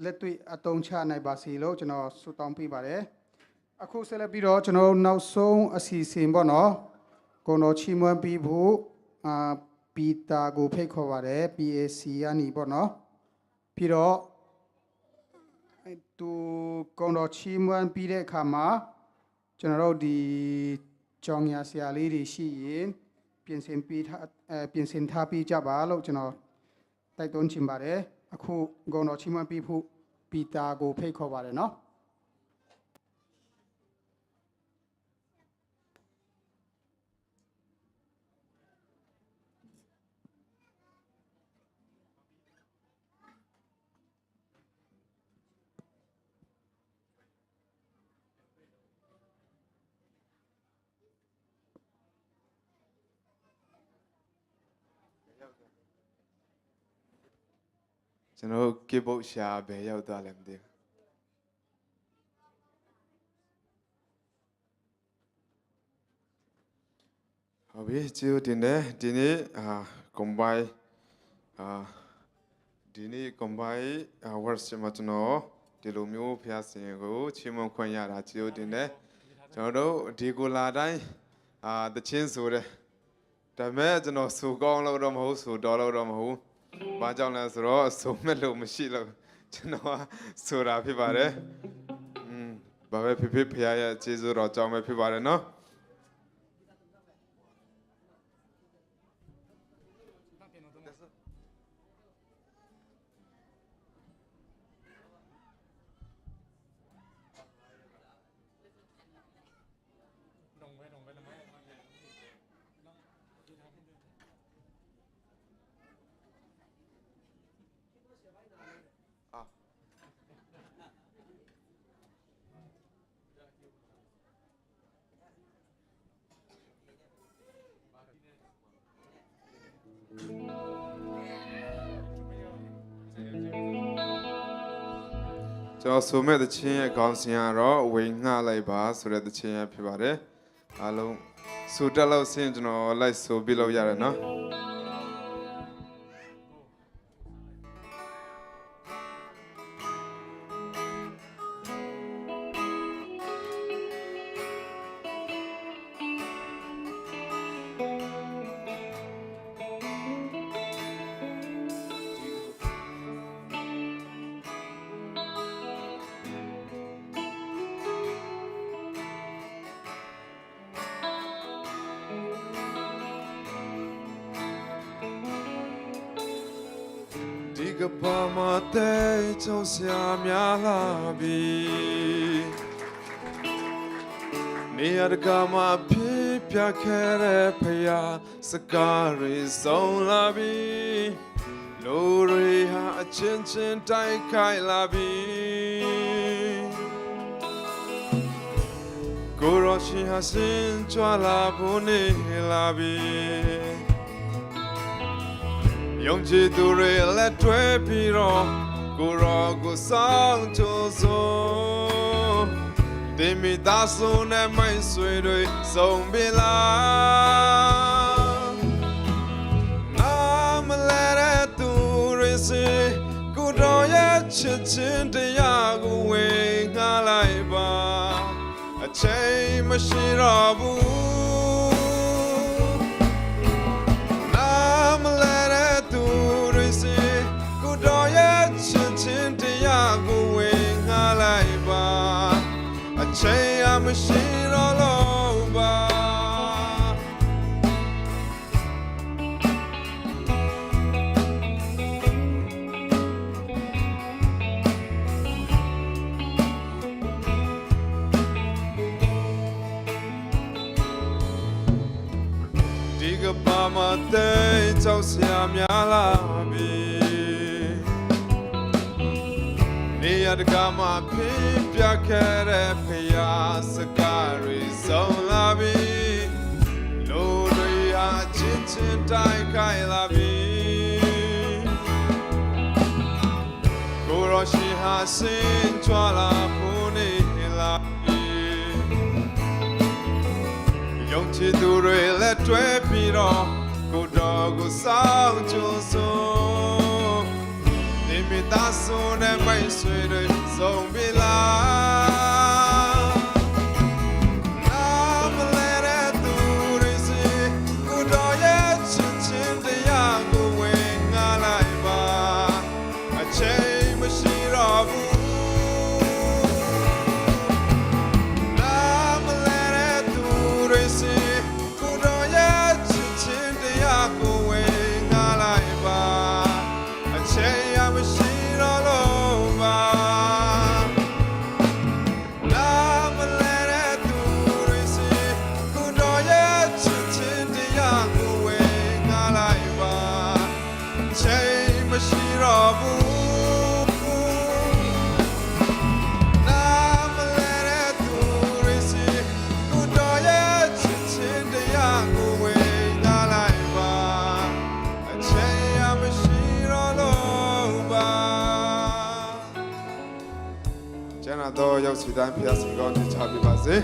လက်တွေ့အသုံးချနိုင်ပါစေလို့ကျွန်တော်ဆုတောင်းပေးပါတယ်အခုဆက်လက်ပြီးတော့ကျွန်တော်နောက်ဆုံးအစီအစဉ်ပေါ့နော်ကိုတော်ချီးမွမ်းပြီးဖို့ပီတာကိုဖိတ်ခေါ်ပါတယ် PAC ကနေပေါ့နော်ပြီးတော့သူကိုတော်ချီးမွမ်းပြီးတဲ့အခါမှာကျွန်တော်တို့ဒီကြောင်ညာဆရာလေးတွေရှိရင်ပြင်ဆင်ထားပြီးကြပါလို့ကျွန်တော်တိုက်တွန်းချင်ပါတယ်အခုကိုတော်ချီးမွမ်းပြီးဖို့ပီတာကိုဖိတ်ခေါ်ပါတယ်နော်ကျွန်တော်ကေဘုတ်ရှာဘယ်ရောက်သွားလဲမသိဘူးဟုတ်ပြီကျေးဇူးတင်တယ်ဒီနေ့combine ဒီနေ့ combine worship မှာကျွန်တော်ဒီလိုမျိုးဖျားစင်ကိုချီးမွမ်းခွင့်ရတာကျေးဇူးတင်တယ်ကျွန်တော်တို့ဒီကိုလာတိုင်းတချင်းဆိုတယ်ဒါပေမဲ့ကျွန်တော်ဆိုကောင်းလို့တော့မဟုတ်ဆိုတော်လို့တော့မဟုတ်ဘာကြောင့်လဲဆိုတော့ဆိုမဲ့လို့မရှိလို့ကျွန်တော်ဆိုတာဖြစ်ပါတယ်ဘာပဲဖြစ်ဖြစ်ဖခင်ရဲ့ကျေးဇူးတော်ကြောင့်ပဲဖြစ်ပါတယ်နော်ကျွန်တော်ဆိုမဲ့တခြင်းရဲ့ခေါင်းစဉ်ကတော့ဝိငှလိုက်ပါဆိုတဲ့တခြင်းရဖြစ်ပါတယ်အားလုံးစူတက်လို့ဆင်းကျွန်တော်လိုက်ဆိုပြလို့ရတယ်နော် ကဘာမတဲ့ချုံစရာများလာပြီနေရကမှာဖြစ်ပြခဲ့တဲ့ဖယားစကားတွေဆုံးလာပြီလူတွေဟာအချင်းချင်းတိုက်ခိုက်လာပြီကိုရောရှင်ဟာစင်ကြွလာဖို့နေလာပြီယုံကြည်သူတွေလက်တွဲပြီးတော့ကိုရောကိုဆောင်ကြိုးစိုးတင်မိသားစုနဲ့မိတ်ဆွေတွေစုံပြီလားနာမလဲတဲ့သူတွေစီကိုတော်ရဲ့ချစ်ချင်းတရားကိုဝင်ငှားလိုက်ပါအချိန်မရှိတော့ဘူးနာမလဲတဲ့သူတွေစီကိုတော်ရဲ့ချစ်ချင်းတရားကိုဝင်ငှားလိုက်ပါအချိန်မရှိတော့လို့ပါဒီကဘာမတဲ့ကြောက်စရာများလာပြီနေရတကမှာဖြစ်ပြခဲ့တဲ့ဖယားစကားတွေဆုံးလာပြီလူတွေဟာချင်းချင်းတိုက်ခိုက်လာပြီကိုရောရှိဟာစင်ကြွလာဖို့နေလာပြီယုံကြည်သူတွေလက်တွဲပြီးတော့ကိုတော်ကိုဆောင်ကြိုးစိုးမိသားစုနဲ့မိတ်ဆွေတွေစုံပြီလားနာမလဲတဲ့သူတွေစီကိုတော်ရဲ့ချစ်ချင်းတရားကိုဝင်ငှားလိုက်ပါအချိန်မရှိတော့ဘူးနာမလဲတဲ့သူတွေစီကိုတော်ရဲ့ချစ်ချင်းတရားကိုဝင်ငှားလိုက်ပါအချိန်မရှိတော့လို့ပါနာမလဲတဲ့သူတွေစီကိုတော်ရဲ့ချစ်ချင်းတရားကိုဝင်ငှားလိုက်ပါအချိန်မရှိတော့ဘူးနာမလဲတဲ့သူတွေစီကိုတော်ရဲ့ချစ်ချင်းတရားကိုဝင်ငှားလိုက်ပါအချိန်မရှိတော့လို့ပါကျန်တော့ရောက်စီတိုင်းဖျားစီကောင်းချပြပါစေ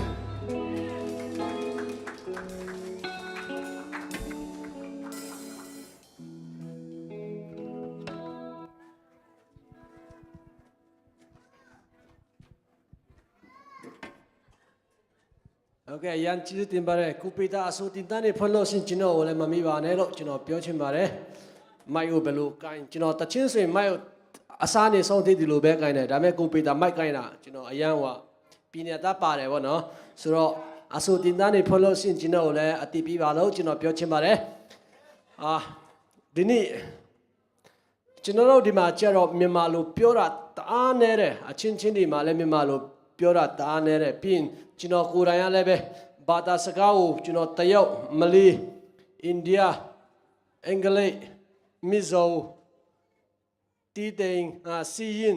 โอเคရန်ချစ်တင်ပါတယ်ကုပိတာအစိုးတင်တန်းနေဖွင့်လို့ရှင်ကျွန်တော်ကိုလည်းမမိပါနဲ့လို့ကျွန်တော်ပြောချင်ပါတယ်မိုက်ကိုဘယ်လိုကိုင်းကျွန်တော်တချင်းဆိုရင်မိုက်ကိုအစားနေဆုံးသေးတယ်လို့ပဲကိုင်းတယ်ဒါပေမဲ့ကုပိတာမိုက်ကိုင်းတာကျွန်တော်အရန်ဟောပြင်းနေတာပါတယ်ဗောနော်ဆိုတော့အစိုးတင်တန်းနေဖွင့်လို့ရှင်ကျွန်တော်ကိုလည်းအတိပြပါလို့ကျွန်တော်ပြောချင်ပါတယ်ဒီနေ့ကျွန်တော်တို့ဒီမှာကျတော့မြန်မာလိုပြောတာတအားနေတယ်အချင်းချင်းဒီမှာလည်းမြန်မာလိုပြောတာတအားနေတယ်ပြီးကျွန်တော်ကိုယ်တိုင်ရလည်းပဲဘာသာစကားကိုကျွန်တော်တရုတ်မလေးအိန္ဒိယအင်္ဂလိပ်မီဇိုတီတိန်စီရင်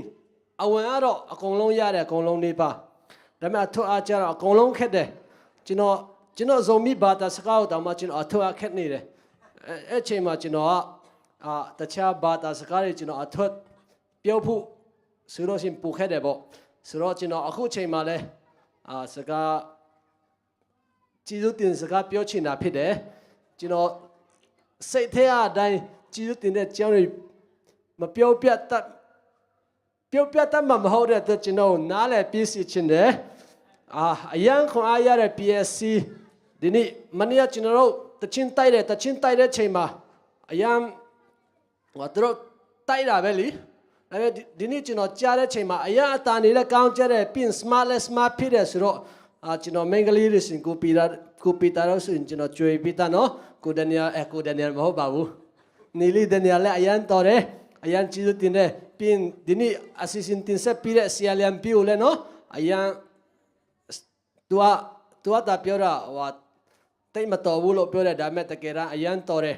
အဝင်ကတော့အကုန်လုံးရတယ်အကုန်လုံးနေပါဒါပေမဲ့အထွတ်အကြတော့အကုန်လုံးခက်တယ်ကျွန်တော်ဇုံမီဘာသာစကားကိုတောင်မှကျွန်တော်အထွတ်အခက်နေတယ်အဲ့ချိန်မှာကျွန်တော်ကတခြားဘာသာစကားတွေကျွန်တော်အထွတ်ပြောဖို့ဆိုလို့ရှိရင်ပူခက်တယ်ပေါ့ဆိုတော့ကျွန်တော်အခုချိန်မှာလဲစကားကျေးဇူးတင်စကားပြောချင်တာဖြစ်တယ်ကျွန်တော်စိတ်ထဲအတိုင်းကျေးဇူးတင်တဲ့ကြောင်းတွေမပြောပြတတ်မှမဟုတ်တဲ့အတွက်ကျွန်တော်နားလည်ပြည့်စုံချင်တယ်အရန်ခွန်အားရတဲ့ PSC ဒီနေ့မနေ့ကကျွန်တော်တို့တချင်းတိုက်တဲ့ချိန်မှာအရန်တို့တိုက်တာပဲလीဒီနေ့ကျွန်တော်ကြားတဲ့ချိန်မှာအရန်အတာနေလဲကောင်းကြတဲ့ပြင် smart ဖြစ်တယ်ဆိုတော့ကျွန်တော်မင်္ဂလိရစင်ကိုပီတာတော့ဆိုရင်ကျွန်တော်ကြွေပြီးသားနော်ကိုဒန်နီယယ်မဟုတ်ပါဘူးနီလီဒန်နီယယ်လည်းအရန်တော်တယ် ayan chizu tin le pin dini assistant tin se pire sialiam piu le no ayan tua ta piora wa tai ma to bu lo piora da me ta kera ayan tore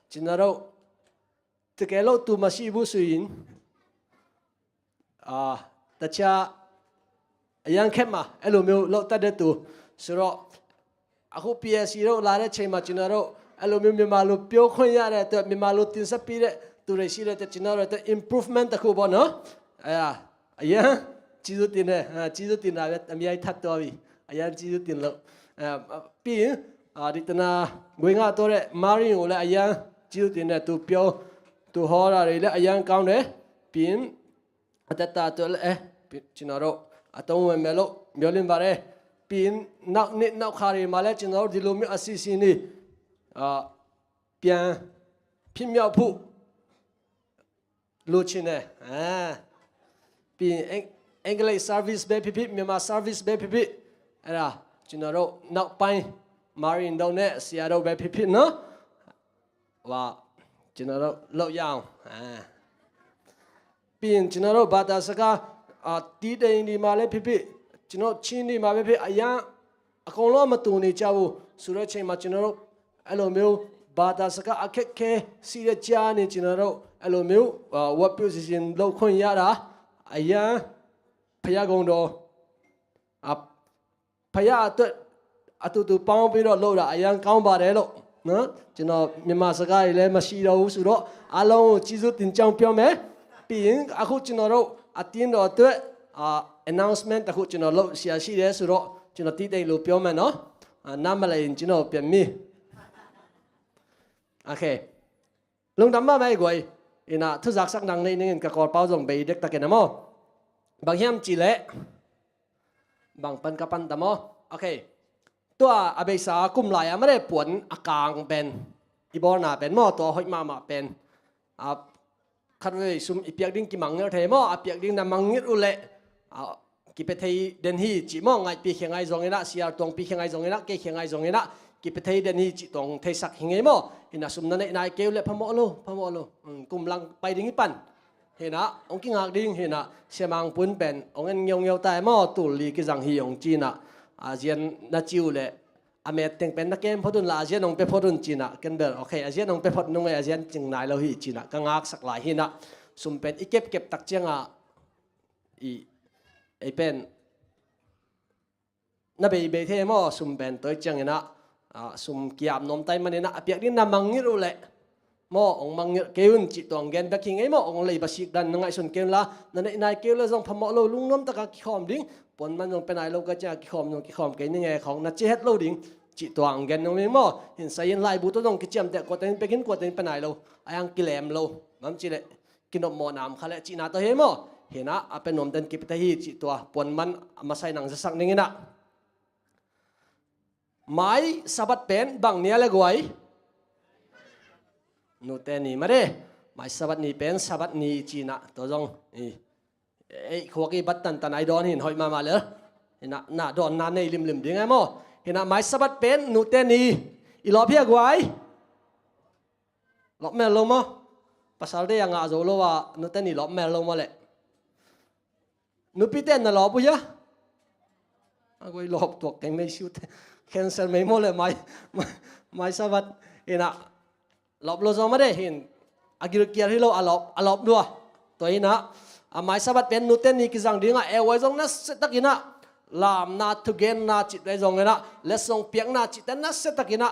chinaro te kelo tu masi bu suin ta cha ayan khema elo meu lo ta de tu suro aku PSC ro la de chema chinaro elo meu me malu pyo khon ya de to me malu tin sa pi de tu re si de te chinaro te improvement ta ku bo no ayan chizu tin ne chizu tin na bet ami ai that to bi ayan chizu tin lo pi di tana ngoi nga to de marin o le ayan chizu tin ne tu pyo tu ho ra re le ayan kaung de pin atata to le chinaro atong me melo myolin bare pin nak nit nak khari male chinaro dilumi asisi ni pian phim myao phu lu chin ne pin English service be pipi Myanmar service be pipi era chinaro nak pai marin do ne siaro be pipi no wa chinaro lo yang pin chinaro bata saka ti de ni ma le pipi chino chin ni ma be pipi aya akong lo ma tu ni chawu sura chain ma chinaro alo meu bata saka akek ke si de cha ni chinaro alo meu what position lo khon ya da aya พยากงโดพยาตุป้องไปรอโลดอายังก้าวบาร์เดลนะจีน่ามีมาสกายเลยมาชีเราสุดอาลงจิจุตินจังเปียวไหมปีนอาคุจีน่าเราตีนเราตัว announcement อาคุจีน่าเราเสียชีเลยสุดจีน่าตีได้ลูเปียวไหมเนาะน้ำอะไรจีน่าเปลี่ยนมีโอเคลงดำมาไม่กวยอินะทุกสักสักดังในนี่กับกอดเป้าส่งไปเด็กตะเกียนนะมั้งบางแห่งจีเล่บางปันกับปันตะมอโอเคตัวอาเบสากุมไหลไม่ได้ปวดอากางเป็นอีบอลน่ะเป็นมอตัวหอยมาเป็นคัดไว้ซุ่มอีเปียกดิ้งกิมังเงาเทมอเปียกดิ้งน้ำมังเงือุเล่กิไปเทยเดนฮีจีมอไงปีเขียงไงจงเงนะเสียตรงปีเขียงไงจงเงนะเกเขียงไงจงเงนะกิไปเทยเดนฮีจีตรงเทสักเขียงไงมอเห็นนะซุ่มนั่นนายเกลเล่พมอโลกุมลังไปดิ้งปันเห็นนะองค์กิงหักดิ้งเห็นนะเสียมังปุ่นเป็นองค์เงี้ยเงี้ยแต่หม้อตุลีกิจังฮีองจีน่ะอาเจียนน่าจิวเลยอเมริกันเป็นนักเกมพอดุนลาอาเจียนองไปพอดุนจีน่ะกันเบลโอเคอาเจียนองไปพอดุนอาเจียนจึงนายเราฮีจีน่ะกังหักสักหลายเห็นนะสุ่มเป็นอีเก็บตักเจียงอีไอเป็นน่าไปเบเทหม้อสุ่มเป็นตัวเจียงเห็นนะสุ่มเกียบนมไตมันเนี่ยนะเปียกดิ้งน้ำมังงี้รู้เลยมอองมังเกวนจิตตัวเงินแบกขิงไอ้มอองเลยบาสิกดันนั่งไอ้ส่วนเกวนละนั่นไอ้นายเกวนละจงพมอโลลุงน้ำตะกะกิคอมดิ้งปนมันจงเป็นนายโลกจะกิคอมจงกิคอมเกนยังไงของนัดเจเฮ็ดโลดิ้งจิตตัวเงินน้องมีมอเห็นใส่ยันลายบุตรต้องกิจจำแต่กวดเต็นไปกินกวดเต็นเป็นนายโลไอ้ยังกิเลมโลมันจิเลยกินนมมอน้ำขะเลจีนาตัวเฮมอเห็นนะเป็นนมเต็นกิปตะฮีจิตตัวปนมันมาใส่หนังสักนึงนะไม้สะบัดเป็นบางเนี้ยเลยกวยนูเตนี่มาเด้ไม่สบัดนี่เป็นสบัดนี่จีน่ะตัวจงไอ้ขวกี้บัดตันไอดอนเห็นหอยมาเลยเห็นน่ะดอนนานในริมๆดีไงมั้งเห็นน่ะไม่สบัดเป็นนูเตนี่อีหล่อเพียกไว้หล่อแม่ลงมั้งภาษาเรียงอาโจโลว่านูเตนี่หล่อแม่ลงมาเลยนูปีเต้นน่ะหล่อปุ้ยะกูหล่อตัวเก่งไม่ชิวแคนเซิลไม่หมดเลยไม่สบัดเห็นน่ะหลบโลซอมาได้เห็นอากิรเกียร์ที่เราหลบด้วยตัวนี้นะหมายสบัดเป็นนูเตนนี่กิจังดิ้งเอวไว้ตรงนั้นเสร็จตะกี้นะลามนาทุเกนนาจิตไว้ตรงนี้นะเลสงเปียกนาจิตนั้นเสร็จตะกี้นะ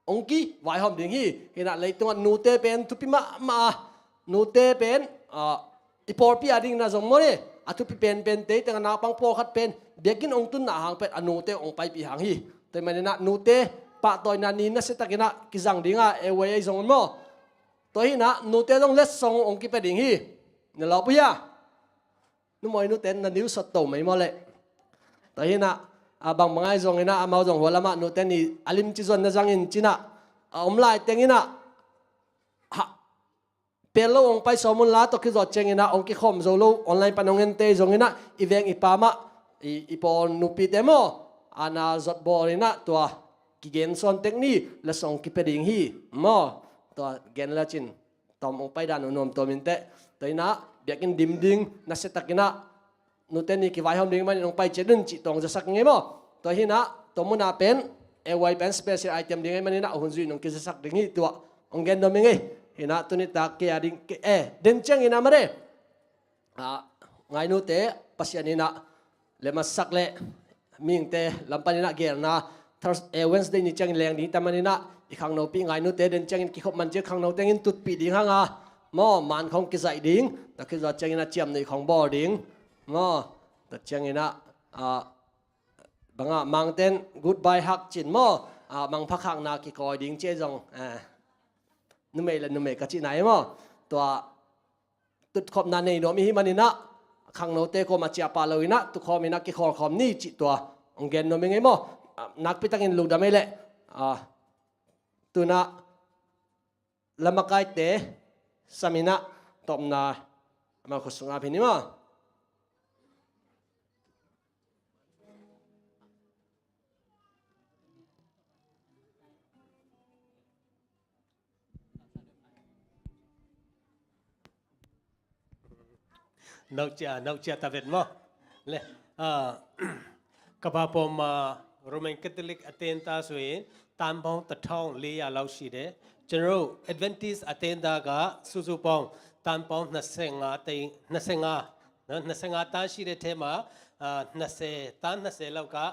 องกี้ไว้หอมดิ้งฮีเห็นอะไรตัวนูเตเป็นทุพิมานูเตเป็นอีพอร์ปีอาดิ้งนะจงโมเร่ทุพิเป็นเตแต่งนาปังพอขัดเป็นเบียกินองตุนนาหางเป็นนูเตองไปปีหางฮีแต่มันเนี่ยนะนูเตปะตัวนั้นนี่นั่นเสร็จตะกี้นะกิจังดิ้งเอวไว้ตรงนั้นตัวนี้นะนูเตต้องเลสส่งองค์กิไปดิ่งฮีเนี่ยเราปุ้ยะนู่นมวยนูเตนนั่นนิ้วสดโตไม่หมดเลยตัวนี้นะบางไงตรงนี้นะมาตรงหัวละมานูเตนนี่อลิมจิจวนนั่นจังอินจีน่ะไล่เต็งนี่นะเปลโลองไปสมุนลาตัวคือจอดเจงนี่นะองค์กิคอมโซโลออนไลน์ปนองเงินเตตรงนี้นะอีเวงอีปามะอีปอนนูปีเตโมอานาจอดบอลนี่นะตัวกิเกนซอนเทคนิคและส่งกิไปดิ่งฮีมอตัวเกนละจิน ตอมองไปด้านนมตัวมินเตตัวนี้นะเบียกินดิมดิ้งนัสตักนะนูเตนี่กี่วันหอมดิ้งมันองไปเจดินจิตองจะสักไงมั้งตัวนี้นะตัวมันน่าเป็นไว้เป็น special item ดิ้งมันนี่นะหุ่นจุยน้องกินจะสักดิ้งตัวองเกนดมิงไงเห็นนะตัวนี้ตาเกียดิ้งเดินจังอินะมาเร่ไงนูเตปัสยานี่นะเลมาสักเล่มิงเตลำปันนี่นะเกียร์นะWednesday นี่จังแรงดิ้งแต่มันนี่นะอีกครั้งเราปีไงนูเตเดินจังกี่ขบมันเจอครั้งเราแต่งตุดปีดิ้งห่างมอมันของกิจใจดิ้งแต่คือเราจังนะเจียมในของบ่อดิ้งมอแต่จังนะบางมังเต้น goodbye ฮักจินมอมังพักหักนากี่คอยดิ้งเจ๊จงนุ่มเอลนุ่มเอกจีไหนมอตัวตุดขบนันในโนมีฮิมันนี่นะครั้งเราเตะก็มาเจียปาเลยนะตุกขอมีนักกี่ขอมนี่จิตัวองเกนโนมีไงมอนักพิทักษ์ลูกดำไม่เละตัวน่ะลำบากเตะสามีน่ะตบน่ะมาคุสงาพินิมานกเจ้าตาเวทมั้งเลยกบพอมาโรมันคาทอลิกอเทนตาสวยตามบ้องตะท่องเลียเราชีเดจนเราแอดเวนทิสอเทนตากะสุปองตามบ้องนัสเซงาตาชีเดเทมานัสเซตานนัสเซเรากะ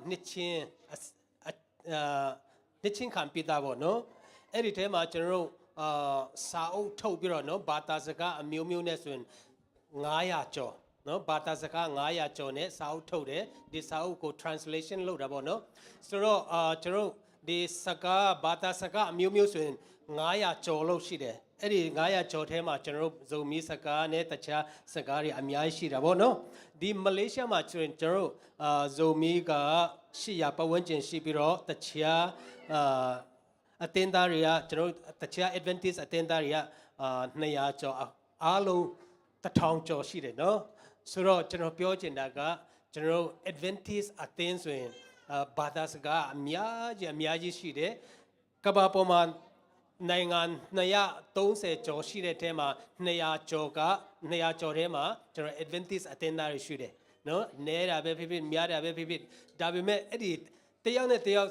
นิชินขันปีตาบ่เนาะเอริเทมาจนเราสาวทูบิโรเนาะบาตาสกะมิวเนี่ยส่วน900ကျော်နော်ဘာသာစကား900ကျော်နဲ့စာအုပ်ထုတ်တယ်ဒီစာအုပ်ကို translation လုပ်တာပေါ့နော်ဆိုတော့ကျွန်တော်ဒီစကားဘာသာစကားအမျိုးမျိုးဆိုရင်900ကျော်လို့ရှိတယ်အဲ့ဒီ900ကျော်ထဲမှာကျွန်တော်ဇုံမီစကားနဲ့တခြားစကားတွေအများကြီးရှိတာပေါ့နော်ဒီမလေးရှားမှာကျွန်တော်ဇုံမီက800ပတ်ဝန်းကျင်ရှိပြီးတော့တခြားအသင်းသားတွေကကျွန်တော်တခြား Adventist အသင်းသားတွေက200ကျော်အားလုံး1000ကျော်ရှိတယ်နော်ဆိုတော့ကျွန်တော်ပြောချင်တာကကျွန်တော် Adventist အသင်းဆိုရင်ဘာသာစကားအများကြီးရှိတယ်ကမ္ဘာပေါ်မှာနိုင်ငံ230ကျော်ရှိတဲ့ထဲမှာ200ကျော်ထဲမှာကျွန်တော် Adventist အသင်းသားတွေရှိတယ်နော်နဲတာပဲဖြစ်ဖြစ်များတာပဲဖြစ်ဖြစ်ဒါပေမဲ့အဲ့ဒီတယောက်နဲ့တယောက်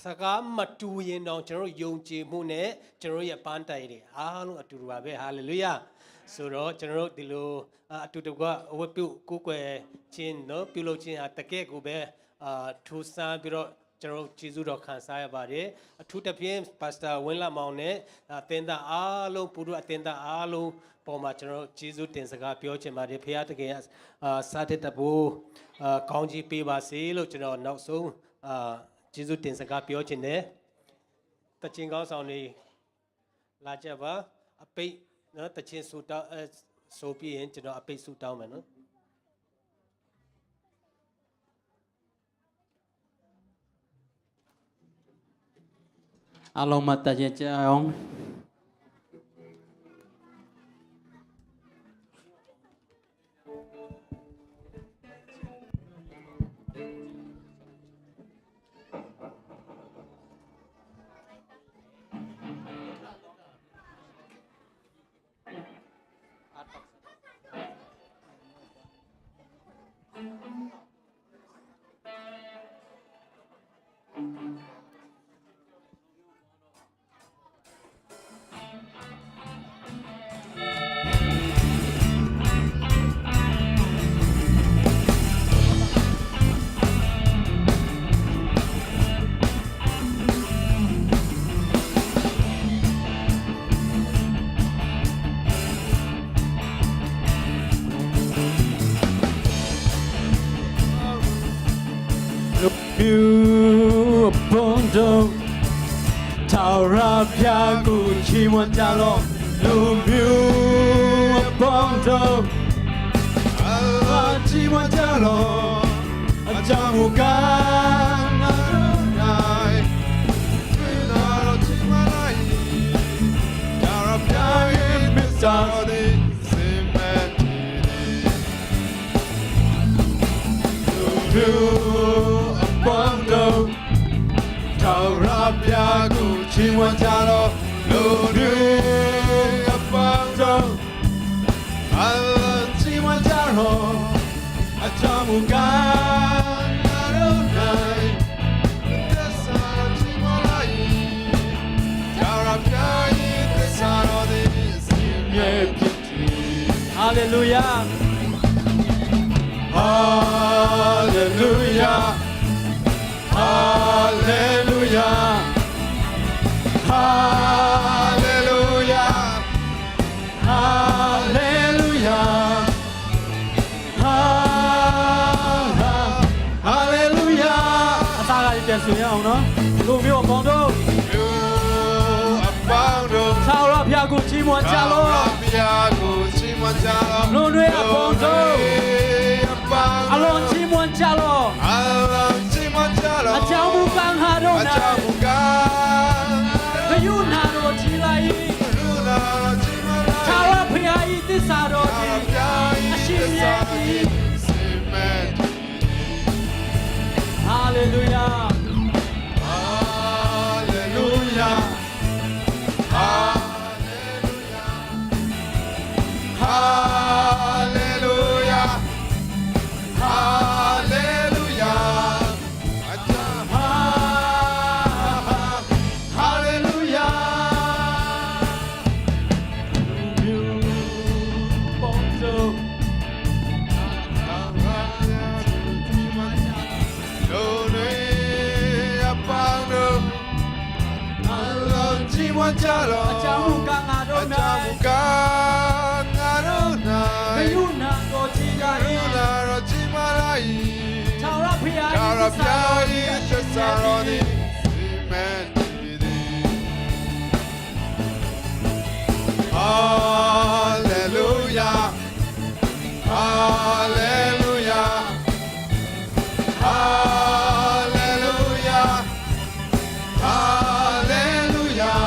စကားမတူရင်တော့ကျွန်တော်ယုံကြည်မှုနဲ့ကျွန်တော်ရဲ့ပန်းတိုင်တွေအားလုံးအတူတူပါပဲဟာလေလုယာဆိုတော့ကျွန်တော်ဒီလိုအတူတူကဝတ်ပြုကိုယ်ွယ်ချင်းနော်ပြုလုပ်ခြင်းဟာတကယ်ကိုပဲထူဆန်းပြီးတော့ကျွန်တော်ကျေးဇူးတော်ခံစားရပါတယ်အထူးသဖြင့်ပါစတာဝင်းလာမောင်နဲ့အသင်းသားအားလုံးပုရုအသင်းသားအားလုံးပေါ်မှာကျွန်တော်ကျေးဇူးတင်စကားပြောချင်ပါတယ်ဖခင်တကယ်စာတဲ့တဘူကောင်းကြီးပေးပါစေလို့ကျွန်တော်နောက်ဆုံးကျေးဇူးတင်စကားပြောချင်တယ်တချင်းကောင်းဆောင်နေလာကြပါအပိတ်နော်တချင်းဆူတောင်းဆိုပြီးရင်ကျွန်တော်အပိတ်ဆူတောင်းမယ်နော်အားလုံးမတကြကြအောင်ပြူဘုံတို့ထာဝရဘုရားကိုချီးမွမ်းကြလော့လူမျိုးဘုံတို့အာချီးမွမ်းကြလော့အကြောင်းမူကားငါတို့၌တွေ့တော်ချီးမွမ်းလိုက်ထာဝရဘုရားရဲ့မြတ်စွာဘုရားထာဝရဘုရားကိုချီးမွမ်းကြလော့လူတွေအ Hallelujah. Hallelujah. Hallelujah. Hallelujah. Hallelujah. Hallelujah. အစားကပြန်ဆိုရအောင်နော်လူမျိုးအပေါင်းတို့ You abound. သာရဘုရားကိုချီးမွမ်းကြလော့ Rabiago chimachalo. လူတွေအပေါင်းတို့အလုံးချီးမွမ်းကြလော့ Alon chimachalo. အကြောင်းမူကံဟာတို့၌ Achamuka. ဘယုနာတော်ချီလိုက် Luna chimala. သာရဘုရားဤသစ္စာတော်သည်အရှင်မြတ်သည် Amen. Hallelujah. Hallelujah. Hallelujah. Hallelujah. Hallelujah. Hallelujah. ပေါင်းစုံ Chalo, အကြောင်းမူကံငါတို့၌ Achamuka, Naruna, ဘယုနာတော်ချီလိုက် Naruna, Rochimalai, သာရဘုရားဤသစ္စာတော်သည် Karapiai, Chesaroni, Amen. Hallelujah. Hallelujah. Hallelujah. Hallelujah.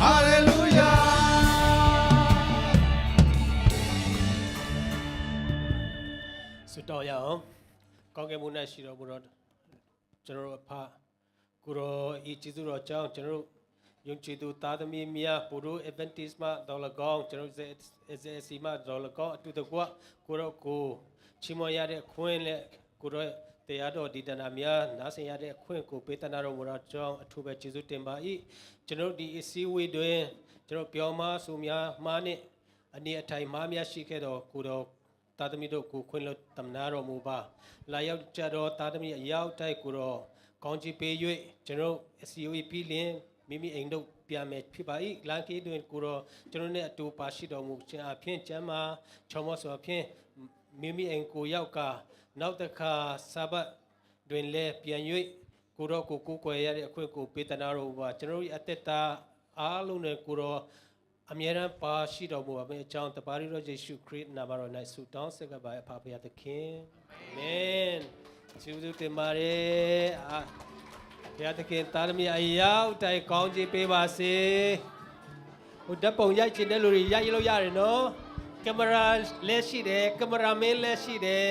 Hallelujah. ဆုတောင်းရအောင်ကောင်းကင်ဘုံ၌ရှိတော်မူသောကျွန်တော်တို့အဖကိုရောဤကျေးဇူးတော်ကြောင့်ကျွန်တော်တို့ယုံကြည်သူသားသမီးများဘုရော Adventist မှာတော်လကောင်းကျွန်တော်တို့ SSC မှာတော်လကောင်းအတူတကွကိုရောကိုချီးမွမ်းရတဲ့ခွင့်နဲ့ကိုရောတရားတော်ဒီတနာများနားဆင်ရတဲ့ခွင့်ကိုပေးသနာတော်မူသောကြောင့်အထူးပဲကျေးဇူးတင်ပါ၏ကျွန်တော်တို့ဒီအစည်းအဝေးတွင်ကျွန်တော်ပြောမဆိုများမှားနဲ့အနေအထိုင်မှားများရှိခဲ့တော်ကိုတော်တာသမီတို့ကိုခွင့်လွှတ်တမနာတော်မူပါလာရောက်ကြတော့တာသမီအရောက်တိုက်ကိုတော့ကောင်းချီးပေး၍ကျွန်တော်အစီအဝေးပြီးလင်မိမိအိမ်တို့ပြန်မယ်ဖြစ်ပါ၏လမ်းကြီးတွင်ကိုတော့ကျွန်တော်နဲ့အတူပါရှိတော်မူခြင်းအဖြစ်ကျမ်းမာချောမောစွာဖြင့်မိမိအိမ်ကိုရောက်ကနောက်တစ်ခါစာဘတ်တွင်လည်းပြန်၍ကိုတော့ကိုကိုကွယ်ရတဲ့အခွင့်ကိုပေးတနာတော်မူပါကျွန်တော်၏အသက်တာအားလုံးနဲ့ကိုတော့အမြဲတမ်းပါရှိတော်မူပါမယ်အကြောင်းတပါးတော်ယေရှုခရစ်နာမတော်၌ဆုတောင်းဆက်ကပါအဖဖခင်သခင်အာမင်ကျေးဇူးတင်ပါတယ်ဘုရားသခင်သားသမီးအရောက်တိုင်းကောင်းချီးပေးပါစေဟိုဓာတ်ပုံရိုက်ချင်တဲ့လူတွေရိုက်လို့ရတယ်နော်ကင်မရာလည်းရှိတယ်ကင်မရာမင်းလည်းရှိတယ်